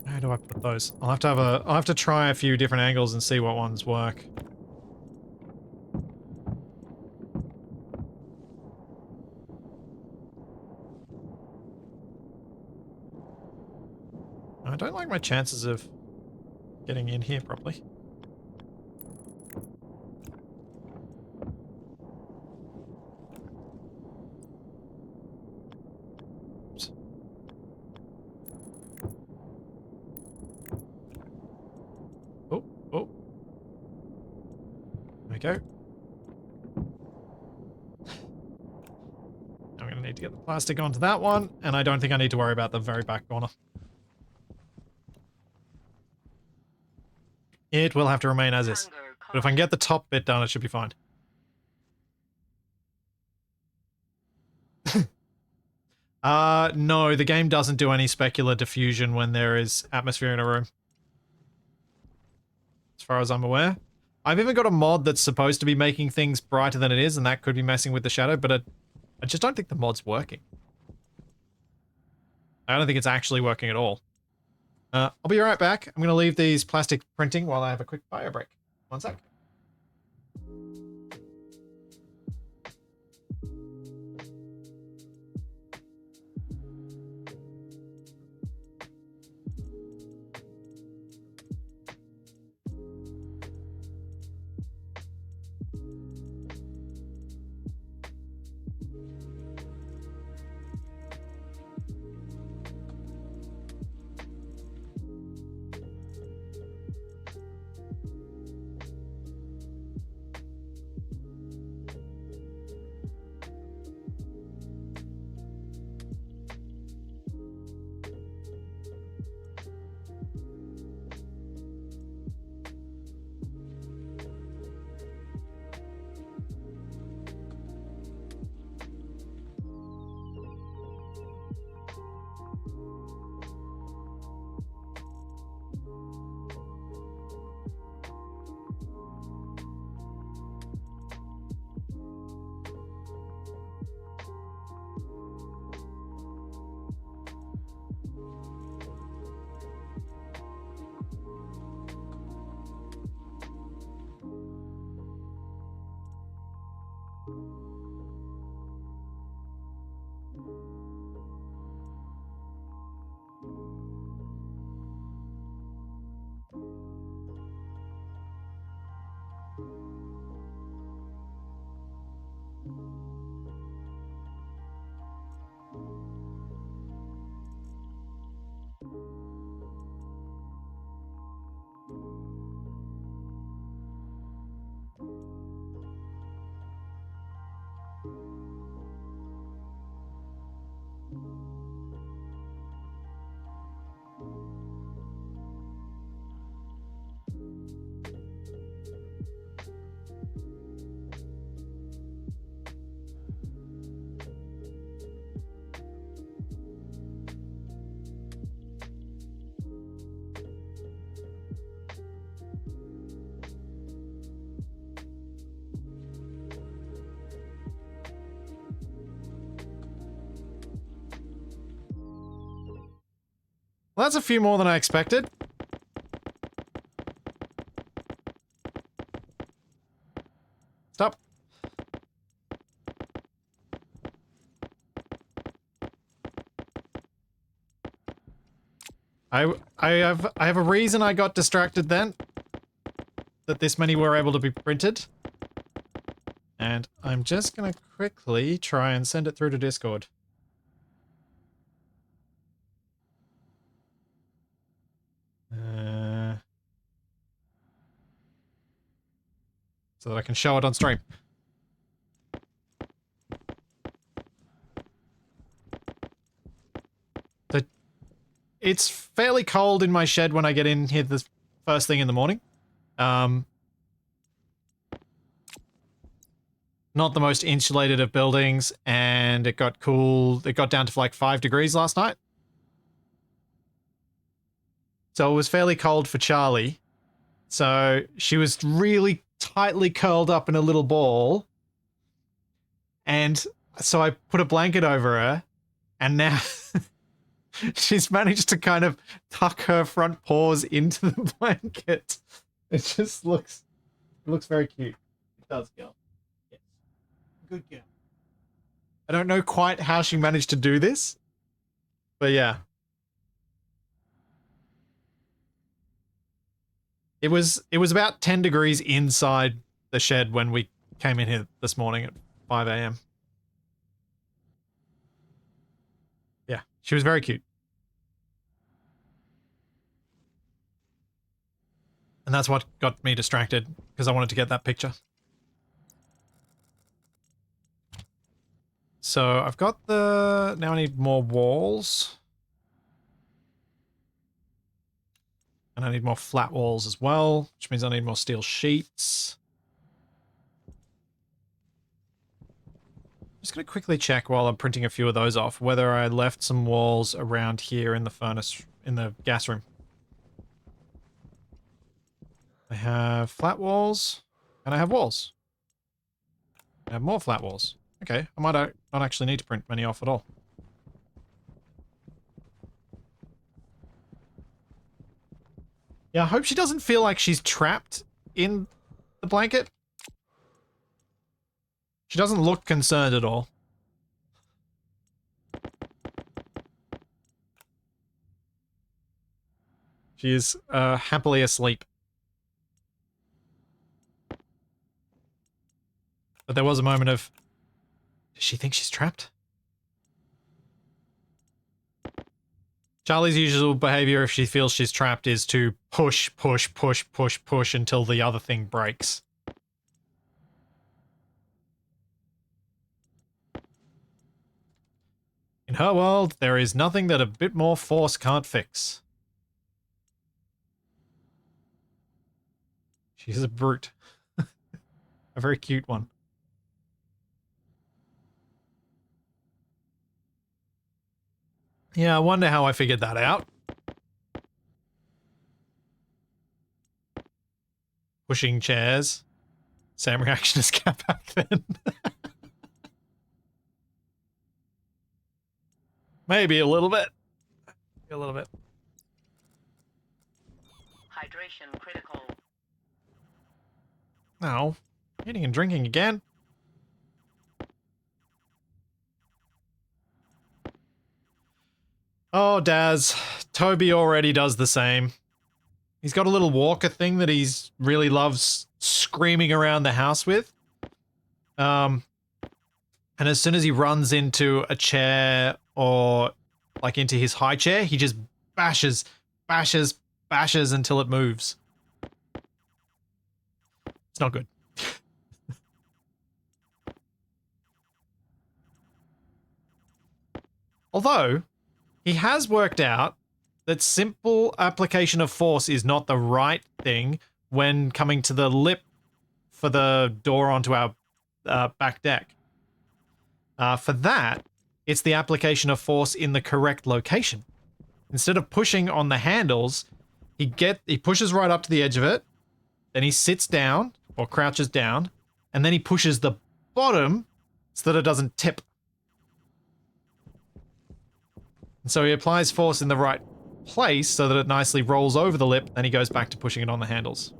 Where do I put those? I'll have to try a few different angles and see what ones work. I don't like my chances of getting in here properly. Oops. Oh, oh. There we go. I'm gonna need to get the plastic onto that one, and I don't think I need to worry about the very back corner. It will have to remain as is. But if I can get the top bit done, it should be fine. No, the game doesn't do any specular diffusion when there is atmosphere in a room. As far as I'm aware. I've even got a mod that's supposed to be making things brighter than it is, and that could be messing with the shadow, but I just don't think the mod's working. I don't think it's actually working at all. I'll be right back. I'm going to leave these plastic printing while I have a quick bio break. One sec. Well, that's a few more than I expected. Stop. I have a reason I got distracted then. That this many were able to be printed. And I'm just gonna quickly try and send it through to Discord. So that I can show it on stream. It's fairly cold in my shed when I get in here the first thing in the morning. Not the most insulated of buildings, and it got cool. It got down to like 5 degrees last night. So it was fairly cold for Charlie. So she was really tightly curled up in a little ball. And so I put a blanket over her, and now she's managed to kind of tuck her front paws into the blanket. It just looks very cute. It does, girl. Yes. Good girl. I don't know quite how she managed to do this, but yeah. It was about 10 degrees inside the shed when we came in here this morning at 5 a.m. Yeah, she was very cute. And that's what got me distracted, because I wanted to get that picture. So I've got the... Now I need more walls. And I need more flat walls as well, which means I need more steel sheets. I'm just going to quickly check while I'm printing a few of those off, whether I left some walls around here in the furnace, in the gas room. I have flat walls, and I have walls. I have more flat walls. Okay, I might not actually need to print many off at all. Yeah, I hope she doesn't feel like she's trapped in the blanket. She doesn't look concerned at all. She is happily asleep. But there was a moment of... Does she think she's trapped? Charlie's usual behavior if she feels she's trapped is to push, push, push, push, push until the other thing breaks. In her world, there is nothing that a bit more force can't fix. She's a brute. A very cute one. Yeah, I wonder how I figured that out. Pushing chairs. Same reaction as Cat back then. Maybe a little bit. A little bit. Hydration critical. No. Eating and drinking again. Oh, Daz. Toby already does the same. He's got a little walker thing that he's really loves screaming around the house with. And as soon as he runs into a chair or like into his high chair, he just bashes, bashes, bashes until it moves. It's not good. Although, he has worked out that simple application of force is not the right thing when coming to the lip for the door onto our back deck. For that, it's the application of force in the correct location. Instead of pushing on the handles, he pushes right up to the edge of it, then he sits down, or crouches down, and then he pushes the bottom so that it doesn't tip. And so he applies force in the right place so that it nicely rolls over the lip, then he goes back to pushing it on the handles.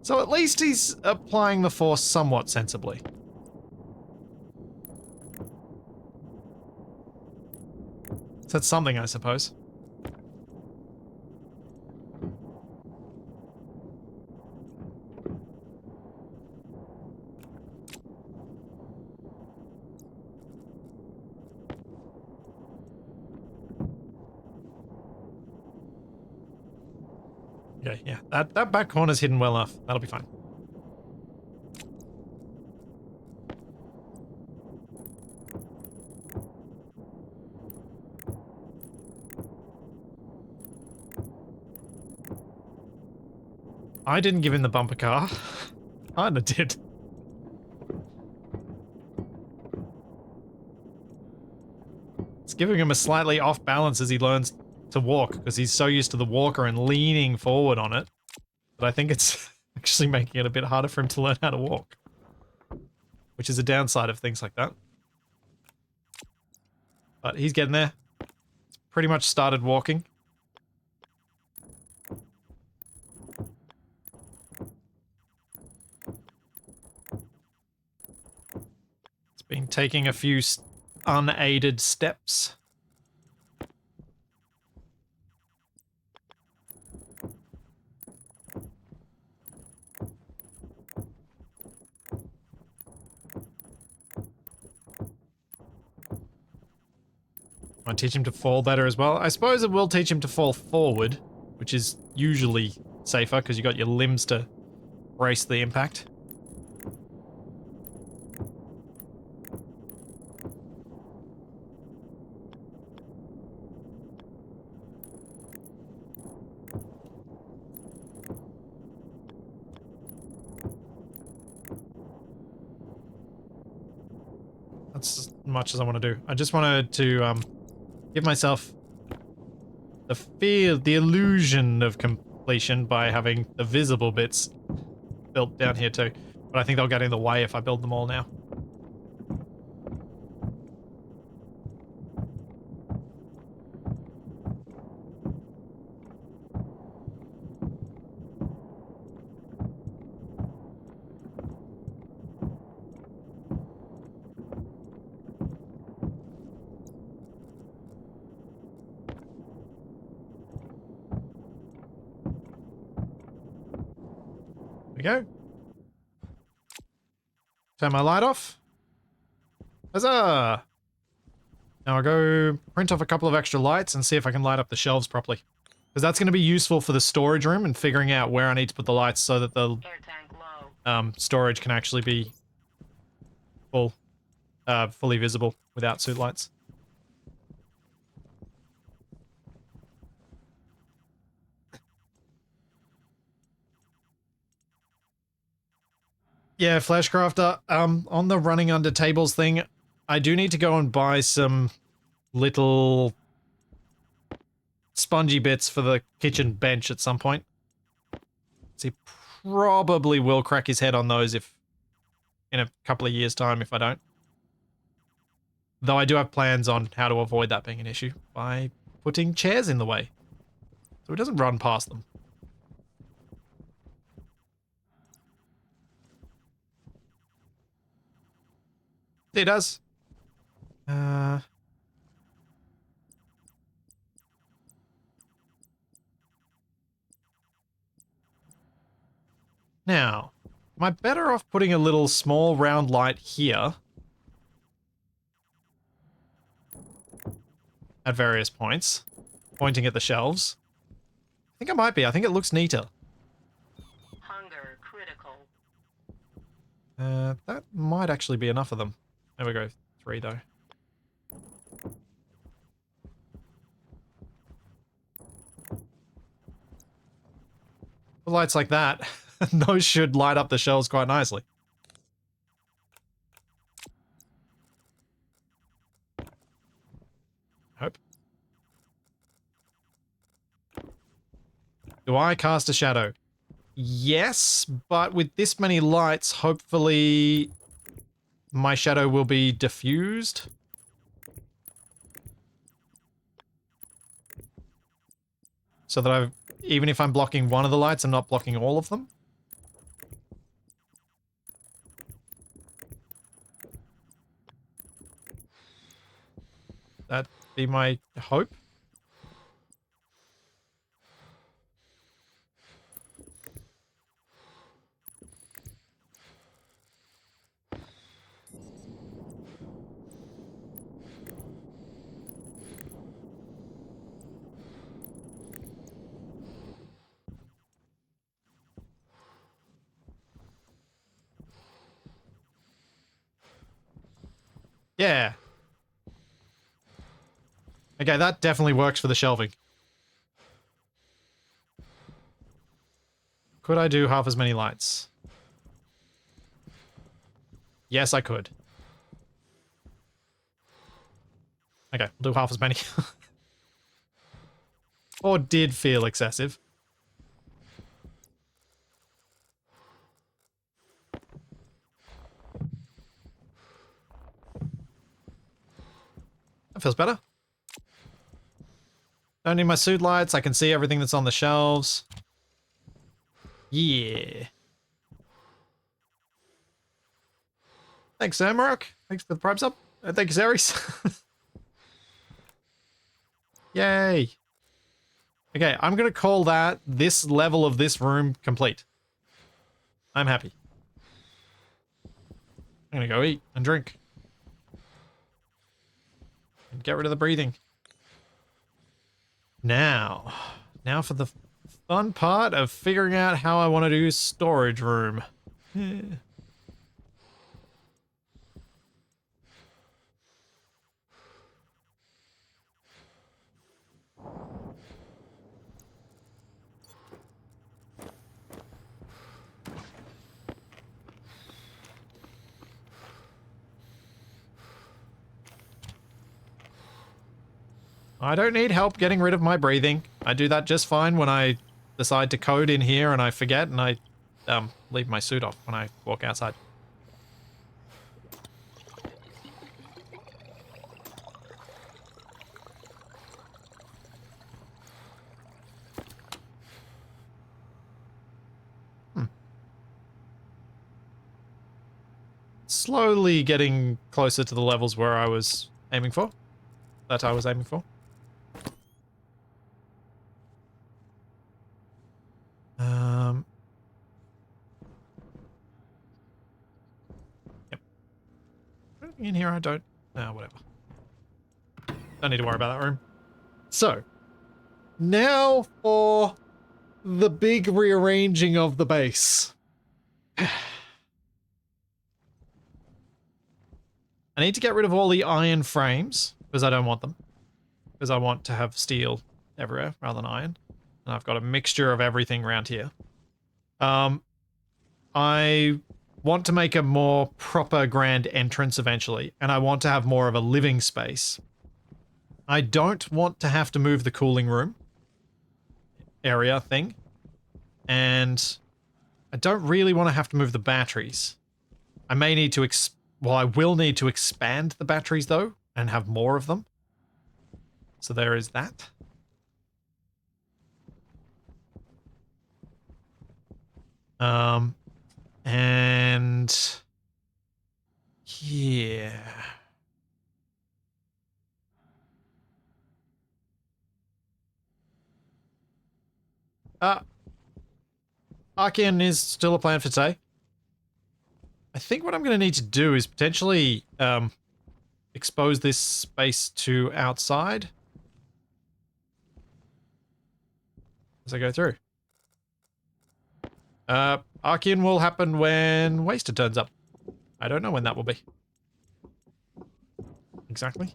So at least he's applying the force somewhat sensibly. So that's something, I suppose. Okay, yeah. That back corner's hidden well enough. That'll be fine. I didn't give him the bumper car. Kinda did. It's giving him a slightly off balance as he learns to walk, because he's so used to the walker and leaning forward on it. But I think it's actually making it a bit harder for him to learn how to walk. Which is a downside of things like that. But he's getting there. He's pretty much started walking. It's been taking a few unaided steps. Might teach him to fall better as well. I suppose it will teach him to fall forward, which is usually safer because you got your limbs to brace the impact. That's as much as I want to do. I just wanted to give myself the illusion of completion by having the visible bits built down here too. But I think they'll get in the way if I build them all now. Go. Turn my light off. Huzzah! Now I'll go print off a couple of extra lights and see if I can light up the shelves properly. Because that's going to be useful for the storage room and figuring out where I need to put the lights so that the Air tank low. storage can actually be fully visible without suit lights. Yeah, Flashcrafter, on the running under tables thing, I do need to go and buy some little spongy bits for the kitchen bench at some point. So he probably will crack his head on those if in a couple of years' time if I don't. Though I do have plans on how to avoid that being an issue by putting chairs in the way. So he doesn't run past them. He does. Now, am I better off putting a little small round light here at various points, pointing at the shelves? I think I might be. I think it looks neater. Hunger critical. That might actually be enough of them. There we go. 3 though. Lights like that, those should light up the shelves quite nicely. Hope. Do I cast a shadow? Yes, but with this many lights, hopefully my shadow will be diffused. so that even if I'm blocking one of the lights, I'm not blocking all of them. That'd be my hope. Yeah. Okay, that definitely works for the shelving. Could I do half as many lights? Yes, I could. Okay, we'll do half as many. Or did feel excessive. That feels better. Don't need my suit lights. I can see everything that's on the shelves. Yeah. Thanks, Samrock. Thanks for the prime sub. Thank you, Ceres. Yay. Okay, I'm going to call that this level of this room complete. I'm happy. I'm going to go eat and drink. And get rid of the breathing. Now for the fun part of figuring out how I want to do storage room. I don't need help getting rid of my breathing. I do that just fine when I decide to code in here and I forget and I leave my suit off when I walk outside. Slowly getting closer to the levels where I was aiming for. That I was aiming for. Yep. Anything in here I don't... whatever. Don't need to worry about that room. So, now for the big rearranging of the base. I need to get rid of all the iron frames, because I don't want them. Because I want to have steel everywhere rather than iron. And I've got a mixture of everything around here. I want to make a more proper grand entrance eventually, and I want to have more of a living space. I don't want to have to move the cooling room area thing, and I don't really want to have to move the batteries. I may need to I will need to expand the batteries though, and have more of them. So there is that. And yeah. Archean is still a plan for today. I think what I'm going to need to do is potentially expose this space to outside as I go through. Archean will happen when Wasted turns up. I don't know when that will be. Exactly.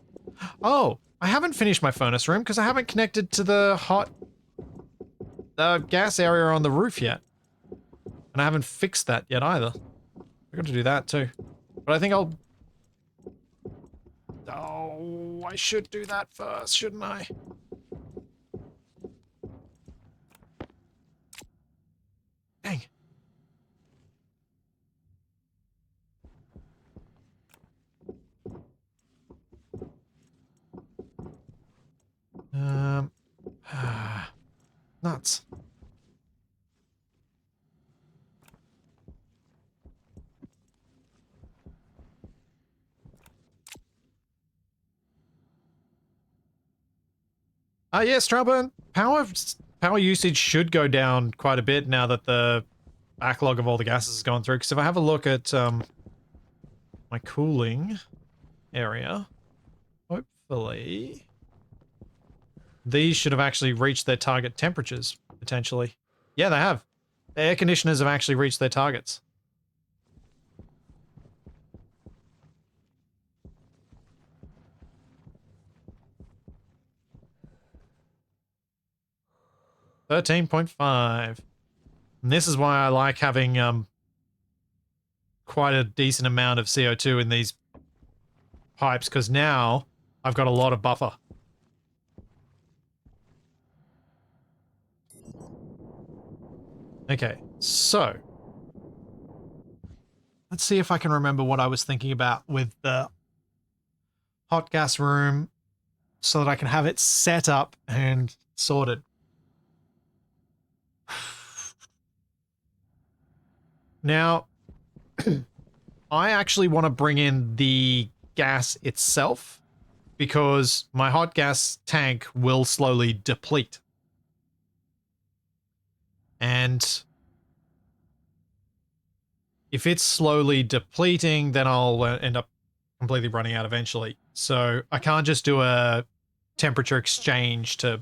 Oh, I haven't finished my furnace room because I haven't connected to the hot gas area on the roof yet. And I haven't fixed that yet either. I've got to do that too. But I think I'll... Oh, I should do that first, shouldn't I? Dang. nuts. Yes, Strawburn, power usage should go down quite a bit now that the backlog of all the gases has gone through. Because if I have a look at my cooling area, hopefully these should have actually reached their target temperatures, potentially. Yeah, they have. The air conditioners have actually reached their targets. $13.5. And this is why I like having quite a decent amount of CO2 in these pipes, because now I've got a lot of buffer. Okay, so let's see if I can remember what I was thinking about with the hot gas room so that I can have it set up and sorted. Now, I actually want to bring in the gas itself because my hot gas tank will slowly deplete. And if it's slowly depleting, then I'll end up completely running out eventually. So I can't just do a temperature exchange to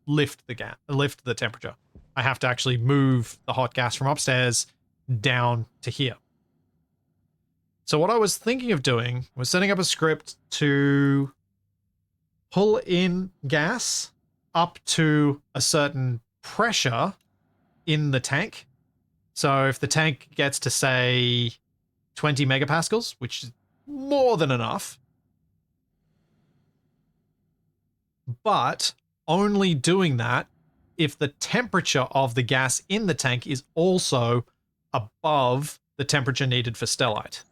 lift the temperature. I have to actually move the hot gas from upstairs down to here. So what I was thinking of doing was setting up a script to pull in gas up to a certain pressure in the tank. So if the tank gets to, say, 20 megapascals, which is more than enough, but only doing that if the temperature of the gas in the tank is also above the temperature needed for stellite.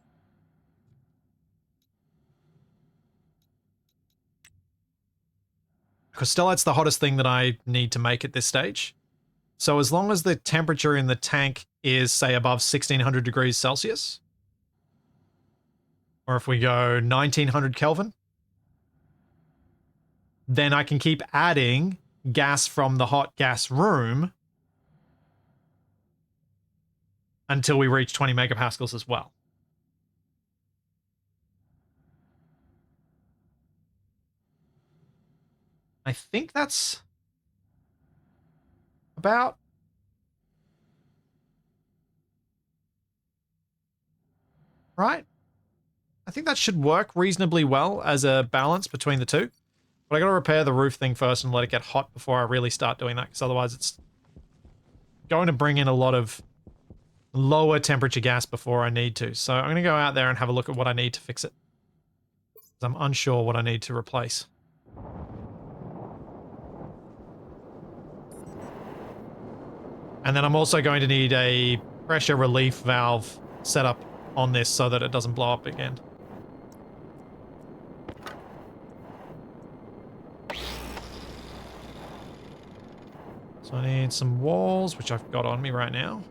Because stellite's the hottest thing that I need to make at this stage. So as long as the temperature in the tank is, say, above 1600 degrees Celsius, or if we go 1900 Kelvin, then I can keep adding gas from the hot gas room until we reach 20 megapascals as well. I think that's about right. I think that should work reasonably well as a balance between the two. But I gotta repair the roof thing first and let it get hot before I really start doing that, because otherwise it's going to bring in a lot of lower temperature gas before I need to. So I'm gonna go out there and have a look at what I need to fix it, because I'm unsure what I need to replace. And then I'm also going to need a pressure relief valve set up on this so that it doesn't blow up again. So I need some walls, which I've got on me right now.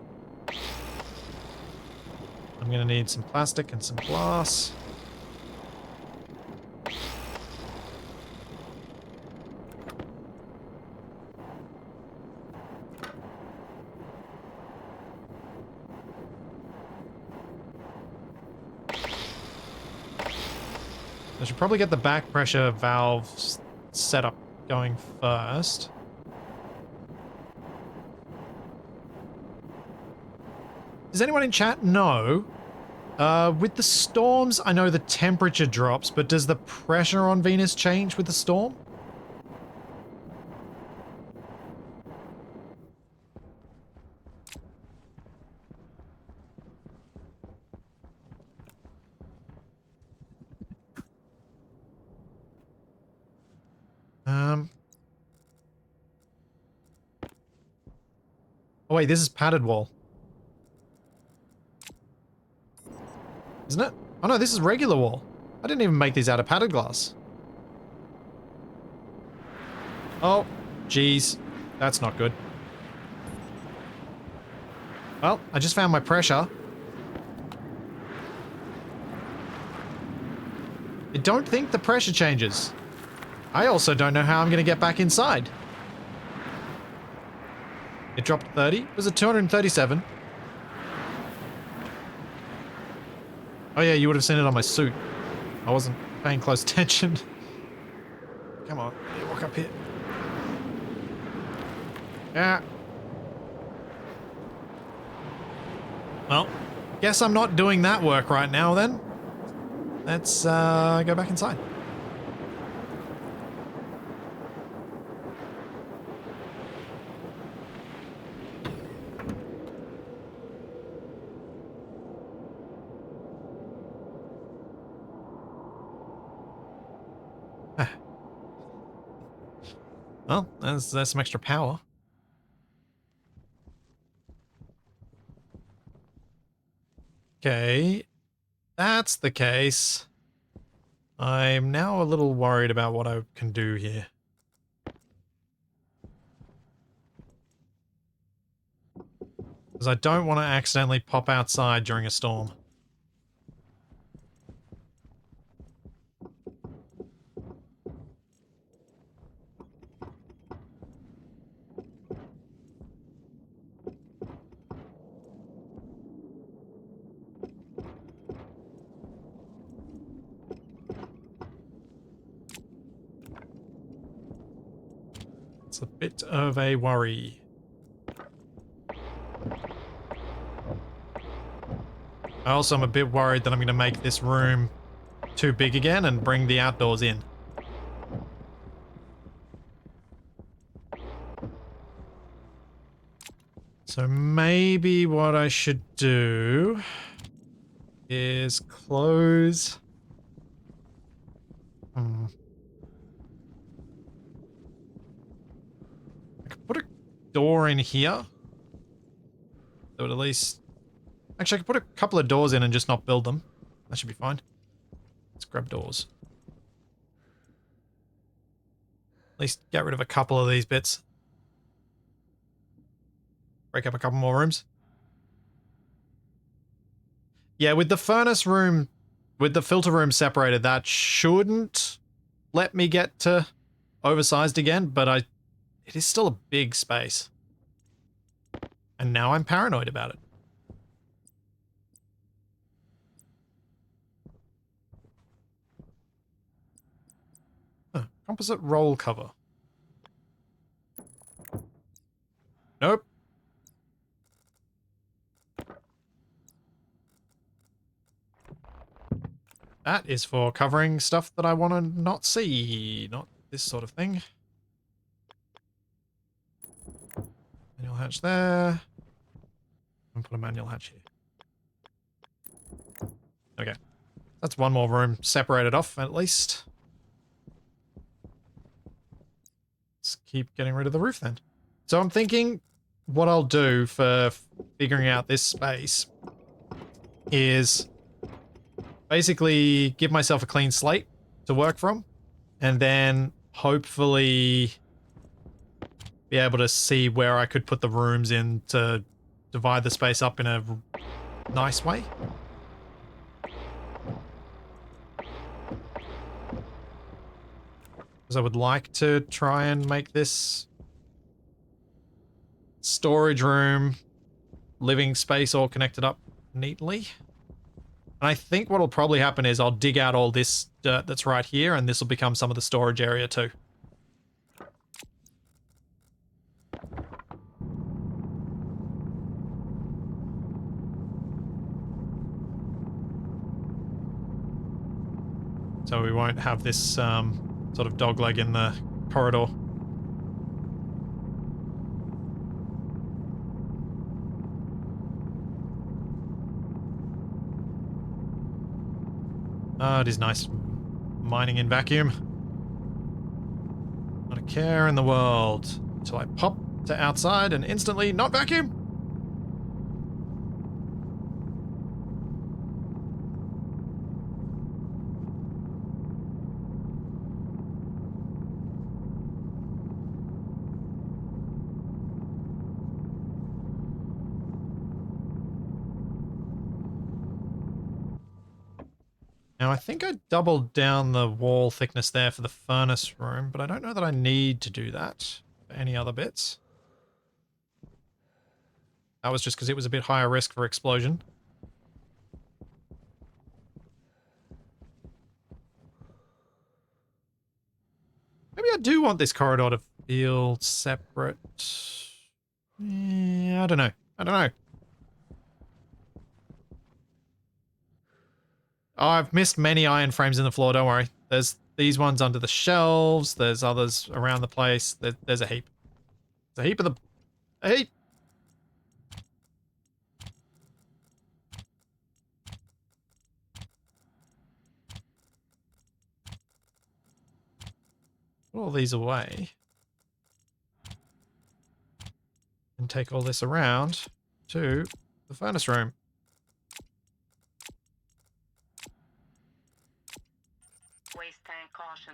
I'm going to need some plastic and some glass. I should probably get the back pressure valves set up going first. Does anyone in chat know? With the storms, I know the temperature drops, but does the pressure on Venus change with the storm? Oh wait, this is padded wall. Isn't it? Oh no, this is regular wall. I didn't even make these out of padded glass. Oh, jeez. That's not good. Well, I just found my pressure. I don't think the pressure changes. I also don't know how I'm going to get back inside. It dropped 30. It was at 237. Oh yeah, you would have seen it on my suit. I wasn't paying close attention. Come on, walk up here. Yeah. Well, guess I'm not doing that work right now then. Let's go back inside. Well, there's some extra power. Okay, that's the case. I'm now a little worried about what I can do here. Because I don't want to accidentally pop outside during a storm. It's a bit of a worry. I also am a bit worried that I'm going to make this room too big again and bring the outdoors in. So maybe what I should do is close... I could put a door in here. That would at least... Actually, I could put a couple of doors in and just not build them. That should be fine. Let's grab doors. At least get rid of a couple of these bits. Break up a couple more rooms. Yeah, with the furnace room, with the filter room separated, that shouldn't let me get to oversized again, but it is still a big space. And now I'm paranoid about it. Huh, composite roll cover. Nope. That is for covering stuff that I want to not see. Not this sort of thing. Manual hatch there. And put a manual hatch here. Okay. That's one more room separated off, at least. Let's keep getting rid of the roof then. So I'm thinking what I'll do for figuring out this space is basically give myself a clean slate to work from, and then hopefully be able to see where I could put the rooms in to divide the space up in a nice way. Because I would like to try and make this storage room, living space all connected up neatly. And I think what'll probably happen is I'll dig out all this dirt that's right here, and this will become some of the storage area too. So we won't have this sort of dogleg in the corridor. Oh, it is nice mining in vacuum. Not a care in the world. Until I pop to outside and instantly not vacuum. Now, I think I doubled down the wall thickness there for the furnace room, but I don't know that I need to do that for any other bits. That was just because it was a bit higher risk for explosion. Maybe I do want this corridor to feel separate. Yeah, I don't know. I don't know. Oh, I've missed many iron frames in the floor, don't worry. There's these ones under the shelves. There's others around the place. There's a heap. There's a heap of them. A heap! Put all these away. And take all this around to the furnace room. Waste tank caution.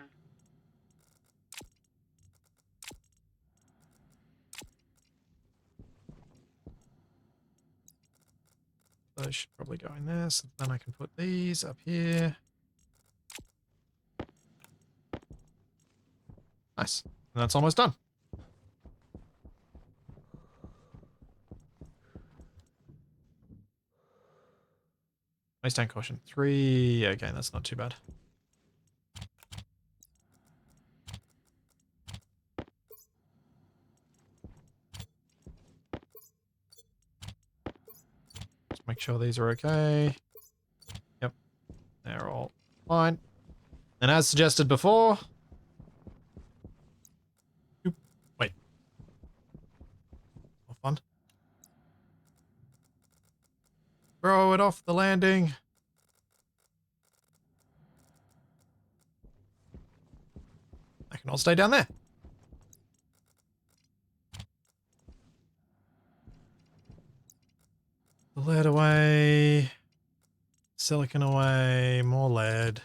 Those should probably go in there, so then I can put these up here. Nice. And that's almost done. Waste tank caution. 3. Okay, that's not too bad. Just make sure these are okay. Yep. They're all fine. And as suggested before... Oop, wait. More fun. Throw it off the landing. I can all stay down there. The lead away. Silicon away. More lead.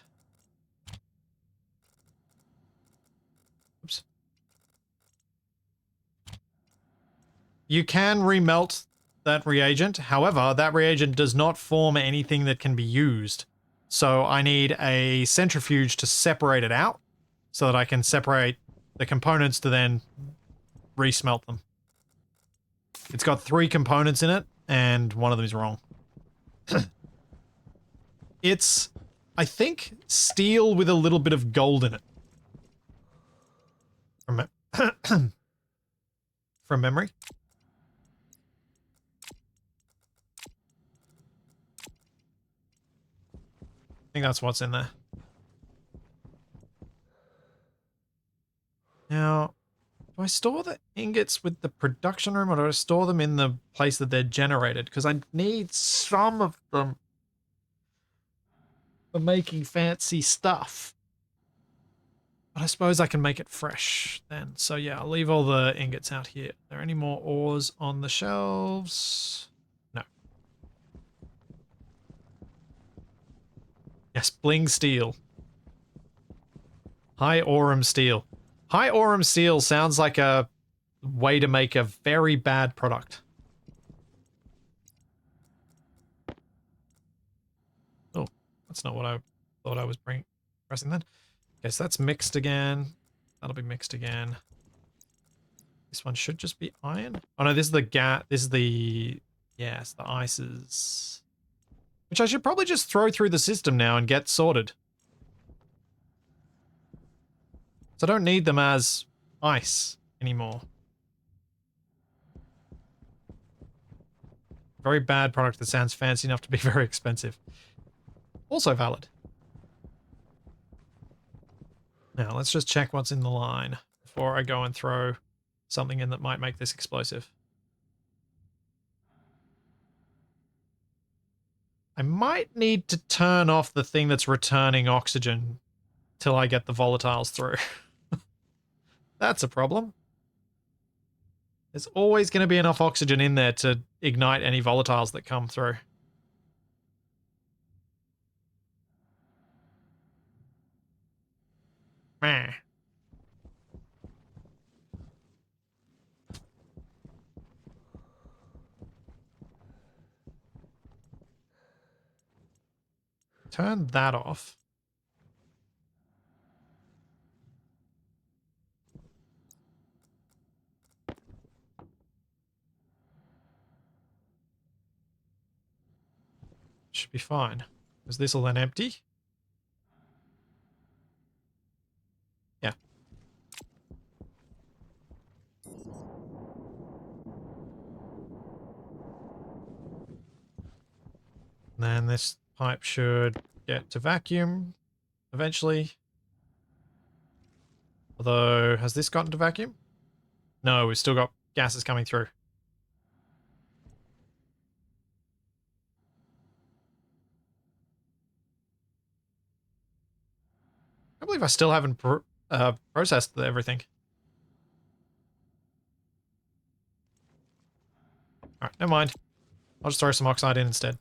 Oops. You can remelt that reagent. However, that reagent does not form anything that can be used. So I need a centrifuge to separate it out so that I can separate the components to then resmelt them. It's got 3 components in it, and one of them is wrong. It's, I think, steel with a little bit of gold in it. From memory. I think that's what's in there. Now, do I store the ingots with the production room, or do I store them in the place that they're generated? Because I need some of them for making fancy stuff. But I suppose I can make it fresh then. So yeah, I'll leave all the ingots out here. Are there any more ores on the shelves? No. Yes, bling steel. High aurum steel. High aurum steel sounds like a way to make a very bad product. Oh, that's not what I thought I was pressing then. Okay, so that's mixed again. That'll be mixed again. This one should just be iron. Oh no, this is the gas. This is the... Yes, the ices. Which I should probably just throw through the system now and get sorted. So I don't need them as ice anymore. Very bad product that sounds fancy enough to be very expensive. Also valid. Now, let's just check what's in the line before I go and throw something in that might make this explosive. I might need to turn off the thing that's returning oxygen till I get the volatiles through. That's a problem. There's always going to be enough oxygen in there to ignite any volatiles that come through. Meh. turn that off. Should be fine. Is this all then empty? Yeah. And then this pipe should get to vacuum eventually. Although, has this gotten to vacuum? No, we've still got gases coming through. I believe I still haven't processed everything. Alright, never mind. I'll just throw some oxide in instead.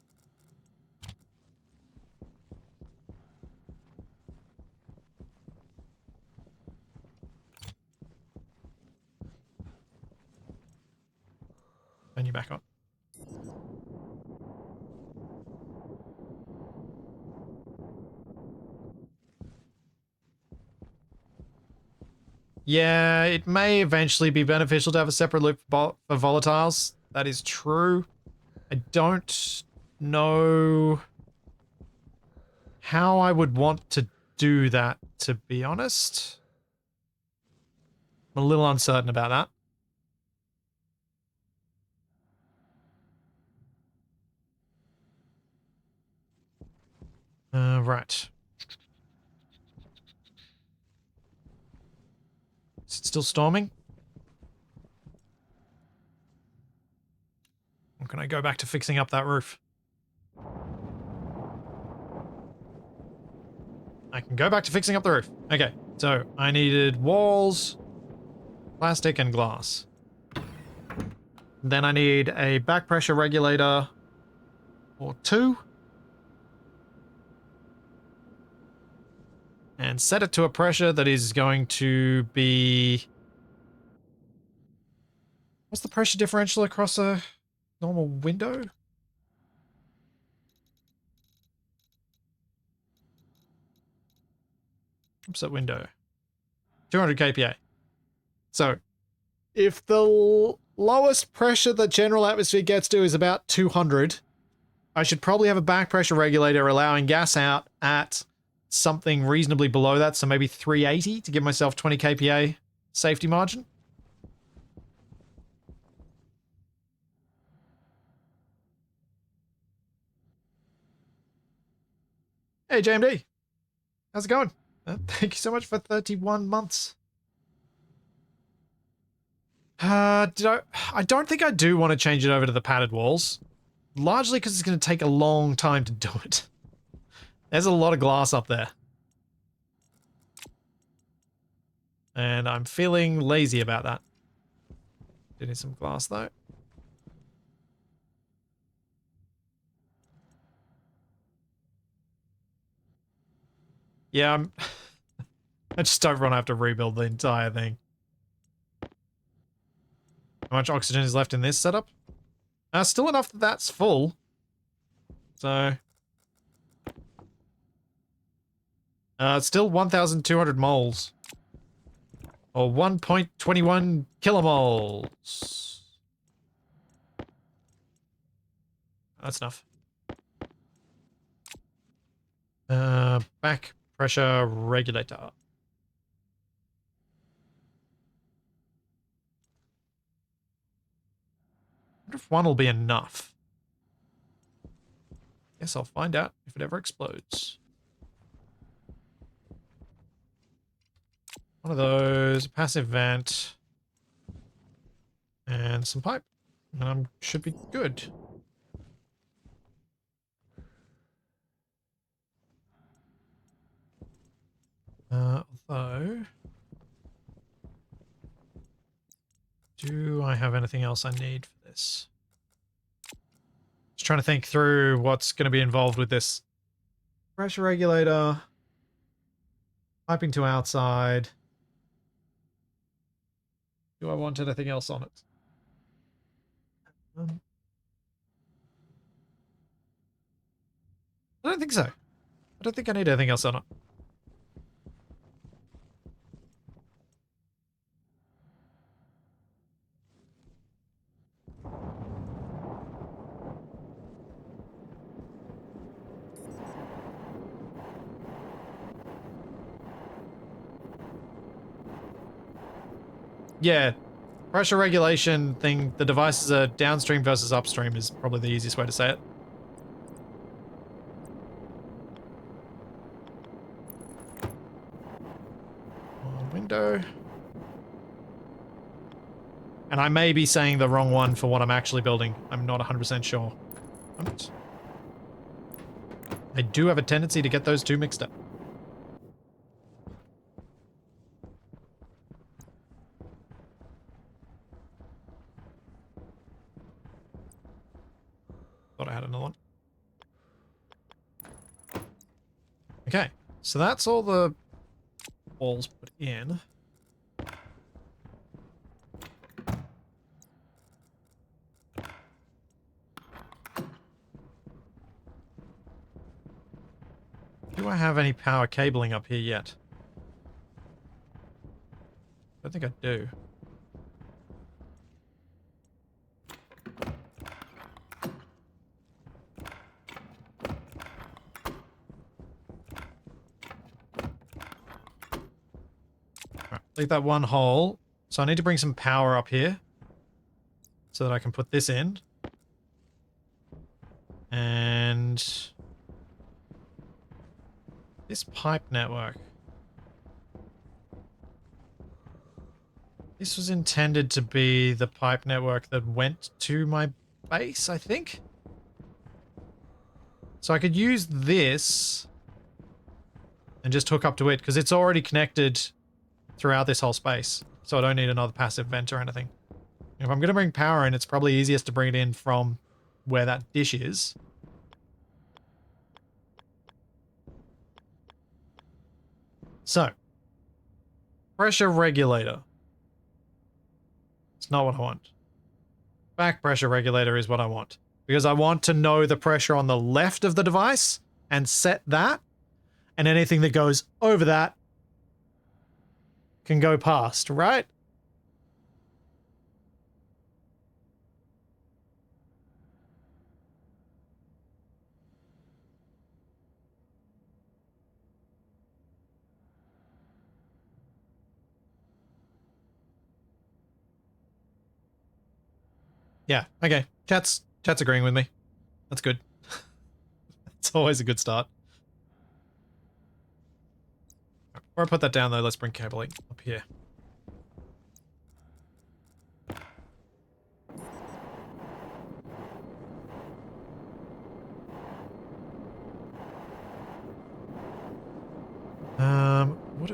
Turn you back on. Yeah, it may eventually be beneficial to have a separate loop for volatiles. That is true. I don't know how I would want to do that, to be honest. I'm a little uncertain about that. Right. Is it still storming? Or can I go back to fixing up that roof? I can go back to fixing up the roof. Okay, so I needed walls, plastic, and glass. Then I need a back pressure regulator or two. And set it to a pressure that is going to be... What's the pressure differential across a normal window? What's that window? 200 kPa. So, if the lowest pressure that general atmosphere gets to is about 200, I should probably have a back pressure regulator allowing gas out at something reasonably below that, so maybe 380 to give myself 20 kPa safety margin. Hey, JMD. How's it going? Thank you so much for 31 months. I don't think I do want to change it over to the padded walls. Largely because it's going to take a long time to do it. There's a lot of glass up there. And I'm feeling lazy about that. Do need some glass though. Yeah, I just don't want to have to rebuild the entire thing. How much oxygen is left in this setup? Still enough that that's full. So... it's still 1,200 moles. Or 1.21 kilomoles. That's enough. Back pressure regulator. I wonder if one will be enough. Guess I'll find out if it ever explodes. One of those, a passive vent, and some pipe. And I should be good. Although... do I have anything else I need for this? Just trying to think through what's going to be involved with this. Pressure regulator. Piping to outside. Do I want anything else on it? I don't think so. don't think I need anything else on it. Yeah, pressure regulation thing, the devices are downstream versus upstream is probably the easiest way to say it. Window. And I may be saying the wrong one for what I'm actually building. I'm not 100% sure. I do have a tendency to get those two mixed up. Thought I had another one. Okay, so that's all the walls put in. Do I have any power cabling up here yet? I think I do. Alright, leave that one hole. So I need to bring some power up here so that I can put this in. And this pipe network. This was intended to be the pipe network that went to my base, I think. So I could use this and just hook up to it because it's already connected throughout this whole space. So I don't need another passive vent or anything. If I'm going to bring power in, it's probably easiest to bring it in from where that dish is. So, pressure regulator. It's not what I want. Back pressure regulator is what I want. Because I want to know the pressure on the left of the device and set that. And anything that goes over that can go past, right? Yeah, okay. Chat's agreeing with me. That's good. It's always a good start. Before I put that down though, let's bring cabling up here. What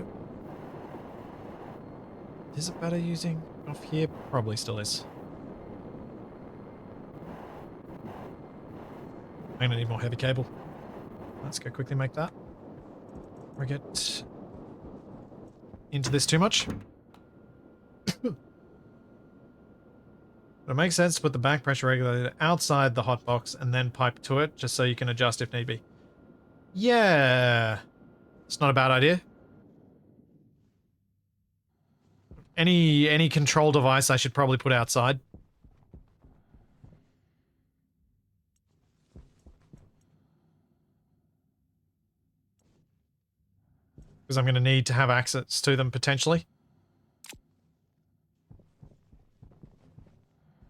is it better using off here? Probably still is. I'm gonna need more heavy cable. Let's go quickly make that. Before I get into this too much. It makes sense to put the back pressure regulator outside the hot box and then pipe to it, just so you can adjust if need be. Yeah. It's not a bad idea. Any control device I should probably put outside. Because I'm going to need to have access to them potentially.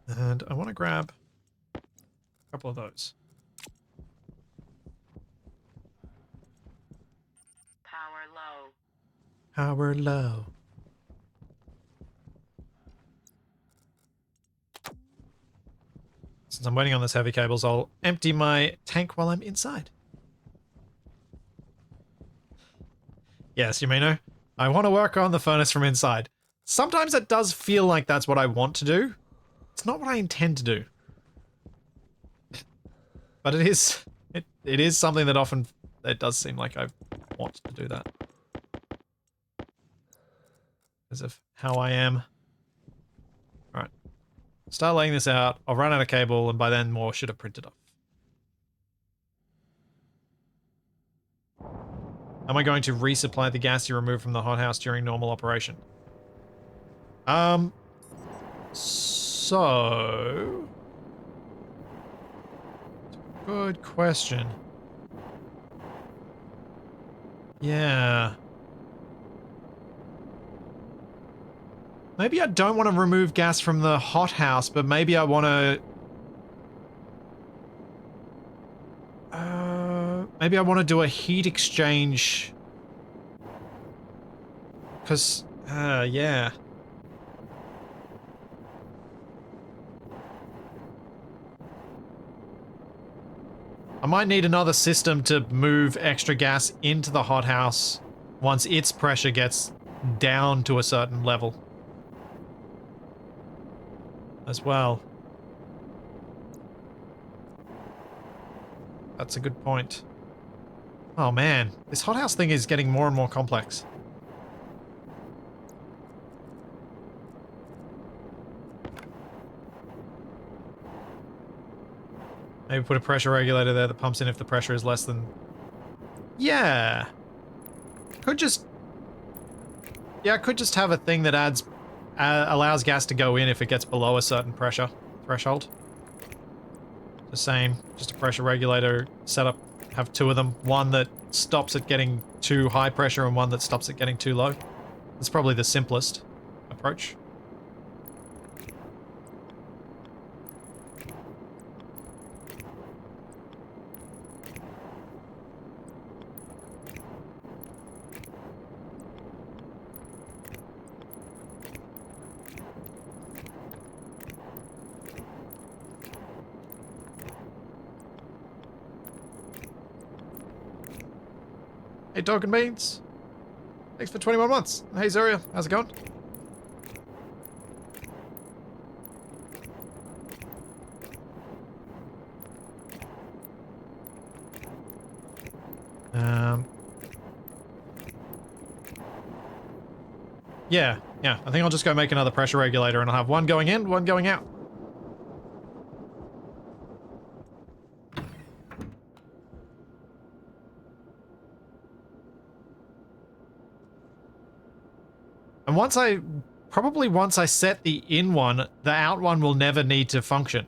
And I want to grab a couple of those. Power low. Power low. Since I'm waiting on this heavy cables, I'll empty my tank while I'm inside. Yes, you may know. I want to work on the furnace from inside. Sometimes it does feel like that's what I want to do. It's not what I intend to do. But it is something that often, it does seem like I want to do that. Because of how I am. Alright. Start laying this out. I'll run out of cable, and by then more should have printed off. Am I going to resupply the gas you removed from the hothouse during normal operation? So... Good question. Yeah. Maybe I don't want to remove gas from the hothouse, but maybe I want to... maybe I want to do a heat exchange. Because, yeah. I might need another system to move extra gas into the hothouse once its pressure gets down to a certain level. As well. That's a good point. Oh man, this hothouse thing is getting more and more complex. Maybe put a pressure regulator there that pumps in if the pressure is less than... Yeah. Could just... Yeah, I could just have a thing that adds... allows gas to go in if it gets below a certain pressure threshold. The same, just a pressure regulator setup. Have two of them. One that stops it getting too high pressure and one that stops it getting too low. It's probably the simplest approach. Hey, Dog and Beans. Thanks for 21 months. Hey, Zaria. How's it going? Yeah. I think I'll just go make another pressure regulator and I'll have one going in, one going out. And probably once I set the in one, the out one will never need to function.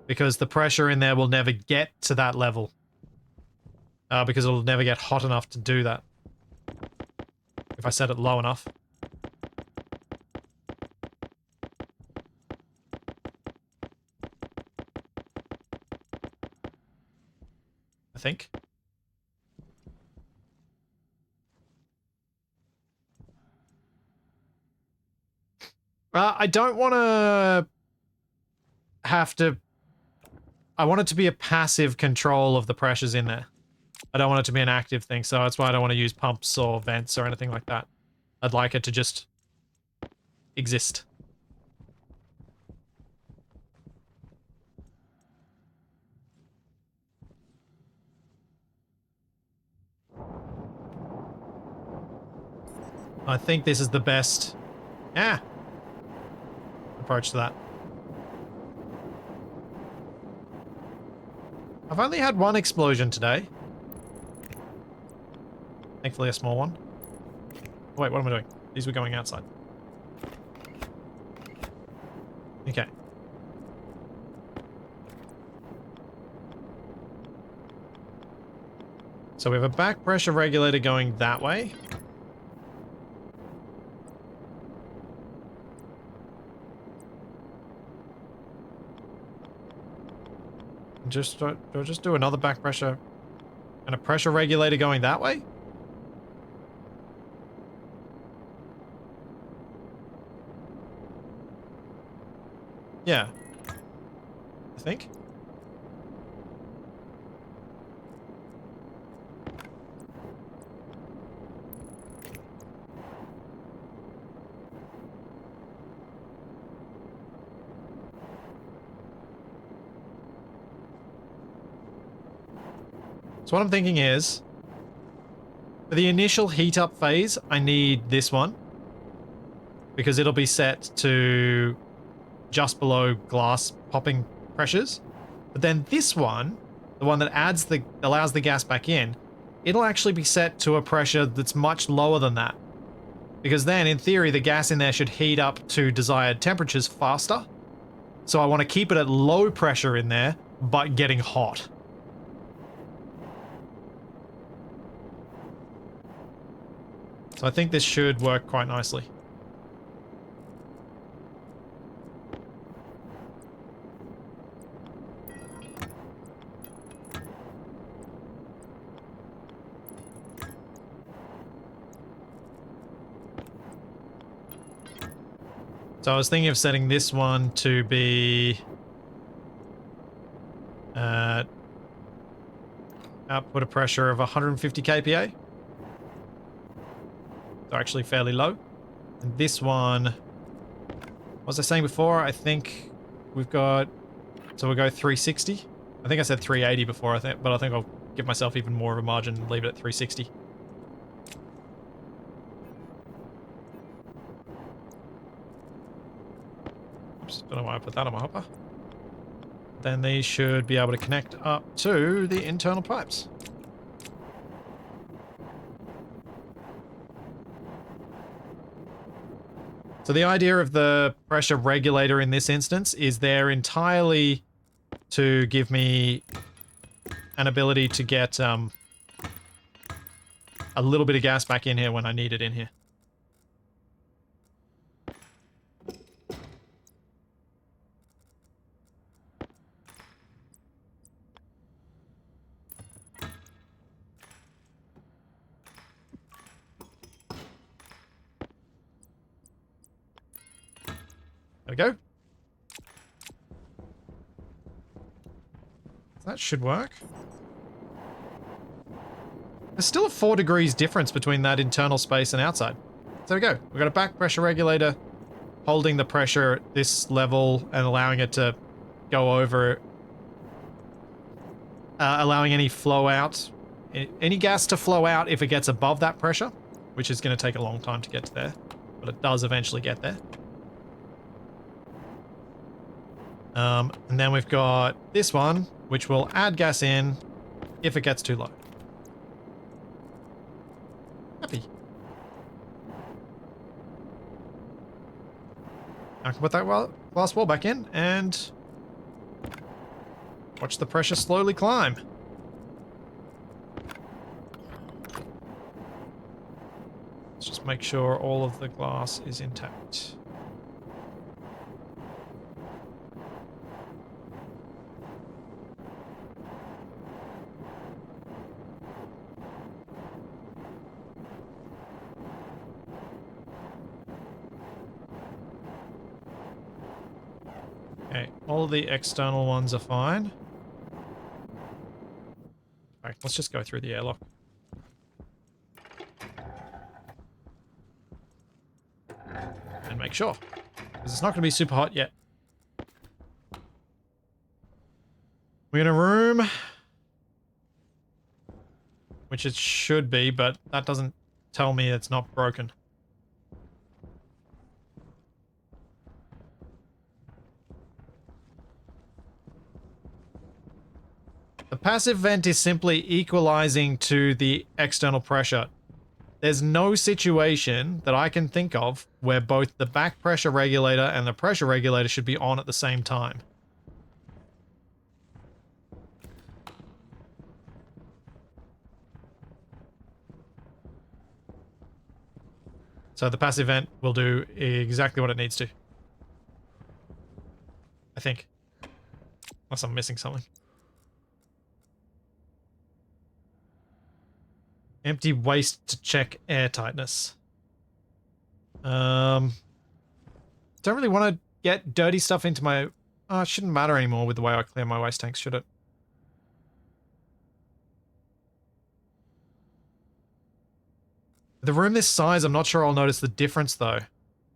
Because the pressure in there will never get to that level. Because it'll never get hot enough to do that. If I set it low enough. I think. I don't want to have to... I want it to be a passive control of the pressures in there. I don't want it to be an active thing, so that's why I don't want to use pumps or vents or anything like that. I'd like it to just exist. I think this is the best, approach to that. I've only had one explosion today. Thankfully a small one. Oh, wait, what am I doing? These were going outside. Okay. So we have a back pressure regulator going that way. Do I just do another back pressure and a pressure regulator going that way? Yeah. I think. So what I'm thinking is, for the initial heat up phase, I need this one. Because it'll be set to just below glass popping pressures. But then this one, the one that allows the gas back in, it'll actually be set to a pressure that's much lower than that. Because then, in theory, the gas in there should heat up to desired temperatures faster. So I want to keep it at low pressure in there, but getting hot. So I think this should work quite nicely. So I was thinking of setting this one to be output a pressure of 150 kPa. So actually fairly low. And this one, what was I saying before? I think we've got, so we'll go 360. I think I said 380 before, but I think I'll give myself even more of a margin and leave it at 360. Oops, don't know why I put that on my hopper. Then these should be able to connect up to the internal pipes. So the idea of the pressure regulator in this instance is there entirely to give me an ability to get a little bit of gas back in here when I need it in here. There we go. That should work. There's still a 4 degrees difference between that internal space and outside. So there we go. We've got a back pressure regulator holding the pressure at this level and allowing it to go over, allowing any flow out, any gas to flow out if it gets above that pressure, which is going to take a long time to get to there, but it does eventually get there. And then we've got this one, which will add gas in if it gets too low. Happy. I can put that glass wall back in and watch the pressure slowly climb. Let's just make sure all of the glass is intact. Okay, all of the external ones are fine. Alright, let's just go through the airlock. And make sure. Because it's not going to be super hot yet. We're in a room. Which it should be, but that doesn't tell me it's not broken. The passive vent is simply equalizing to the external pressure. There's no situation that I can think of where both the back pressure regulator and the pressure regulator should be on at the same time. So the passive vent will do exactly what it needs to. I think. Unless I'm missing something. Empty waste to check air tightness. Don't really want to get dirty stuff into my... it shouldn't matter anymore with the way I clear my waste tanks, should it? The room this size, I'm not sure I'll notice the difference though.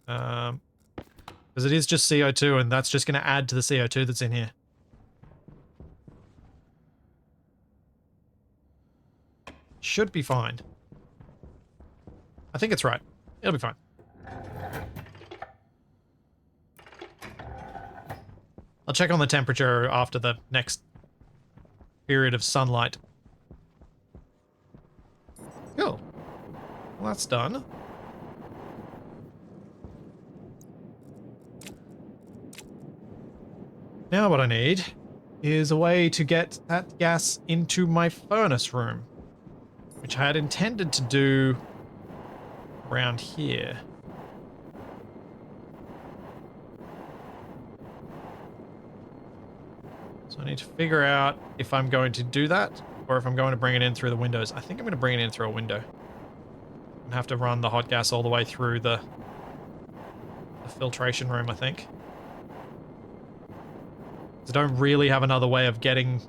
Because it is just CO2 and that's just going to add to the CO2 that's in here. Should be fine. I think it's right. It'll be fine. I'll check on the temperature after the next period of sunlight. Well, that's done. Now what I need is a way to get that gas into my furnace room, which I had intended to do around here. So I need to figure out if I'm going to do that or if I'm going to bring it in through the windows. I think I'm going to bring it in through a window. And have to run the hot gas all the way through the filtration room, I think. I don't really have another way of getting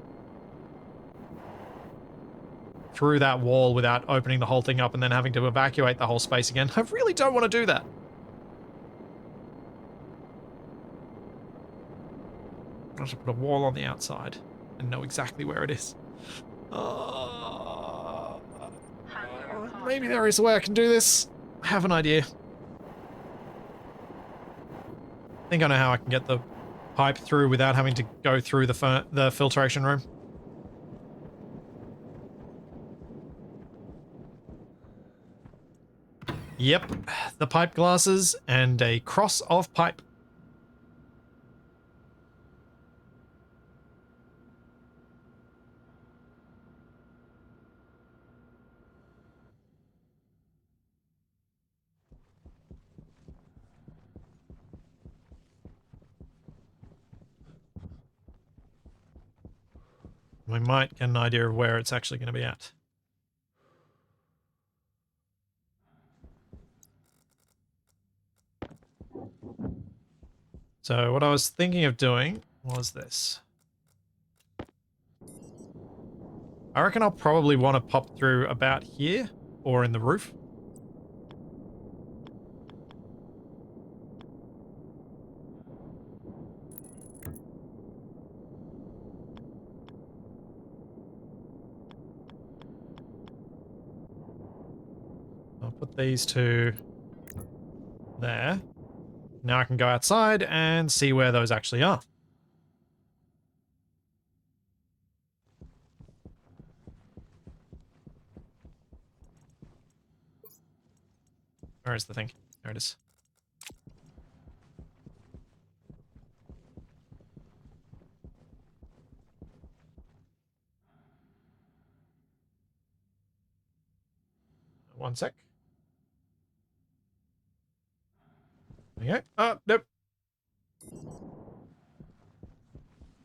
through that wall without opening the whole thing up and then having to evacuate the whole space again. I really don't want to do that. I have to put a wall on the outside and know exactly where it is. Maybe there is a way I can do this. I have an idea. I think I know how I can get the pipe through without having to go through the filtration room. Yep, the pipe glasses and a cross of pipe. We might get an idea of where it's actually going to be at. So what I was thinking of doing was this. I reckon I'll probably want to pop through about here or in the roof. I'll put these two there. Now I can go outside and see where those actually are. Where is the thing? There it is. One sec. There you go. Oh, nope.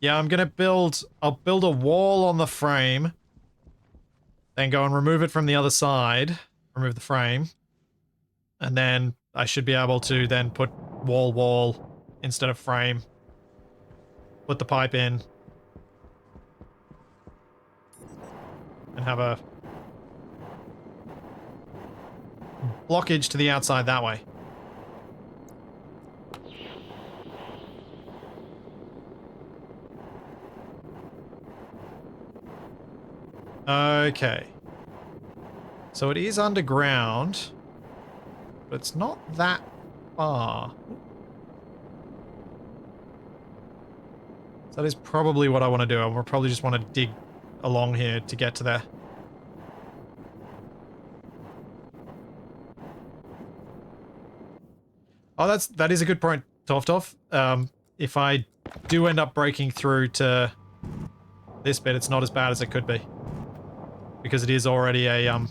Yeah, I'm gonna I'll build a wall on the frame. Then go and remove it from the other side. Remove the frame. And then I should be able to then put wall instead of frame. Put the pipe in. And have a blockage to the outside that way. Okay. So it is underground, but it's not that far. So that is probably what I want to do. I probably just want to dig along here to get to there. Oh, that is a good point, Toftov. If I do end up breaking through to this bit, it's not as bad as it could be. Because it is already an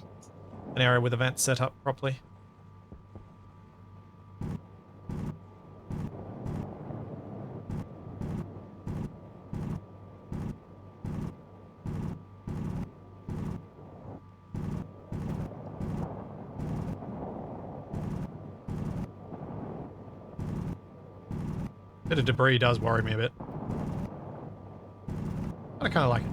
area with events set up properly. Bit of debris does worry me a bit. But I kind of like it.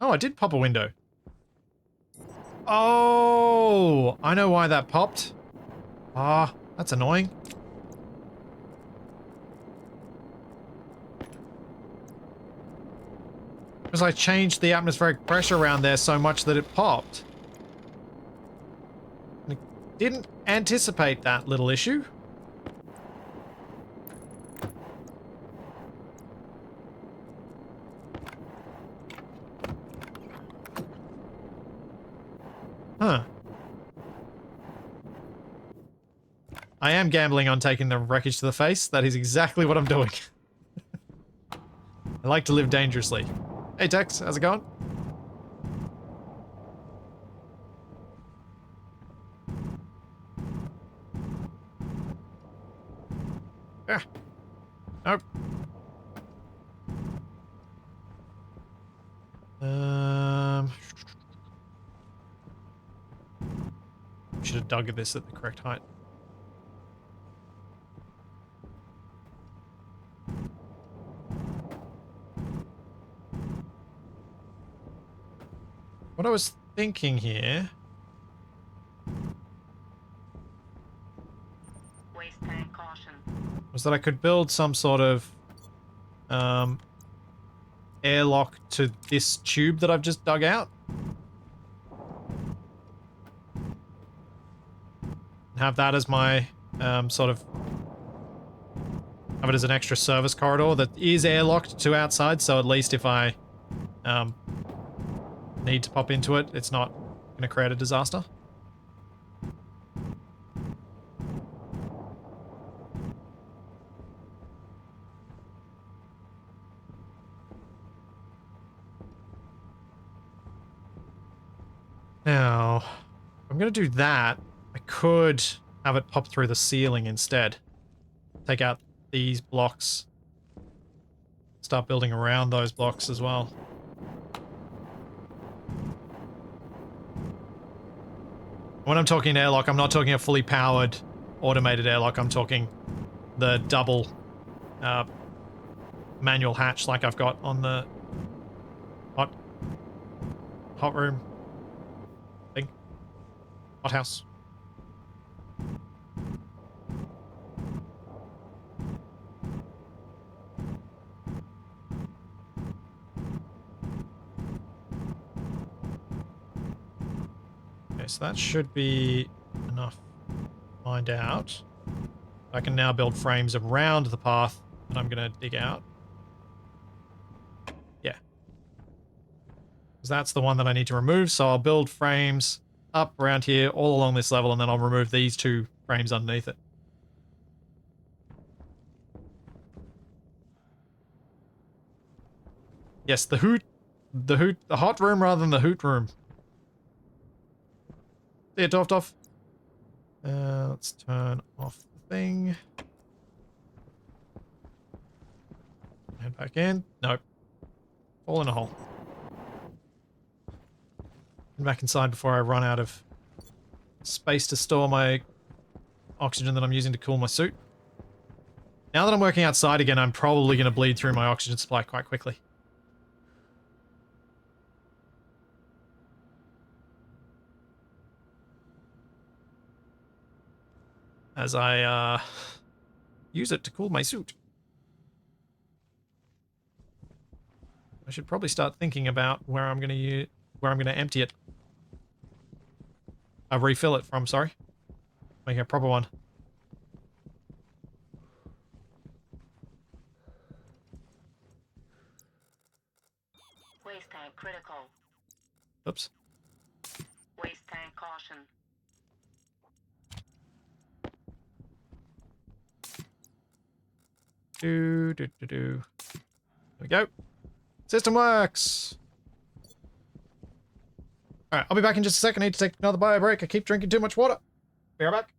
Oh, I did pop a window. Oh, I know why that popped. Ah, that's annoying. Because I changed the atmospheric pressure around there so much that it popped. And I didn't anticipate that little issue. Huh. I am gambling on taking the wreckage to the face. That is exactly what I'm doing. I like to live dangerously. Hey Tex, how's it going? Ah. Nope. Should have dug this at the correct height. What I was thinking here... Waste tank caution. was that I could build some sort of airlock to this tube that I've just dug out. Have that as my sort of... have it as an extra service corridor that is airlocked to outside, so at least if I need to pop into it, it's not going to create a disaster. Now, if I'm going to do that, I could have it pop through the ceiling instead. Take out these blocks. Start building around those blocks as well. When I'm talking airlock, I'm not talking a fully powered automated airlock. I'm talking the double manual hatch like I've got on the hot room thing. Hothouse. Okay, so that should be enough to find out. I can now build frames around the path that I'm going to dig out. Yeah. Because that's the one that I need to remove, so I'll build frames up around here all along this level, and then I'll remove these two frames underneath it. Yes, the hot room rather than the hoot room. See it, Toff? Let's turn off the thing. Head back in. Nope. Fall in a hole. Get back inside before I run out of space to store my oxygen that I'm using to cool my suit. Now that I'm working outside again, I'm probably going to bleed through my oxygen supply quite quickly. As I use it to cool my suit. I should probably start thinking about where I'm going to empty it. Refill it from, sorry. Make a proper one. Waste tank critical. Oops. Waste tank caution. There we go. System works. Alright, I'll be back in just a second. I need to take another bio break. I keep drinking too much water. Be right back.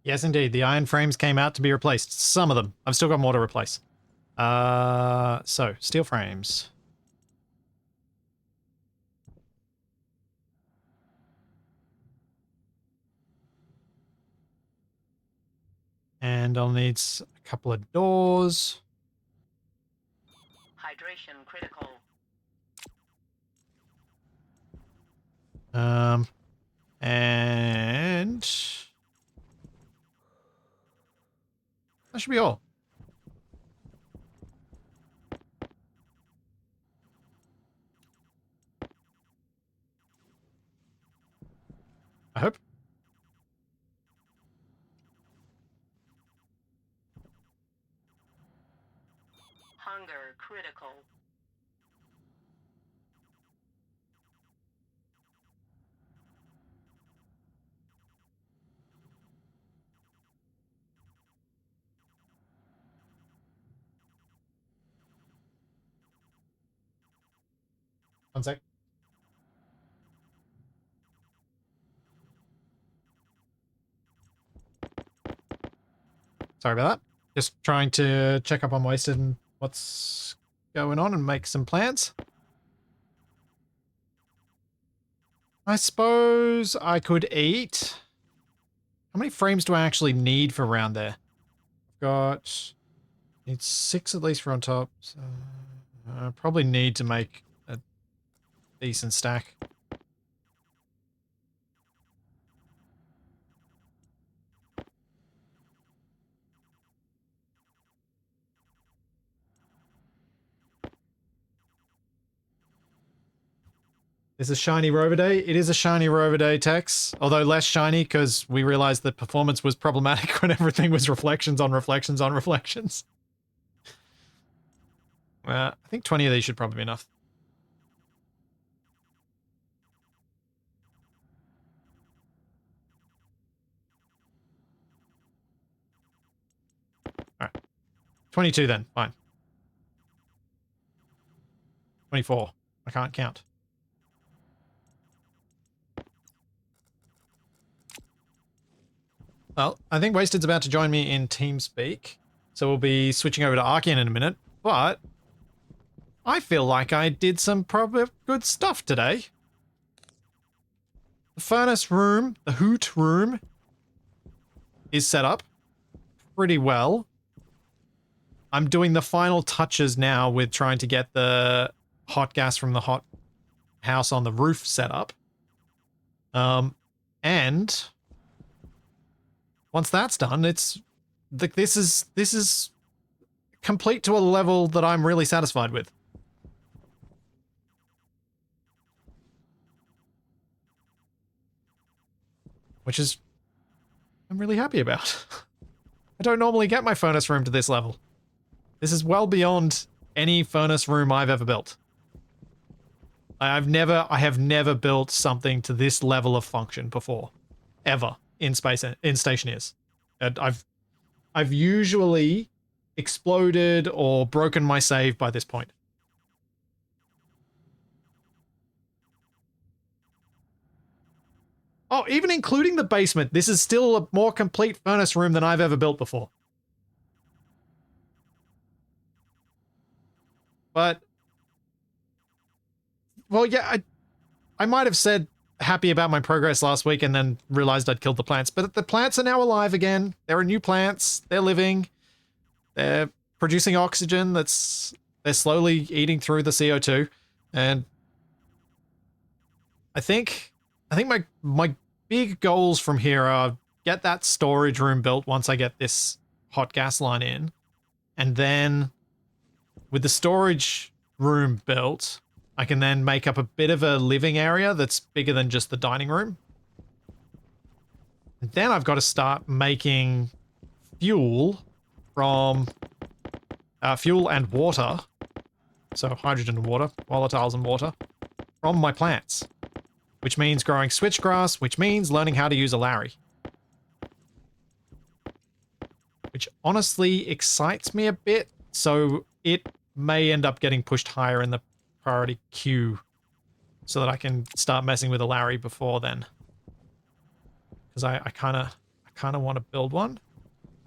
Yes, indeed. The iron frames came out to be replaced. Some of them. I've still got more to replace. So, steel frames. And I'll need a couple of doors. Hydration critical. And that should be all. I hope. Hunger critical. One sec. Sorry about that. Just trying to check up on Wasted and what's going on and make some plans. I suppose I could eat. How many frames do I actually need for around there? I've got... Need 6 at least for on top. So I probably need to make a decent stack. Is a shiny rover day? It is a shiny rover day, Tex. Although less shiny because we realized that performance was problematic when everything was reflections on reflections on reflections. I think 20 of these should probably be enough. Alright. 22 then, fine. 24. I can't count. Well, I think Wasted's about to join me in TeamSpeak, so we'll be switching over to Archean in a minute, but I feel like I did some proper good stuff today. The furnace room, the hoot room, is set up pretty well. I'm doing the final touches now with trying to get the hot gas from the hot house on the roof set up. And once that's done, it's like this is complete to a level that I'm really satisfied with. Which is I'm really happy about. I don't normally get my furnace room to this level. This is well beyond any furnace room I've ever built. I have never built something to this level of function before, ever in Stationeers. I've usually exploded or broken my save by this point. Oh, even including the basement, this is still a more complete furnace room than I've ever built before. But, well, yeah, I might have said happy about my progress last week and then realized I'd killed the plants. But the plants are now alive again. There are new plants. They're living. They're producing oxygen. They're slowly eating through the CO2. And I think my big goals from here are get that storage room built once I get this hot gas line in. And then with the storage room built, I can then make up a bit of a living area that's bigger than just the dining room. And then I've got to start making fuel from fuel and water. So hydrogen and water, volatiles and water, from my plants. Which means growing switchgrass, which means learning how to use a Larry. Which honestly excites me a bit, so it may end up getting pushed higher in the priority queue so that I can start messing with a Larry before then. Because I kind of want to build one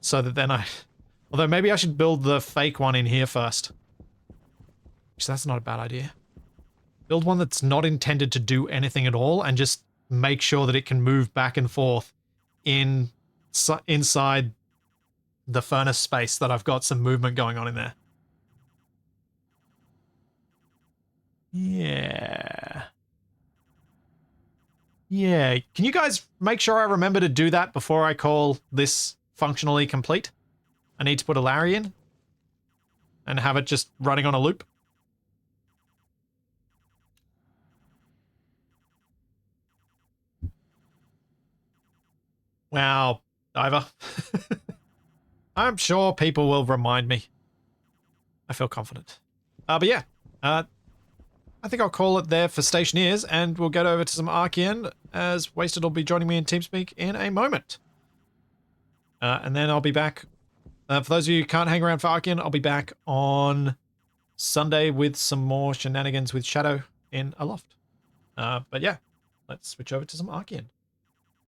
so that then although maybe I should build the fake one in here first. Which that's not a bad idea. Build one that's not intended to do anything at all and just make sure that it can move back and forth inside the furnace space that I've got some movement going on in there. Yeah. Yeah. Can you guys make sure I remember to do that before I call this functionally complete? I need to put a Larry in and have it just running on a loop. Wow, Diver. I'm sure people will remind me. I feel confident. But yeah, I think I'll call it there for Stationeers, and we'll get over to some Archean, as Wasted will be joining me in TeamSpeak in a moment. And then I'll be back. For those of you who can't hang around for Archean, I'll be back on Sunday with some more shenanigans with Shadow in a loft. But yeah, let's switch over to some Archean.